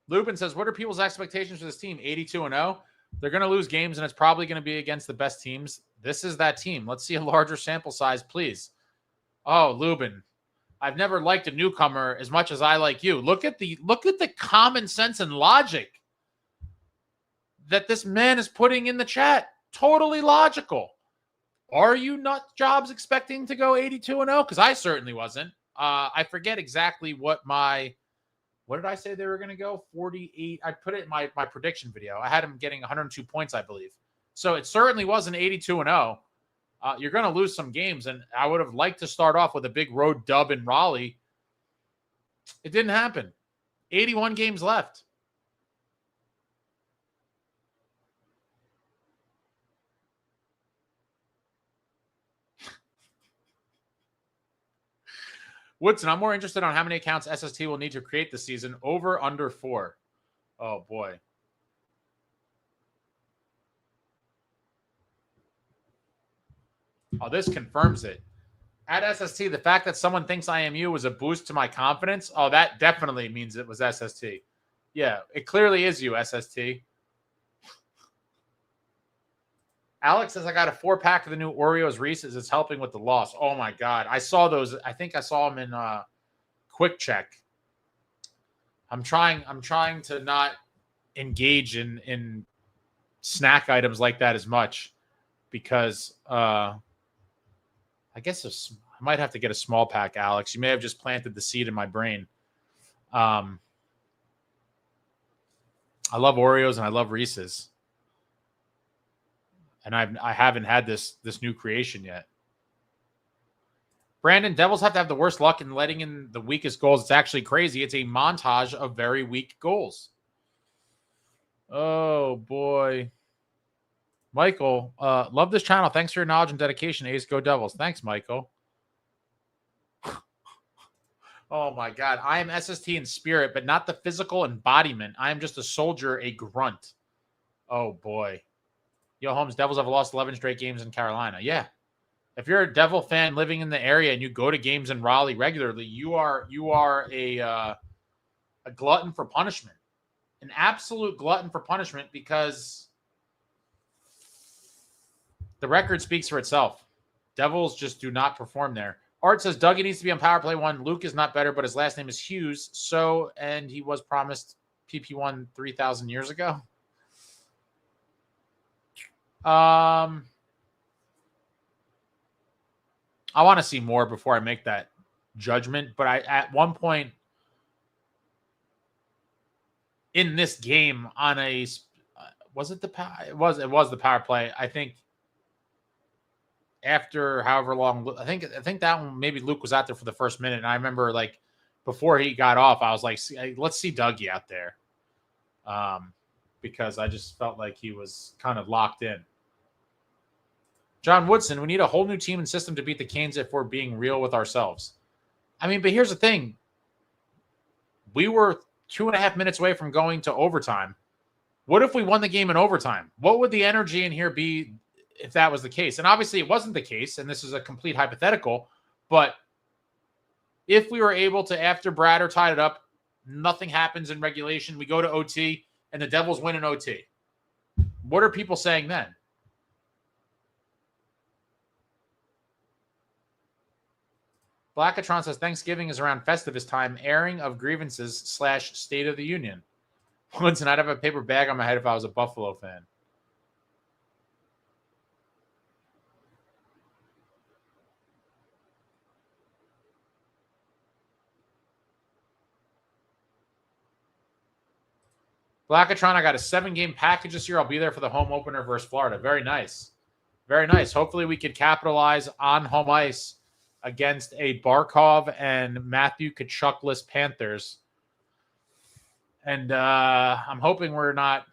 Lubin says, what are people's expectations for this team? 82-0. They're going to lose games, and it's probably going to be against the best teams. This is that team. Let's see a larger sample size, please. Oh, Lubin. I've never liked a newcomer as much as I like you. Look at the common sense and logic that this man is putting in the chat. Totally logical. Are you not Jobs expecting to go 82-0? Because I certainly wasn't. I forget exactly what did I say they were going to go? 48. I put it in my prediction video. I had him getting 102 points, I believe. So it certainly wasn't 82-0. You're going to lose some games, and I would have liked to start off with a big road dub in Raleigh. It didn't happen. 81 games left. Woodson, I'm more interested on how many accounts SST will need to create this season. Over, under 4. Oh, boy. Oh, this confirms it. At SST, the fact that someone thinks IMU was a boost to my confidence, oh, that definitely means it was SST. Yeah, it clearly is you, SST. Alex says, I got a 4-pack of the new Oreos Reese's. It's helping with the loss. Oh, my God. I saw those. I think I saw them in Quick Check. I'm trying to not engage in snack items like that as much because I guess I might have to get a small pack, Alex. You may have just planted the seed in my brain. I love Oreos and I love Reese's. and I haven't had this new creation yet. Brandon, Devils have to have the worst luck in letting in the weakest goals. It's actually crazy. It's a montage of very weak goals. Oh, boy. Michael, love this channel. Thanks for your knowledge and dedication. Ace, go Devils. Thanks, Michael. Oh, my God. I am SST in spirit, but not the physical embodiment. I am just a soldier, a grunt. Oh, boy. Yo, Holmes, Devils have lost 11 straight games in Carolina. Yeah. If you're a Devil fan living in the area and you go to games in Raleigh regularly, you are a glutton for punishment. An absolute glutton for punishment, because the record speaks for itself. Devils just do not perform there. Art says Dougie needs to be on power play 1. Luke is not better, but his last name is Hughes. And he was promised PP1 3,000 years ago. I want to see more before I make that judgment. But at one point in this game on was it the power? It was the power play. I think after however long, I think that one, maybe Luke was out there for the first minute. And I remember, like, before he got off, I was like, let's see Dougie out there. Because I just felt like he was kind of locked in. John Woodson, we need a whole new team and system to beat the Canes if we're being real with ourselves. I mean, but here's the thing. We were 2.5 minutes away from going to overtime. What if we won the game in overtime? What would the energy in here be if that was the case? And obviously it wasn't the case, and this is a complete hypothetical, but if we were able to, after Bratter tied it up, nothing happens in regulation, we go to OT, and the Devils win in OT. What are people saying then? Blackatron says Thanksgiving is around Festivus time, airing of grievances / State of the Union. Once, and I'd have a paper bag on my head if I was a Buffalo fan. Blackatron, I got a 7-game package this year. I'll be there for the home opener versus Florida. Very nice. Very nice. Hopefully we can capitalize on home ice against a Barkov and Matthew Tkachuk-less Panthers. And I'm hoping we're not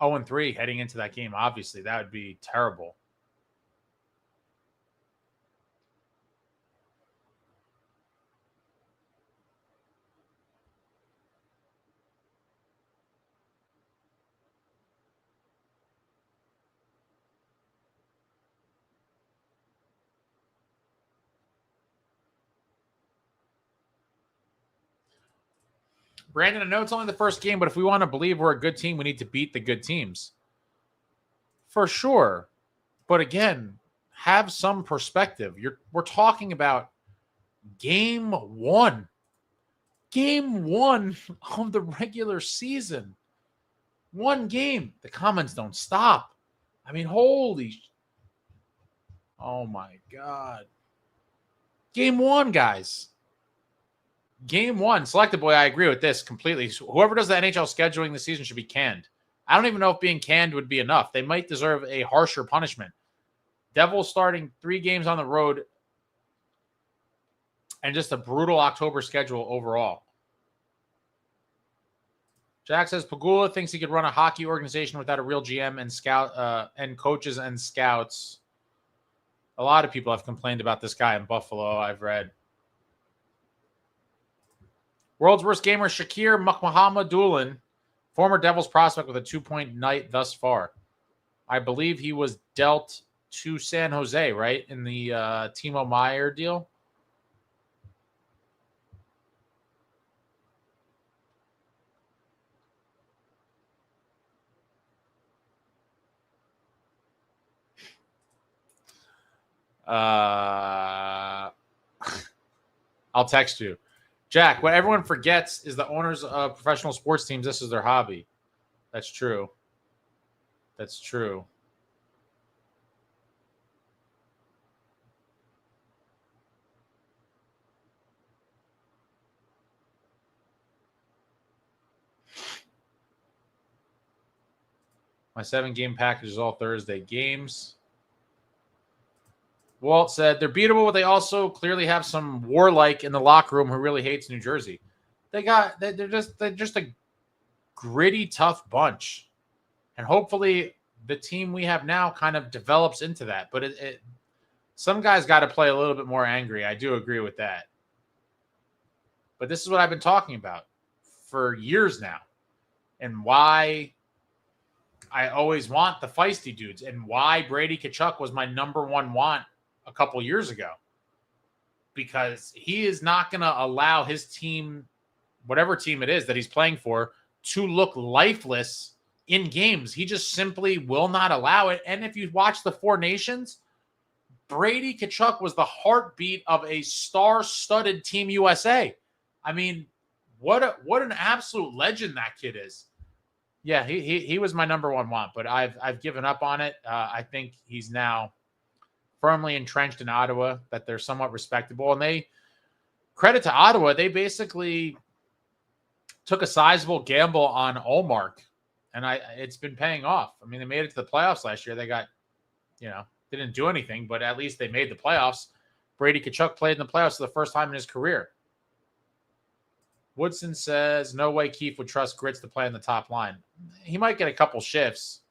0-3 heading into that game. Obviously, that would be terrible. Brandon, I know it's only the first game, but if we want to believe we're a good team, we need to beat the good teams. For sure. But again, have some perspective. We're talking about game 1. Game 1 of the regular season. 1 game. The comments don't stop. I mean, holy. Oh my God. Game 1, guys. Game 1. Selected boy, I agree with this completely. Whoever does the NHL scheduling this season should be canned. I don't even know if being canned would be enough. They might deserve a harsher punishment. Devils starting 3 games on the road and just a brutal October schedule overall. Jack says Pagula thinks he could run a hockey organization without a real GM and scout and coaches and scouts. A lot of people have complained about this guy in Buffalo, I've read. World's worst gamer, Shakir Muhammadulin, former Devils prospect with a 2-point night thus far. I believe he was dealt to San Jose, right, in the Timo Meier deal. I'll text you. Jack, what everyone forgets is the owners of professional sports teams, this is their hobby. That's true. That's true. My 7-game package is all Thursday games. Walt said they're beatable, but they also clearly have some warlike in the locker room who really hates New Jersey. They're just a gritty, tough bunch, and hopefully the team we have now kind of develops into that. But some guys got to play a little bit more angry. I do agree with that. But this is what I've been talking about for years now, and why I always want the feisty dudes, and why Brady Tkachuk was my number one want a couple years ago, because he is not going to allow his team, whatever team it is that he's playing for, to look lifeless in games. He just simply will not allow it. And if you watch the Four Nations, Brady Tkachuk was the heartbeat of a star-studded Team USA. I mean, what an absolute legend that kid is. Yeah, he was my number one want, but I've given up on it. I think he's now firmly entrenched in Ottawa, that they're somewhat respectable. And they, credit to Ottawa, they basically took a sizable gamble on Olmark, and it's been paying off. I mean, they made it to the playoffs last year. They got, they didn't do anything, but at least they made the playoffs. Brady Tkachuk played in the playoffs for the first time in his career. Woodson says, no way Keefe would trust Grits to play on the top line. He might get a couple shifts.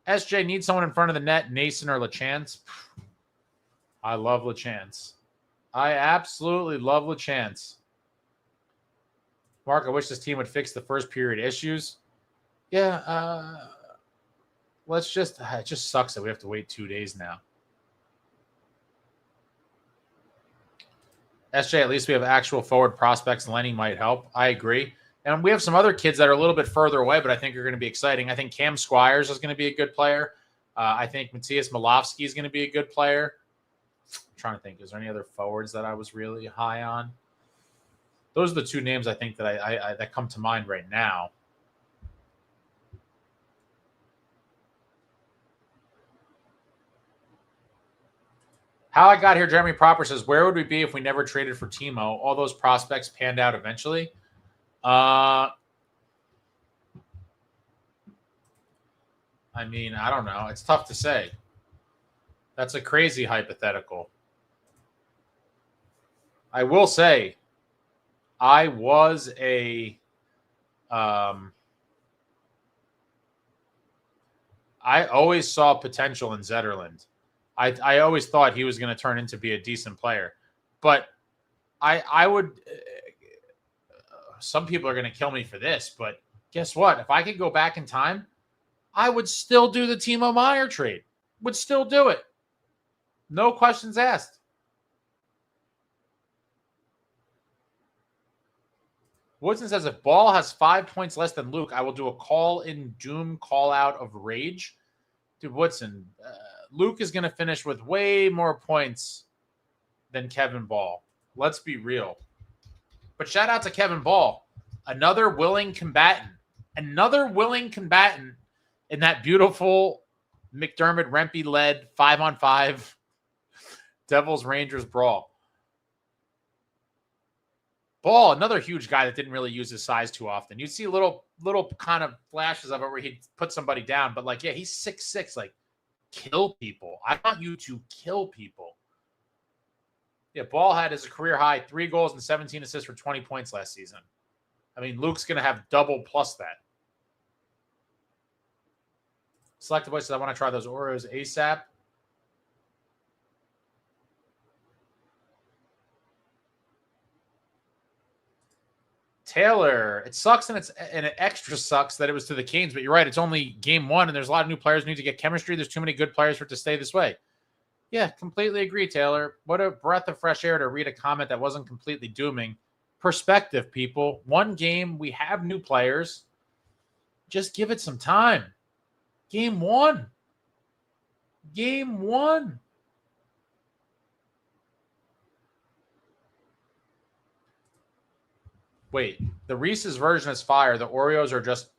SJ needs someone in front of the net, Nason or LaChance. I love LaChance. I absolutely love LaChance. Mark, I wish this team would fix the first period issues. Yeah, it just sucks that we have to wait 2 days now. SJ, at least we have actual forward prospects. Lenny might help. I agree. And we have some other kids that are a little bit further away, but I think are going to be exciting. I think Cam Squires is going to be a good player. I think Matthias Malofsky is going to be a good player. I'm trying to think. Is there any other forwards that I was really high on? Those are the two names I think that I that come to mind right now. How I got here, Jeremy Proper says, where would we be if we never traded for Timo? All those prospects panned out eventually. I mean, I don't know. It's tough to say. That's a crazy hypothetical. I will say, I was I always saw potential in Zetterlund. I always thought he was going to turn into be a decent player. But I would some people are going to kill me for this, but guess what? If I could go back in time, I would still do the Timo Meier trade. Would still do it. No questions asked. Woodson says, if Ball has 5 points less than Luke, I will do a call-in doom call-out of rage. Dude, Woodson, Luke is going to finish with way more points than Kevin Ball. Let's be real. But shout out to Kevin Ball, another willing combatant in that beautiful McDermott Rempe-led 5-on-5 Devils-Rangers brawl. Ball, another huge guy that didn't really use his size too often. You'd see little kind of flashes of it where he'd put somebody down, but he's 6'6", kill people. I want you to kill people. Yeah, Ball had as a career high 3 goals and 17 assists for 20 points last season. I mean, Luke's going to have double plus that. Selected Boy says, I want to try those Oreos ASAP. Taylor, it sucks and it extra sucks that it was to the Canes, but you're right. It's only game 1 and there's a lot of new players who need to get chemistry. There's too many good players for it to stay this way. Yeah, completely agree, Taylor. What a breath of fresh air to read a comment that wasn't completely dooming. Perspective, people. 1 game, we have new players. Just give it some time. Game 1. Game 1. Wait, the Reese's version is fire. The Oreos are just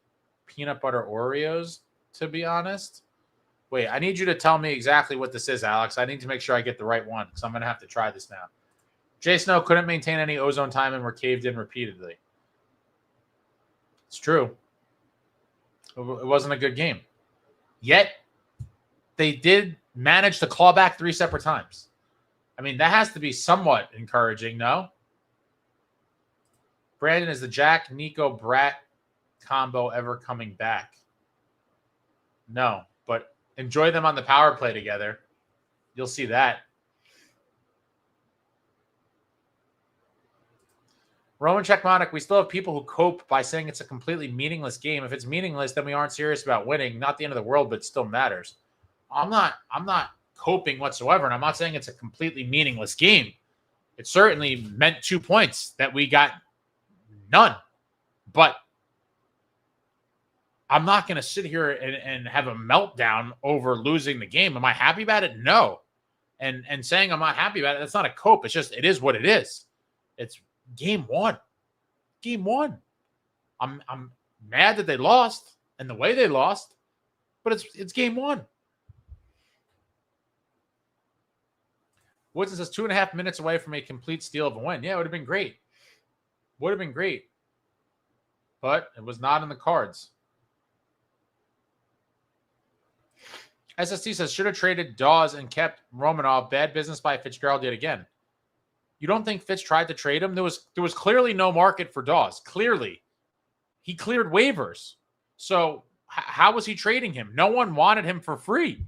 peanut butter Oreos, to be honest. Wait, I need you to tell me exactly what this is, Alex. I need to make sure I get the right one because I'm going to have to try this now. Jay Snow couldn't maintain any ozone time and were caved in repeatedly. It's true. It wasn't a good game. Yet, they did manage to claw back 3 separate times. I mean, that has to be somewhat encouraging, no? Brandon, is the Jack, Nico, Brat combo ever coming back? No, but enjoy them on the power play together. You'll see that. Roman Checkmonic, we still have people who cope by saying it's a completely meaningless game. If it's meaningless, then we aren't serious about winning. Not the end of the world, but it still matters. I'm not coping whatsoever, and I'm not saying it's a completely meaningless game. It certainly meant 2 points that we got none. But I'm not going to sit here and have a meltdown over losing the game. Am I happy about it? No. And saying I'm not happy about it, that's not a cope. It's just, it is what it is. It's game one. Game one. I'm mad that they lost and the way they lost, but it's game one. Woodson says 2.5 minutes away from a complete steal of a win. Yeah, it would have been great. Would have been great. But it was not in the cards. SST says, should have traded Dawes and kept Romanov. Bad business by Fitzgerald yet again. You don't think Fitz tried to trade him? There was clearly no market for Dawes. Clearly. He cleared waivers. So how was he trading him? No one wanted him for free.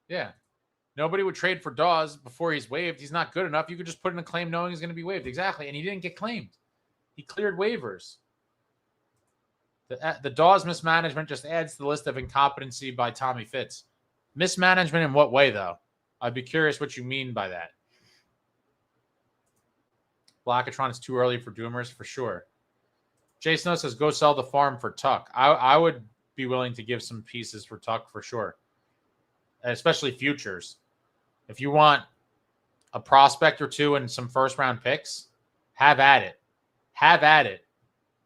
Yeah. Nobody would trade for Dawes before he's waived. He's not good enough. You could just put in a claim knowing he's going to be waived. Exactly. And he didn't get claimed. He cleared waivers. The Dawes mismanagement just adds to the list of incompetency by Tommy Fitz. Mismanagement in what way, though? I'd be curious what you mean by that. Blackatron is too early for Doomers, for sure. Jay Snow says, go sell the farm for Tuck. I would be willing to give some pieces for Tuck, for sure. Especially futures. If you want a prospect or two and some first-round picks, have at it. Have at it.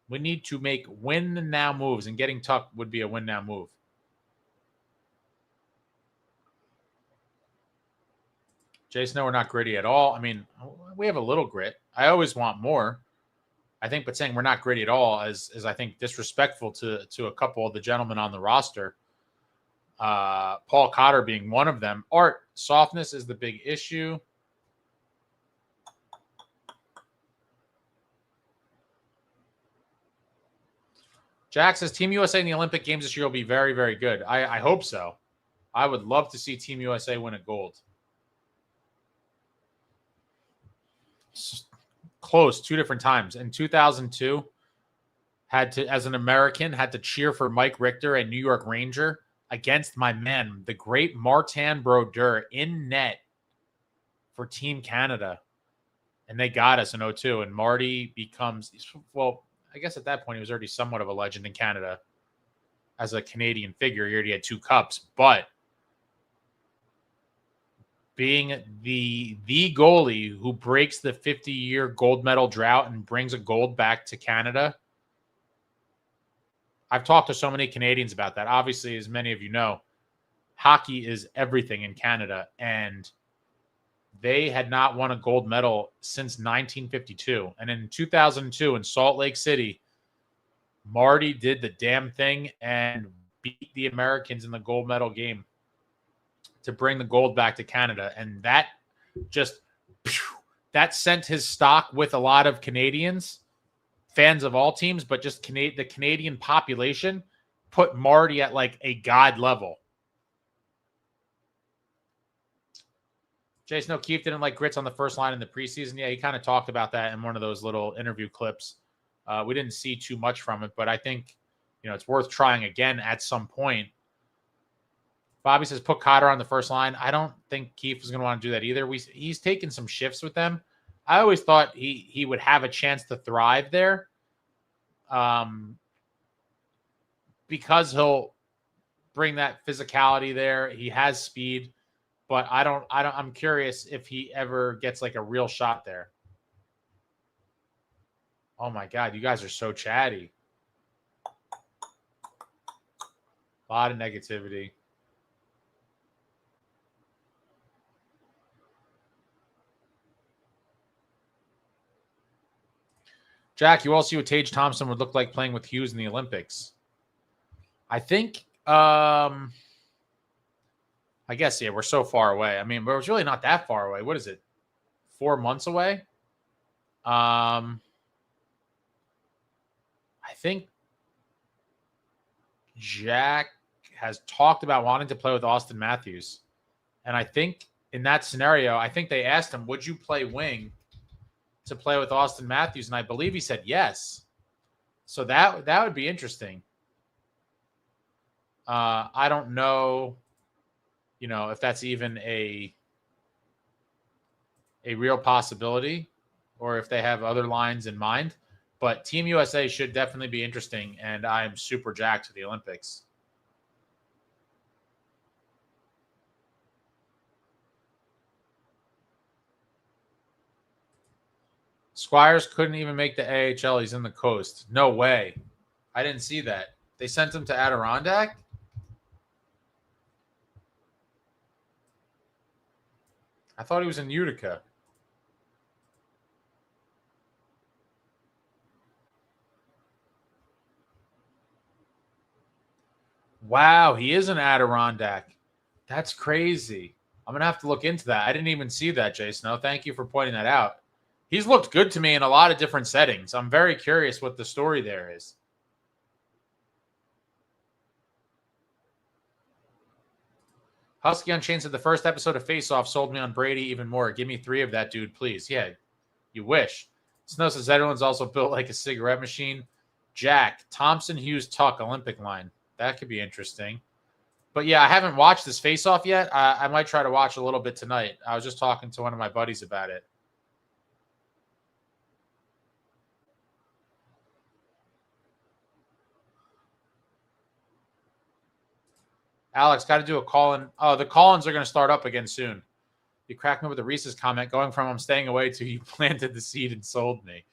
We need to make win-now moves, and getting Tuck would be a win-now move. Jason, we're not gritty at all. I mean, we have a little grit. I always want more. I think, but saying we're not gritty at all is I think, disrespectful to a couple of the gentlemen on the roster. Paul Cotter being one of them. Art, softness is the big issue. Jack says Team USA in the Olympic Games this year will be very, very good. I hope so. I would love to see Team USA win a gold. Close 2 different times. In 2002, as an American, had to cheer for Mike Richter, a New York Ranger, against my man, the great Martin Brodeur, in net for Team Canada. And they got us in 2002. And Marty becomes, well, I guess at that point he was already somewhat of a legend in Canada as a Canadian figure. He already had 2 cups. But being the goalie who breaks the 50-year gold medal drought and brings a gold back to Canada, I've talked to so many Canadians about that. Obviously, as many of you know, hockey is everything in Canada, and they had not won a gold medal since 1952. And in 2002 in Salt Lake City, Marty did the damn thing and beat the Americans in the gold medal game to bring the gold back to Canada. And that sent his stock with a lot of Canadians, fans of all teams, but just the Canadian population put Marty at like a god level. Jason O'Keefe didn't like grits on the first line in the preseason. Yeah, he kind of talked about that in one of those little interview clips. We didn't see too much from it, but I think, it's worth trying again at some point. Bobby says, put Cotter on the first line. I don't think Keefe is going to want to do that either. He's taken some shifts with them. I always thought he would have a chance to thrive there, because he'll bring that physicality there. He has speed, but I'm curious if he ever gets like a real shot there. Oh my God, you guys are so chatty. A lot of negativity. Jack, you all see what Tage Thompson would look like playing with Hughes in the Olympics. I think, I guess, yeah, we're so far away. I mean, but it's really not that far away. What is it? 4 months away? I think Jack has talked about wanting to play with Austin Matthews. And I think in that scenario, I think they asked him, would you play wing to play with Austin Matthews? And I believe he said yes. So that would be interesting. I don't know, if that's even a real possibility or if they have other lines in mind. But Team USA should definitely be interesting, and I'm super jacked to the Olympics. Squires couldn't even make the AHL. He's in the coast. No way. I didn't see that. They sent him to Adirondack? I thought he was in Utica. Wow, he is an Adirondack. That's crazy. I'm going to have to look into that. I didn't even see that, Jay Snow. Thank you for pointing that out. He's looked good to me in a lot of different settings. I'm very curious what the story there is. Husky Unchained said the first episode of Face Off sold me on Brady even more. Give me 3 of that dude, please. Yeah, you wish. Snow says everyone's also built like a cigarette machine. Jack, Thompson, Hughes, Tuck, Olympic line. That could be interesting. But yeah, I haven't watched this Face Off yet. I might try to watch a little bit tonight. I was just talking to one of my buddies about it. Alex, got to do a call-in. Oh, the call-ins are going to start up again soon. You cracked me with a Reese's comment going from I'm staying away to you planted the seed and sold me.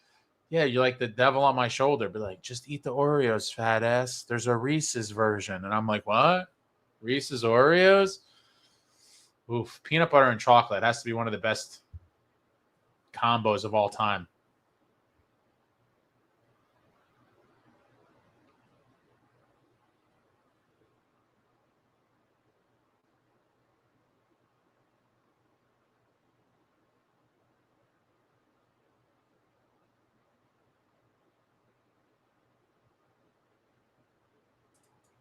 Yeah, you're like the devil on my shoulder. But like, just eat the Oreos, fat ass. There's a Reese's version. And I'm like, what? Reese's Oreos? Oof. Peanut butter and chocolate has to be one of the best combos of all time.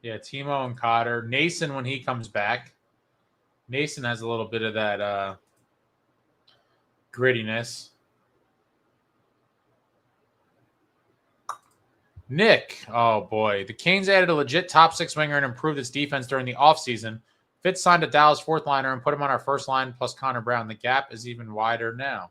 Yeah, Timo and Cotter. Nason, when he comes back, Nason has a little bit of that grittiness. Nick, oh boy. The Canes added a legit top 6 winger and improved its defense during the offseason. Fitz signed a Dallas 4th liner and put him on our first line plus Connor Brown. The gap is even wider now.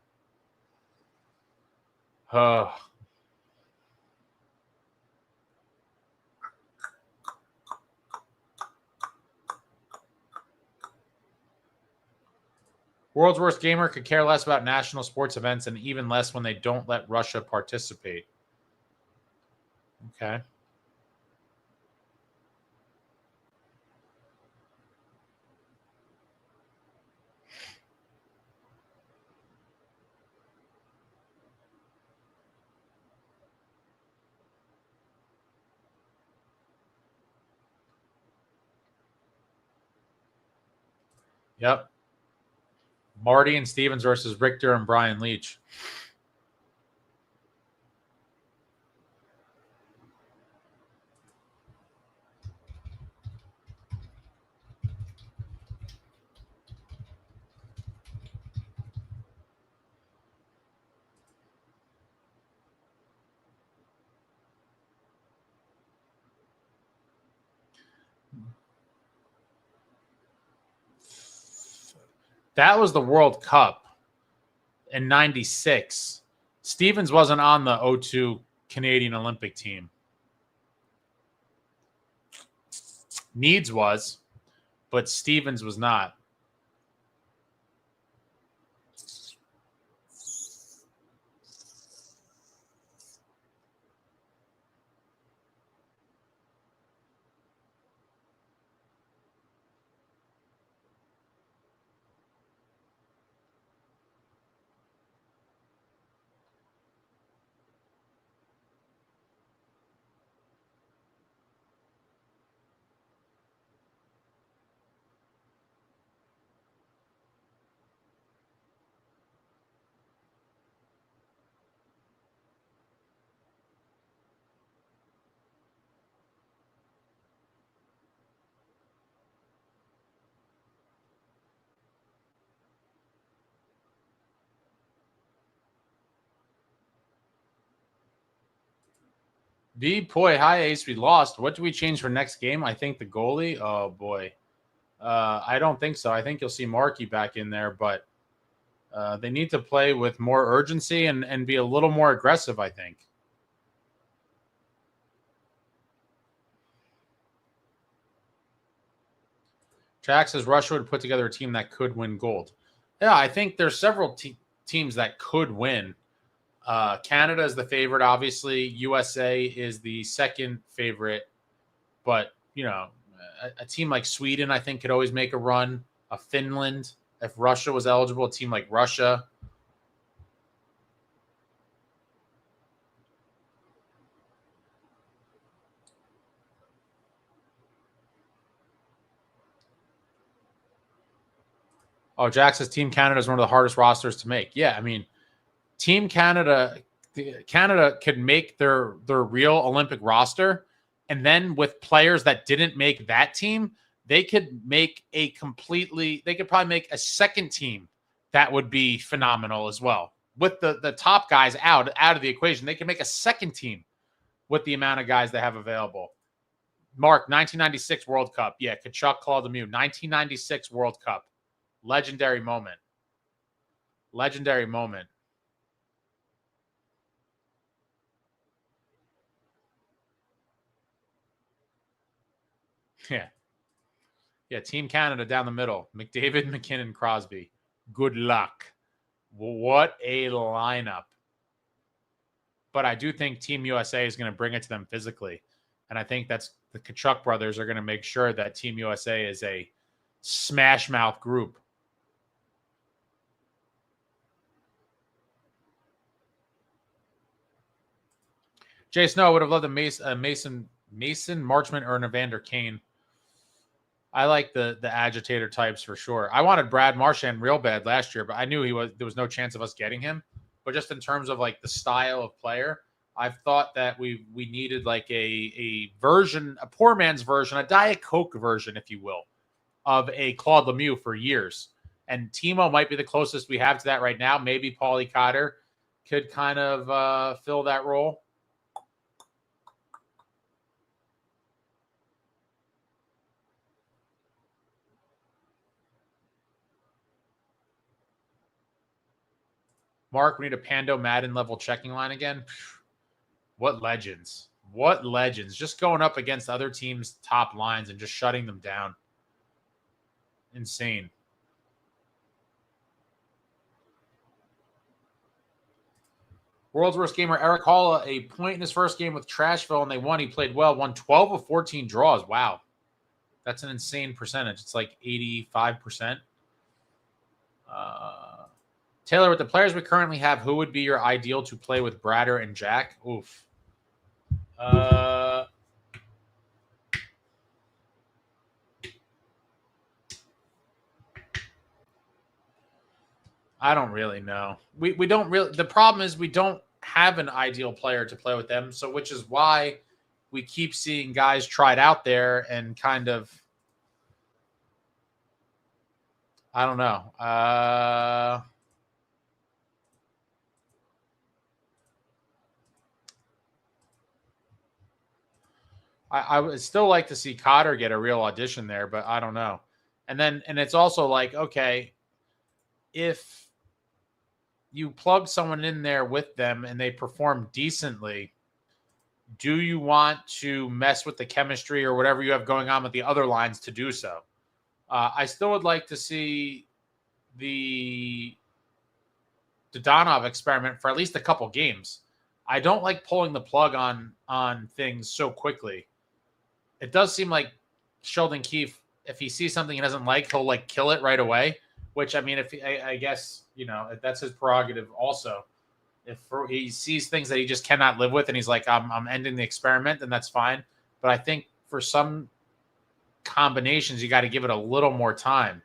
World's Worst Gamer could care less about national sports events and even less when they don't let Russia participate. Okay. Yep. Marty and Stevens versus Richter and Brian Leach. That was the World Cup in '96. Stevens wasn't on the 02 Canadian Olympic team. Needs was, but Stevens was not. Boy, hi Ace, we lost. What do we change for next game? I think the goalie. Oh boy. I don't think so. I think you'll see Markey back in there, but they need to play with more urgency and be a little more aggressive, I think. Jack says Russia would put together a team that could win gold. Yeah, I think there's several teams that could win. Canada is the favorite, obviously. USA is the second favorite. But, you know, a team like Sweden, I think, could always make a run. A Finland, if Russia was eligible, a team like Russia. Oh, Jack says Team Canada is one of the hardest rosters to make. Yeah, I mean, Team Canada could make their real Olympic roster, and then with players that didn't make that team, they could probably make a second team that would be phenomenal as well. With the top guys out of the equation, they can make a second team with the amount of guys they have available. Mark, 1996 World Cup. Yeah, Tkachuk, Claude Lemieux. 1996 World Cup. Legendary moment. Legendary moment. Yeah. Yeah, Team Canada down the middle. McDavid, McKinnon, Crosby. Good luck. What a lineup. But I do think Team USA is going to bring it to them physically. And I think that's the Tkachuk brothers are going to make sure that Team USA is a smash mouth group. Jay Snow would have loved a Mason Marchment or an Evander Kane. I like the agitator types for sure. I wanted Brad Marchand real bad last year, but I knew there was no chance of us getting him. But just in terms of like the style of player, I've thought that we needed like a version, a poor man's version, a Diet Coke version, if you will, of a Claude Lemieux for years. And Timo might be the closest we have to that right now. Maybe Paulie Cotter could kind of fill that role. Mark, we need a Pando Madden level checking line again. What legends. What legends. Just going up against other teams' top lines and just shutting them down. Insane. World's worst gamer, Eric Halla, a point in his first game with Trashville, and they won. He played well. Won 12 of 14 draws. Wow. That's an insane percentage. It's like 85%. Taylor, with the players we currently have, who would be your ideal to play with Brader and Jack? Oof. I don't really know. We don't really. The problem is we don't have an ideal player to play with them. So, which is why we keep seeing guys tried out there and kind of. I don't know. I would still like to see Cotter get a real audition there, but I don't know. And it's also like, okay, if you plug someone in there with them and they perform decently, do you want to mess with the chemistry or whatever you have going on with the other lines to do so? I still would like to see the Dodonov experiment for at least a couple games. I don't like pulling the plug on things so quickly. It does seem like Sheldon Keefe, if he sees something he doesn't like, he'll like kill it right away. Which, I mean, I guess, you know, that's his prerogative also. If he sees things that he just cannot live with and he's like, I'm ending the experiment, then that's fine. But I think for some combinations, you got to give it a little more time.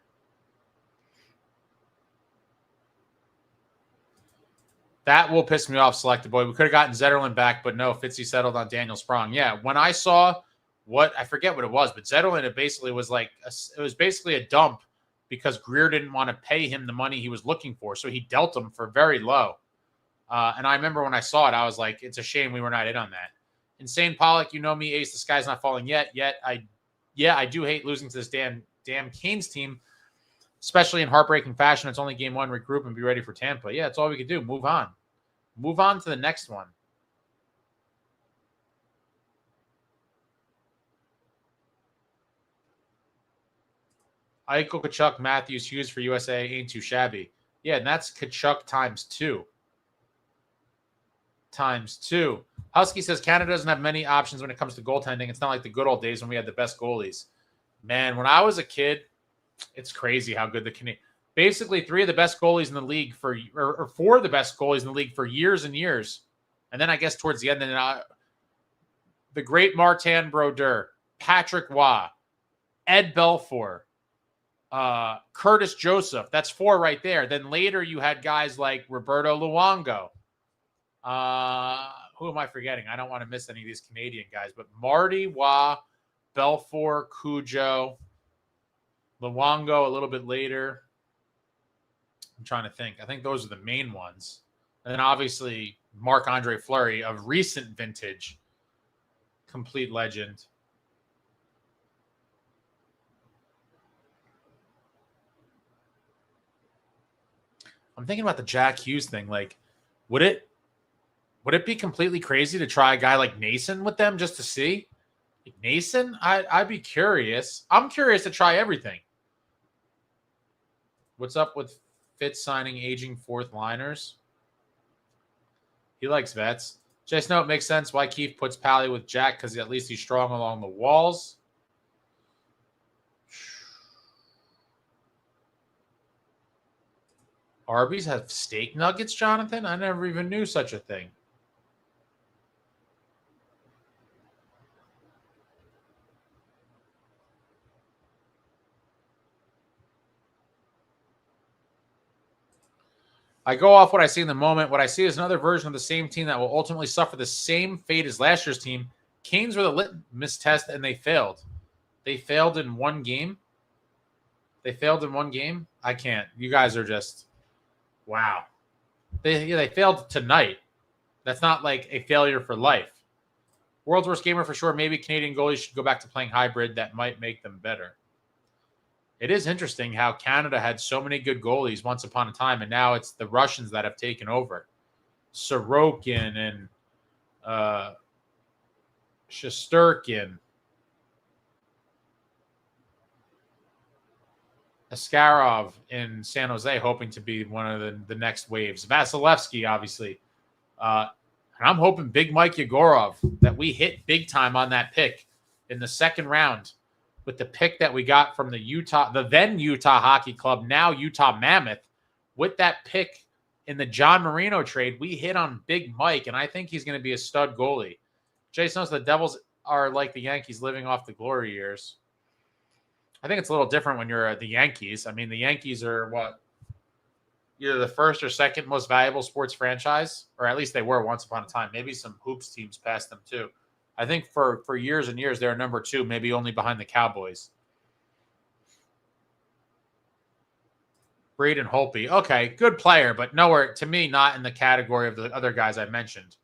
That will piss me off, Selected Boy. We could have gotten Zetterlund back, but no, Fitzy settled on Daniel Sprong. Yeah, when I saw I forget what it was, but Zetterlund, it basically was like, it was basically a dump because Greer didn't want to pay him the money he was looking for. So he dealt him for very low. And I remember when I saw it, I was like, it's a shame we were not in on that. Insane Pollock, you know me, Ace, the sky's not falling yet. I do hate losing to this damn Canes team, especially in heartbreaking fashion. It's only game one, regroup and be ready for Tampa. Yeah, that's all we could do. Move on. Move on to the next one. Eichel, Kachuk, Matthews, Hughes for USA ain't too shabby. Yeah, and that's Kachuk times 2. Husky says Canada doesn't have many options when it comes to goaltending. It's not like the good old days when we had the best goalies. Man, when I was a kid, it's crazy how good the Canadian. Basically, 3 of the best goalies in the league or 4 of the best goalies in the league for years and years. And then I guess towards the end, the great Martin Brodeur, Patrick Waugh, Ed Belfour, Curtis Joseph. That's 4 right there. Then later you had guys like Roberto Luongo. Who am I forgetting? I don't want to miss any of these Canadian guys, but Marty, Waugh, Belfour, Cujo, Luongo a little bit later. I'm trying to think. I think those are the main ones. And then obviously Marc-Andre Fleury of recent vintage, complete legend. I'm thinking about the Jack Hughes thing. Like, would it be completely crazy to try a guy like Nason with them just to see? Like Nason? I'd be curious. I'm curious to try everything. What's up with Fitz signing aging fourth liners? He likes vets. Jay Snow, it makes sense why Keefe puts Pally with Jack because at least he's strong along the walls. Arby's have steak nuggets, Jonathan? I never even knew such a thing. I go off what I see in the moment. What I see is another version of the same team that will ultimately suffer the same fate as last year's team. Canes were the litmus test, and they failed. They failed in one game. I can't. You guys are just, wow. They failed tonight. That's not like a failure for life. World's worst gamer for sure. Maybe Canadian goalies should go back to playing hybrid. That might make them better. It is interesting how Canada had so many good goalies once upon a time, and now it's the Russians that have taken over. Sorokin and Shesterkin. Askarov in San Jose, hoping to be one of the next waves. Vasilevsky, obviously. And I'm hoping Big Mike Yegorov, that we hit big time on that pick in the second round with the pick that we got from the then Utah Hockey Club, now Utah Mammoth. With that pick in the John Marino trade, we hit on Big Mike, and I think he's going to be a stud goalie. Jason knows the Devils are like the Yankees living off the glory years. I think it's a little different when you're the Yankees. I mean, the Yankees are what? Either the first or second most valuable sports franchise, or at least they were once upon a time. Maybe some hoops teams passed them too. I think for years and years, they're number 2, maybe only behind the Cowboys. Braden Holtby. Okay, good player, but nowhere, to me, not in the category of the other guys I mentioned.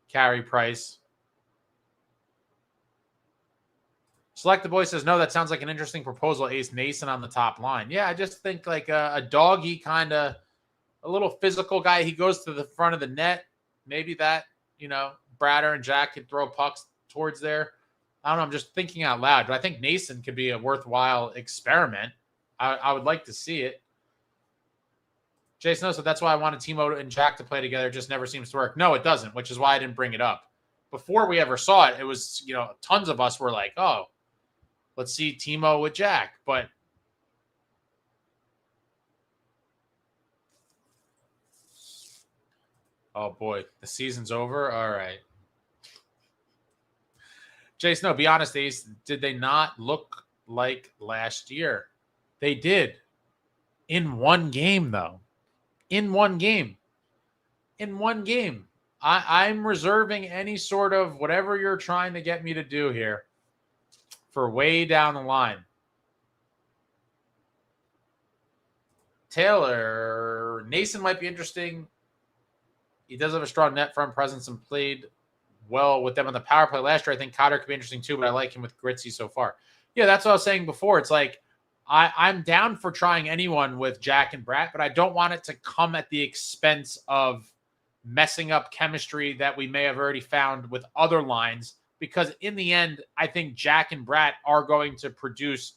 Carey Price. Select the Boy says, no, that sounds like an interesting proposal. Ace Nason on the top line. Yeah, I just think like a doggy kind of, a little physical guy. He goes to the front of the net. Maybe that, Bratter and Jack could throw pucks towards there. I don't know. I'm just thinking out loud. But I think Nason could be a worthwhile experiment. I would like to see it. Jason knows, so that's why I wanted Timo and Jack to play together. It just never seems to work. No, it doesn't, which is why I didn't bring it up. Before we ever saw it, it was, tons of us were like, oh, let's see Timo with Jack. But oh, boy, the season's over? All right. Jason, no, be honest, Ace, did they not look like last year? They did. In one game, though. In one game. I'm reserving any sort of whatever you're trying to get me to do here for way down the line. Taylor, Nason might be interesting. He does have a strong net front presence and played well with them on the power play last year. I think Cotter could be interesting too, but I like him with Gritsy so far. Yeah, that's what I was saying before. It's like I'm down for trying anyone with Jack and Bratt, but I don't want it to come at the expense of messing up chemistry that we may have already found with other lines, because in the end, I think Jack and Bratt are going to produce,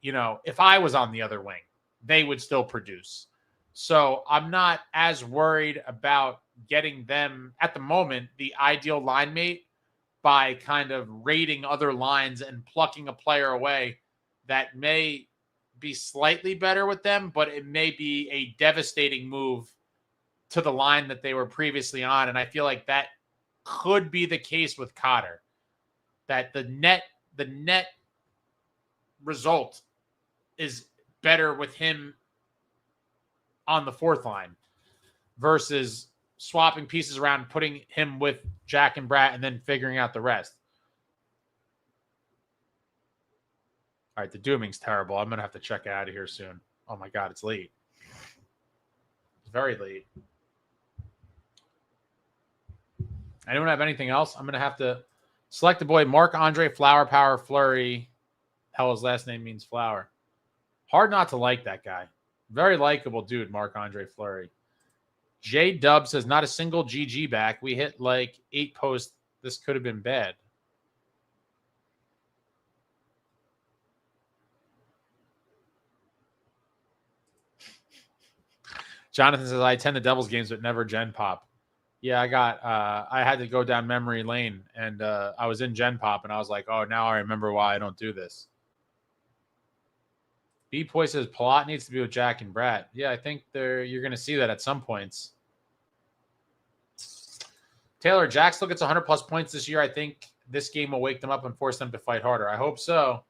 if I was on the other wing, they would still produce. So I'm not as worried about getting them at the moment, the ideal line mate, by kind of raiding other lines and plucking a player away that may be slightly better with them, but it may be a devastating move to the line that they were previously on. And I feel like that could be the case with Cotter, that the net result is better with him on the fourth line versus swapping pieces around, putting him with Jack and Bratt, and then figuring out the rest. All right, the dooming's terrible. I'm going to have to check out of here soon. Oh, my God, it's late. It's very late. Anyone have anything else? I'm going to have to select the boy Marc-Andre Flower Power Fleury. Hell, his last name means flower. Hard not to like that guy. Very likable dude, Marc-Andre Fleury. J-Dub says, not a single GG back. We hit like 8 posts. This could have been bad. Jonathan says, I attend the Devils games, but never Gen Pop. Yeah, I had to go down memory lane, and I was in Gen Pop, and I was like, oh, now I remember why I don't do this. B-Boy says, Palat needs to be with Jack and Bratt. Yeah, I think you're going to see that at some points. Taylor, Jack still gets 100-plus points this year. I think this game will wake them up and force them to fight harder. I hope so.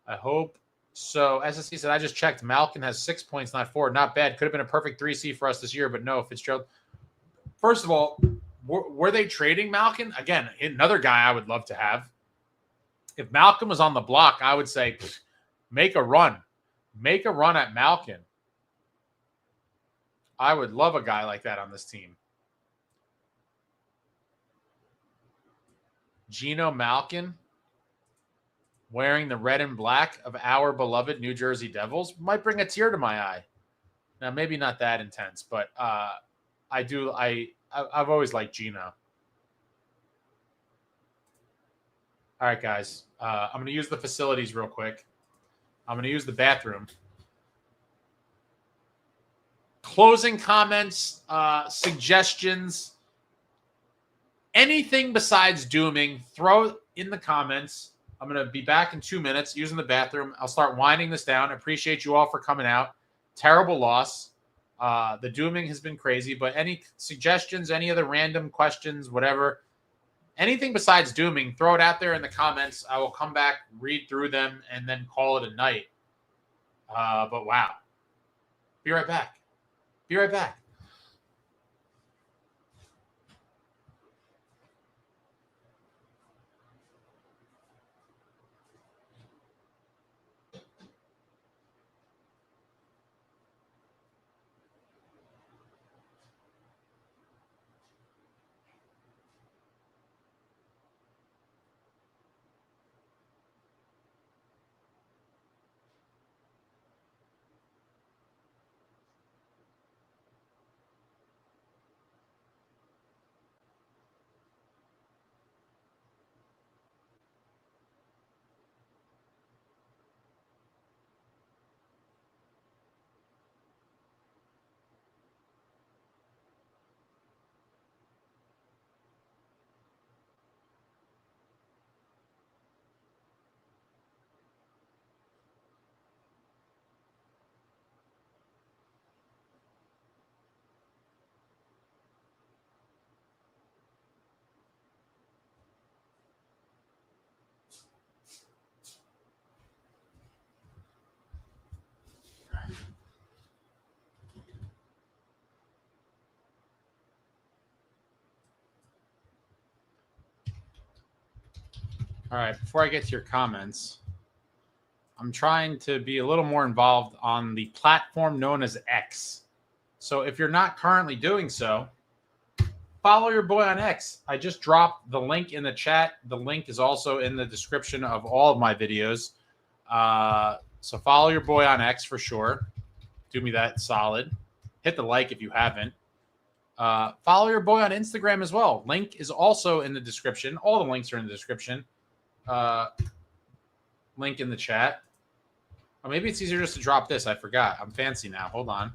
SSC said, I just checked. Malkin has 6 points, not 4. Not bad. Could have been a perfect 3C for us this year, but no, Fitzgerald. First of all, were they trading Malkin? Again, another guy I would love to have. If Malkin was on the block, I would say, make a run. Make a run at Malkin. I would love a guy like that on this team. Geno Malkin wearing the red and black of our beloved New Jersey Devils might bring a tear to my eye. Now, maybe not that intense, but I've always liked Geno. All right, guys. I'm going to use the facilities real quick. I'm going to use the bathroom. Closing comments, suggestions, anything besides dooming, throw in the comments. I'm going to be back in 2 minutes using the bathroom. I'll start winding this down. I appreciate you all for coming out. Terrible loss. The dooming has been crazy, but any suggestions, any other random questions, whatever, anything besides dooming, throw it out there in the comments. I will come back, read through them, and then call it a night. But wow. Be right back. Be right back. All right, before I get to your comments, I'm trying to be a little more involved on the platform known as X. So if you're not currently doing so, follow your boy on X. I just dropped the link in the chat. The link is also in the description of all of my videos. So follow your boy on X for sure. Do me that solid. Hit the like if you haven't. Follow your boy on Instagram as well. Link is also in the description. All the links are in the description. Link in the chat. Or maybe it's easier just to drop this. I forgot. I'm fancy now. Hold on.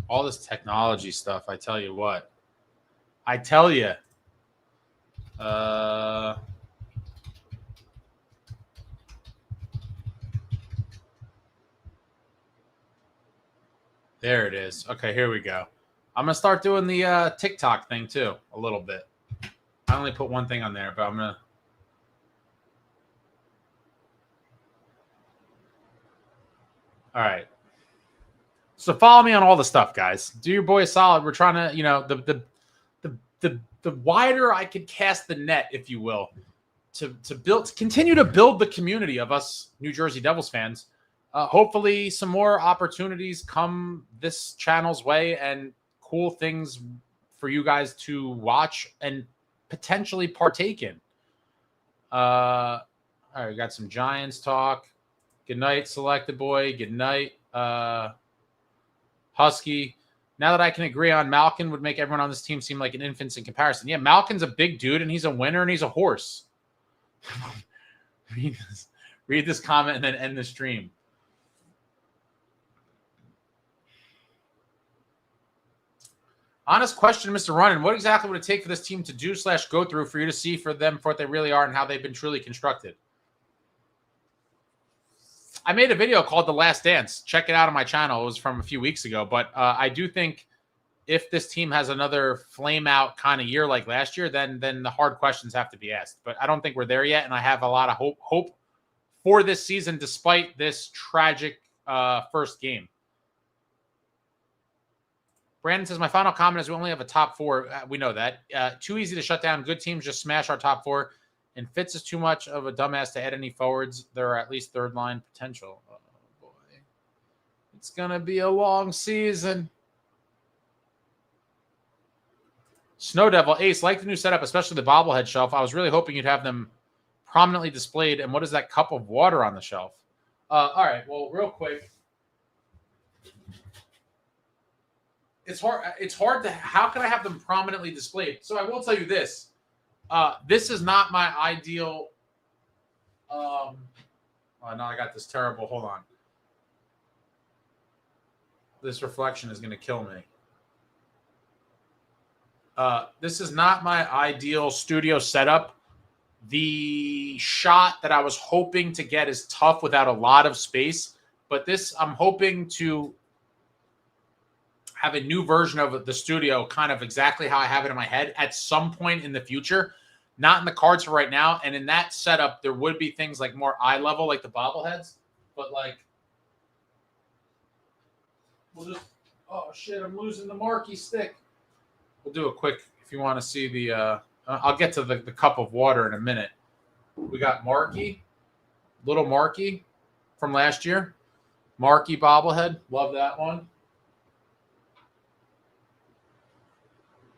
All this technology stuff, I tell you what. I tell you. There it is. Okay, here we go. I'm going to start doing the TikTok thing too, a little bit. I only put one thing on there, but I'm going to. All right. So follow me on all the stuff, guys. Do your boy a solid. We're trying to, the wider I could cast the net, if you will, to continue to build the community of us New Jersey Devils fans. Hopefully some more opportunities come this channel's way and cool things for you guys to watch and potentially partake in. All right, we got some Giants talk. Good night, Selected Boy. Good night, Husky. Now that I can agree on Malkin would make everyone on this team seem like an infant in comparison. Yeah, Malkin's a big dude, and he's a winner, and he's a horse. Read this comment and then end the stream. Honest question, Mr. Runnin. What exactly would it take for this team to do/go through for you to see for them for what they really are and how they've been truly constructed? I made a video called The Last Dance. Check it out on my channel. It was from a few weeks ago. But I do think if this team has another flame-out kind of year like last year, then the hard questions have to be asked. But I don't think we're there yet, and I have a lot of hope for this season despite this tragic first game. Brandon says, my final comment is we only have a top four. We know that. Too easy to shut down. Good teams just smash our top four. And Fitz is too much of a dumbass to add any forwards. There are at least third line potential. Oh, boy. It's going to be a long season. Snow Devil, Ace, like the new setup, especially the bobblehead shelf. I was really hoping you'd have them prominently displayed. And what is that cup of water on the shelf? All right, well, real quick. It's hard to, how can I have them prominently displayed? So I will tell you this. This is not my ideal. Oh, no, I got this terrible. Hold on. This reflection is going to kill me. This is not my ideal studio setup. The shot that I was hoping to get is tough without a lot of space. But this, I'm hoping to have a new version of the studio, kind of exactly how I have it in my head at some point in the future. Not in the cards for right now. And in that setup, there would be things like more eye level, like the bobbleheads. But like, we'll just, oh shit, I'm losing the marquee stick. We'll do a quick, if you want to see the, I'll get to the cup of water in a minute. We got Markey, little Markey from last year. Markey bobblehead, love that one.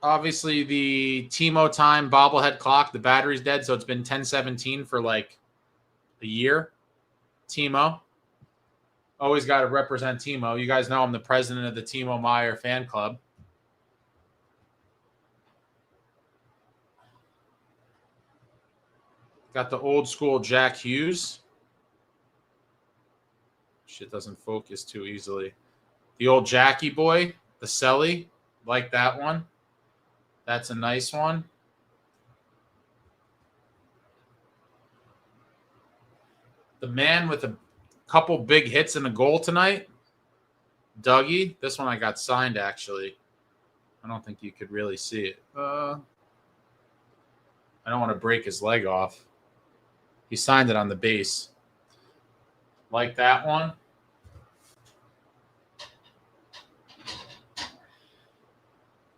Obviously, the Timo time bobblehead clock, the battery's dead, so it's been 10:17 for like a year. Timo. Always got to represent Timo. You guys know I'm the president of the Timo Meier fan club. Got the old school Jackhughes. Shit doesn't focus too easily. The old Jackie boy, the Selly, like that one. That's a nice one. The man with a couple big hits and a goal tonight, Dougie. This one I got signed, actually. I don't think you could really see it. I don't want to break his leg off. He signed it on the base. Like that one.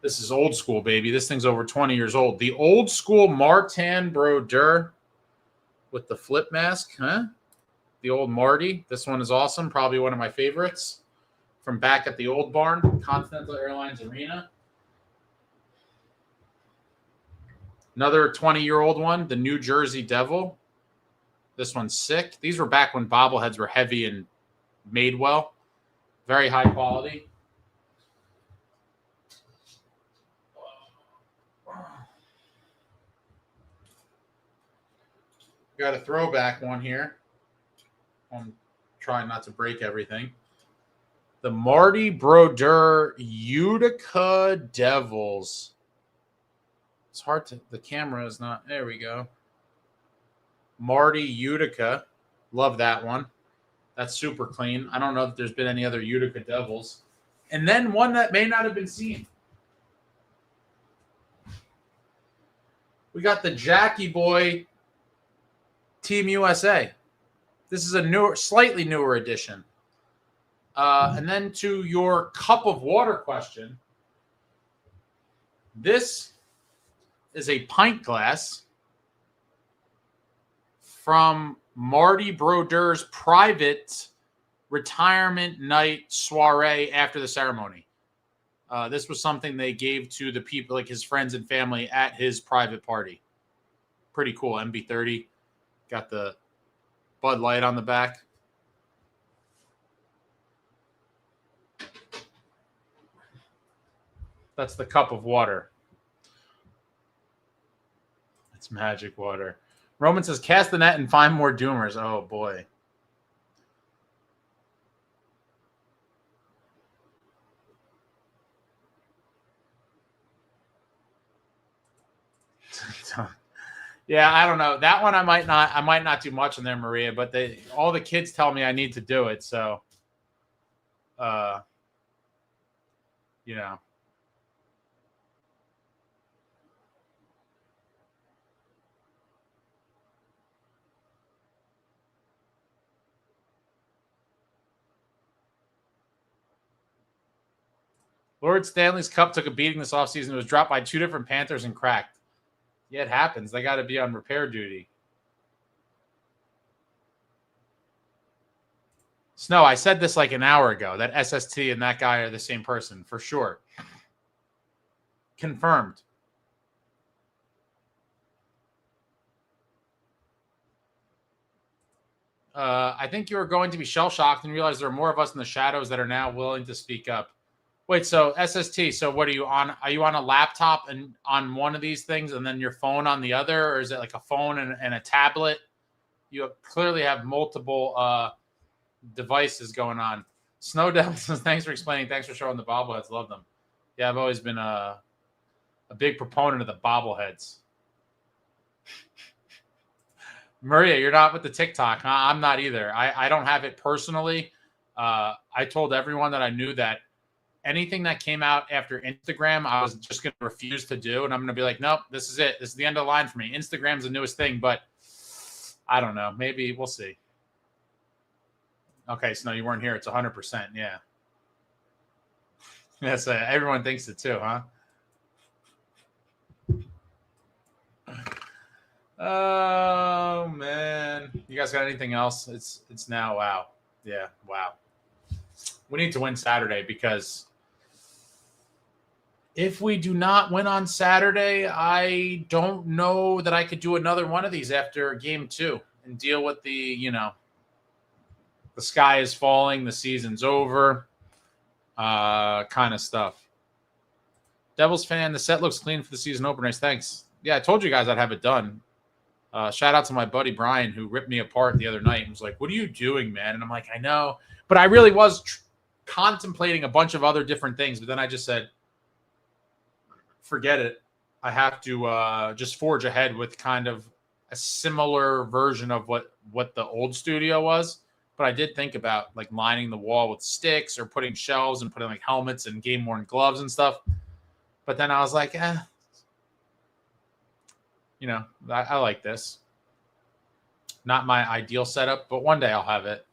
This is old school, baby. This thing's over 20 years old. The old school Martin Brodeur with the flip mask, huh? The old Marty. This one is awesome. Probably one of my favorites from back at the old barn, Continental Airlines Arena. Another 20-year-old one, the New Jersey Devil. This one's sick. These were back when bobbleheads were heavy and made well. Very high quality. Got a throwback one here. I'm trying not to break everything. The Marty Brodeur Utica Devils. It's hard to, the camera is not, there we go. Marty Utica. Love that one. That's super clean. I don't know if there's been any other Utica Devils. And then one that may not have been seen. We got the Jackie Boy Team USA. This is a newer, slightly newer edition. And then to your cup of water question. This is a pint glass from Marty Brodeur's private retirement night soiree after the ceremony. This was something they gave to the people, like his friends and family at his private party. Pretty cool. MB30. Got the Bud Light on the back. That's the cup of water. It's magic water. Roman says, cast the net and find more doomers. Oh, boy. Yeah, I don't know. That one I might not do much in there, Maria, but all the kids tell me I need to do it, so you know. Lord Stanley's Cup took a beating this offseason. It was dropped by 2 different Panthers and cracked. Yeah, it happens. They got to be on repair duty. Snow, I said this like an hour ago, that SST and that guy are the same person, for sure. Confirmed. I think you are going to be shell-shocked and realize there are more of us in the shadows that are now willing to speak up. Wait, so SST, so what are you on? Are you on a laptop and on one of these things and then your phone on the other? Or is it like a phone and a tablet? You clearly have multiple devices going on. Snow Devil says, thanks for explaining. Thanks for showing the bobbleheads. Love them. Yeah, I've always been a big proponent of the bobbleheads. Maria, you're not with the TikTok, huh? I'm not either. I don't have it personally. I told everyone that I knew that anything that came out after Instagram, I was just going to refuse to do. And I'm going to be like, nope, this is it. This is the end of the line for me. Instagram's the newest thing, but I don't know. Maybe we'll see. Okay, so no, you weren't here. It's 100%. Yeah. Yes, everyone thinks it too, huh? Oh, man. You guys got anything else? It's now, wow. Yeah, wow. We need to win Saturday because if we do not win on Saturday, I don't know that I could do another one of these after game 2 and deal with the sky is falling, the season's over, kind of stuff. Devils fan, the set looks clean for the season openers. Thanks. Yeah, I told you guys I'd have it done. Shout out to my buddy Brian who ripped me apart the other night and was like, what are you doing, man? And I'm like, I know. But I really was contemplating a bunch of other different things. But then I just said, forget it. I have to just forge ahead with kind of a similar version of what the old studio was. But I did think about like lining the wall with sticks or putting shelves and putting like helmets and game-worn gloves and stuff. But then I was like, I like this. Not my ideal setup, but one day I'll have it.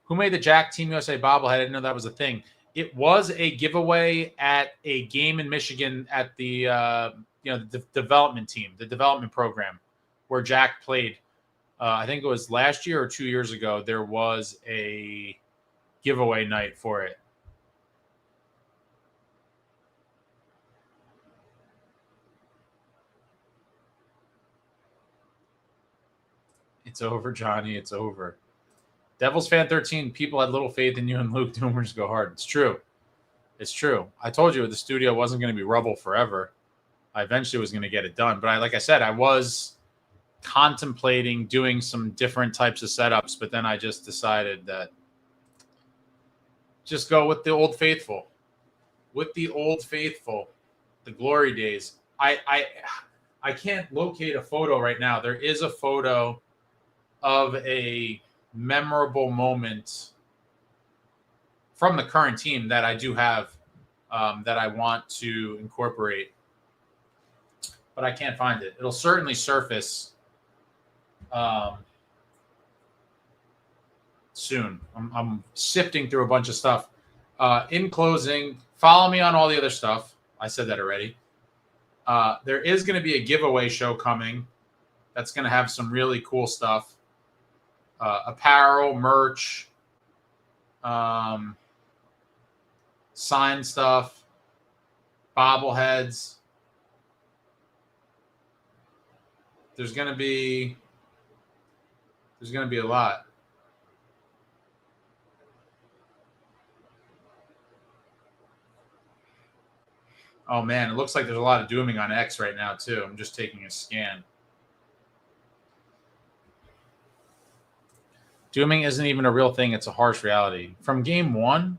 Who made the Jack Team USA bobblehead? I didn't know that was a thing. it was a giveaway at a game in Michigan at the the development team, the development program where Jack played. I think it was last year or 2 years ago. There was a giveaway night for it. It's over, Johnny. It's over. Devils fan 13, people had little faith in you and Luke. Doomers go hard. It's true. It's true. I told you the studio wasn't going to be rubble forever. I eventually was going to get it done. But like I said, I was contemplating doing some different types of setups, but then I just decided that just go with the old faithful. With the old faithful, the glory days. I can't locate a photo right now. There is a photo of a memorable moment from the current team that I do have that I want to incorporate, but I can't find it. It'll certainly surface soon. I'm sifting through a bunch of stuff. In closing, follow me on all the other stuff. I said that already. There is going to be a giveaway show coming that's going to have some really cool stuff. Apparel, merch, signed stuff, bobbleheads. There's going to be a lot. Oh man, it looks like there's a lot of dooming on X right now too. I'm just taking a scan. Dooming isn't even a real thing. It's a harsh reality. From game one,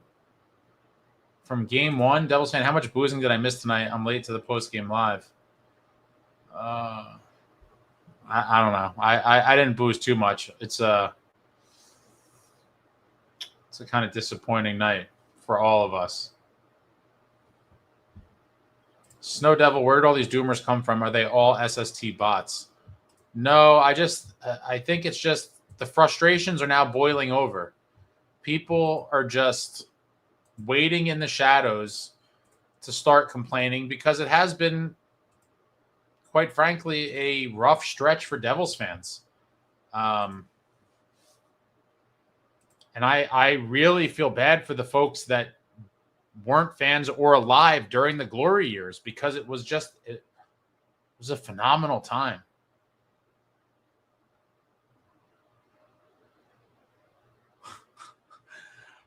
Devils fan, how much boozing did I miss tonight? I'm late to the post-game live. I don't know. I didn't booze too much. It's a kind of disappointing night for all of us. Snow Devil, where did all these doomers come from? Are they all SST bots? No, I think it's just the frustrations are now boiling over. People are just waiting in the shadows to start complaining because it has been, quite frankly, a rough stretch for Devils fans. And I really feel bad for the folks that weren't fans or alive during the glory years because it was a phenomenal time.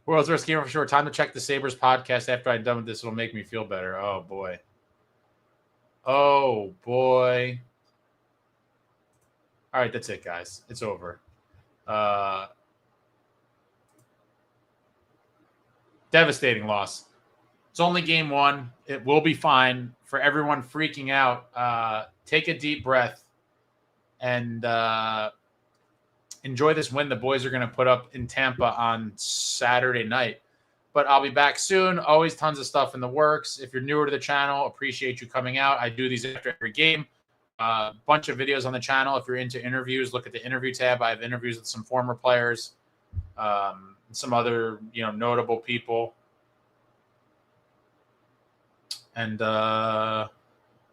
World's Worst Gamer for sure. Time to check the Sabres podcast after I'm done with this. It'll make me feel better. Oh, boy. Oh, boy. All right, that's it, guys. It's over. Devastating loss. It's only game one. It will be fine. For everyone freaking out, take a deep breath and enjoy this win the boys are going to put up in Tampa on Saturday night. But I'll be back soon. Always tons of stuff in the works. If you're newer to the channel, appreciate you coming out. I do these after every game. Bunch of videos on the channel. If you're into interviews, look at the interview tab. I have interviews with some former players, some other notable people. And trying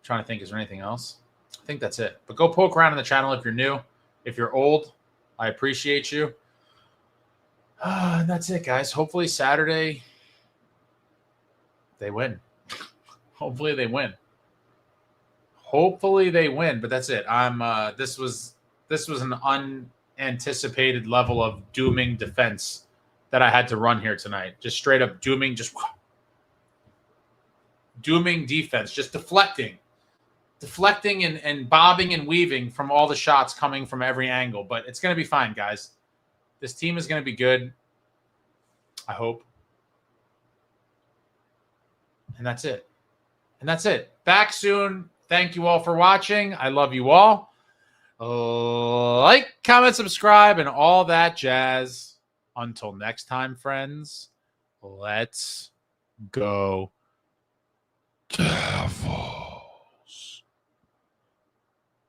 to think, is there anything else? I think that's it. But go poke around in the channel if you're new. If you're old, I appreciate you. And that's it, guys. Hopefully Saturday they win. Hopefully they win. But that's it. This was an unanticipated level of dooming defense that I had to run here tonight. Just straight up dooming, dooming defense, just deflecting and bobbing and weaving from all the shots coming from every angle. But it's going to be fine, guys. This team is going to be good, I hope. And that's it. Back soon. Thank you all for watching. I love you all. Like, comment, subscribe, and all that jazz. Until next time, friends, let's go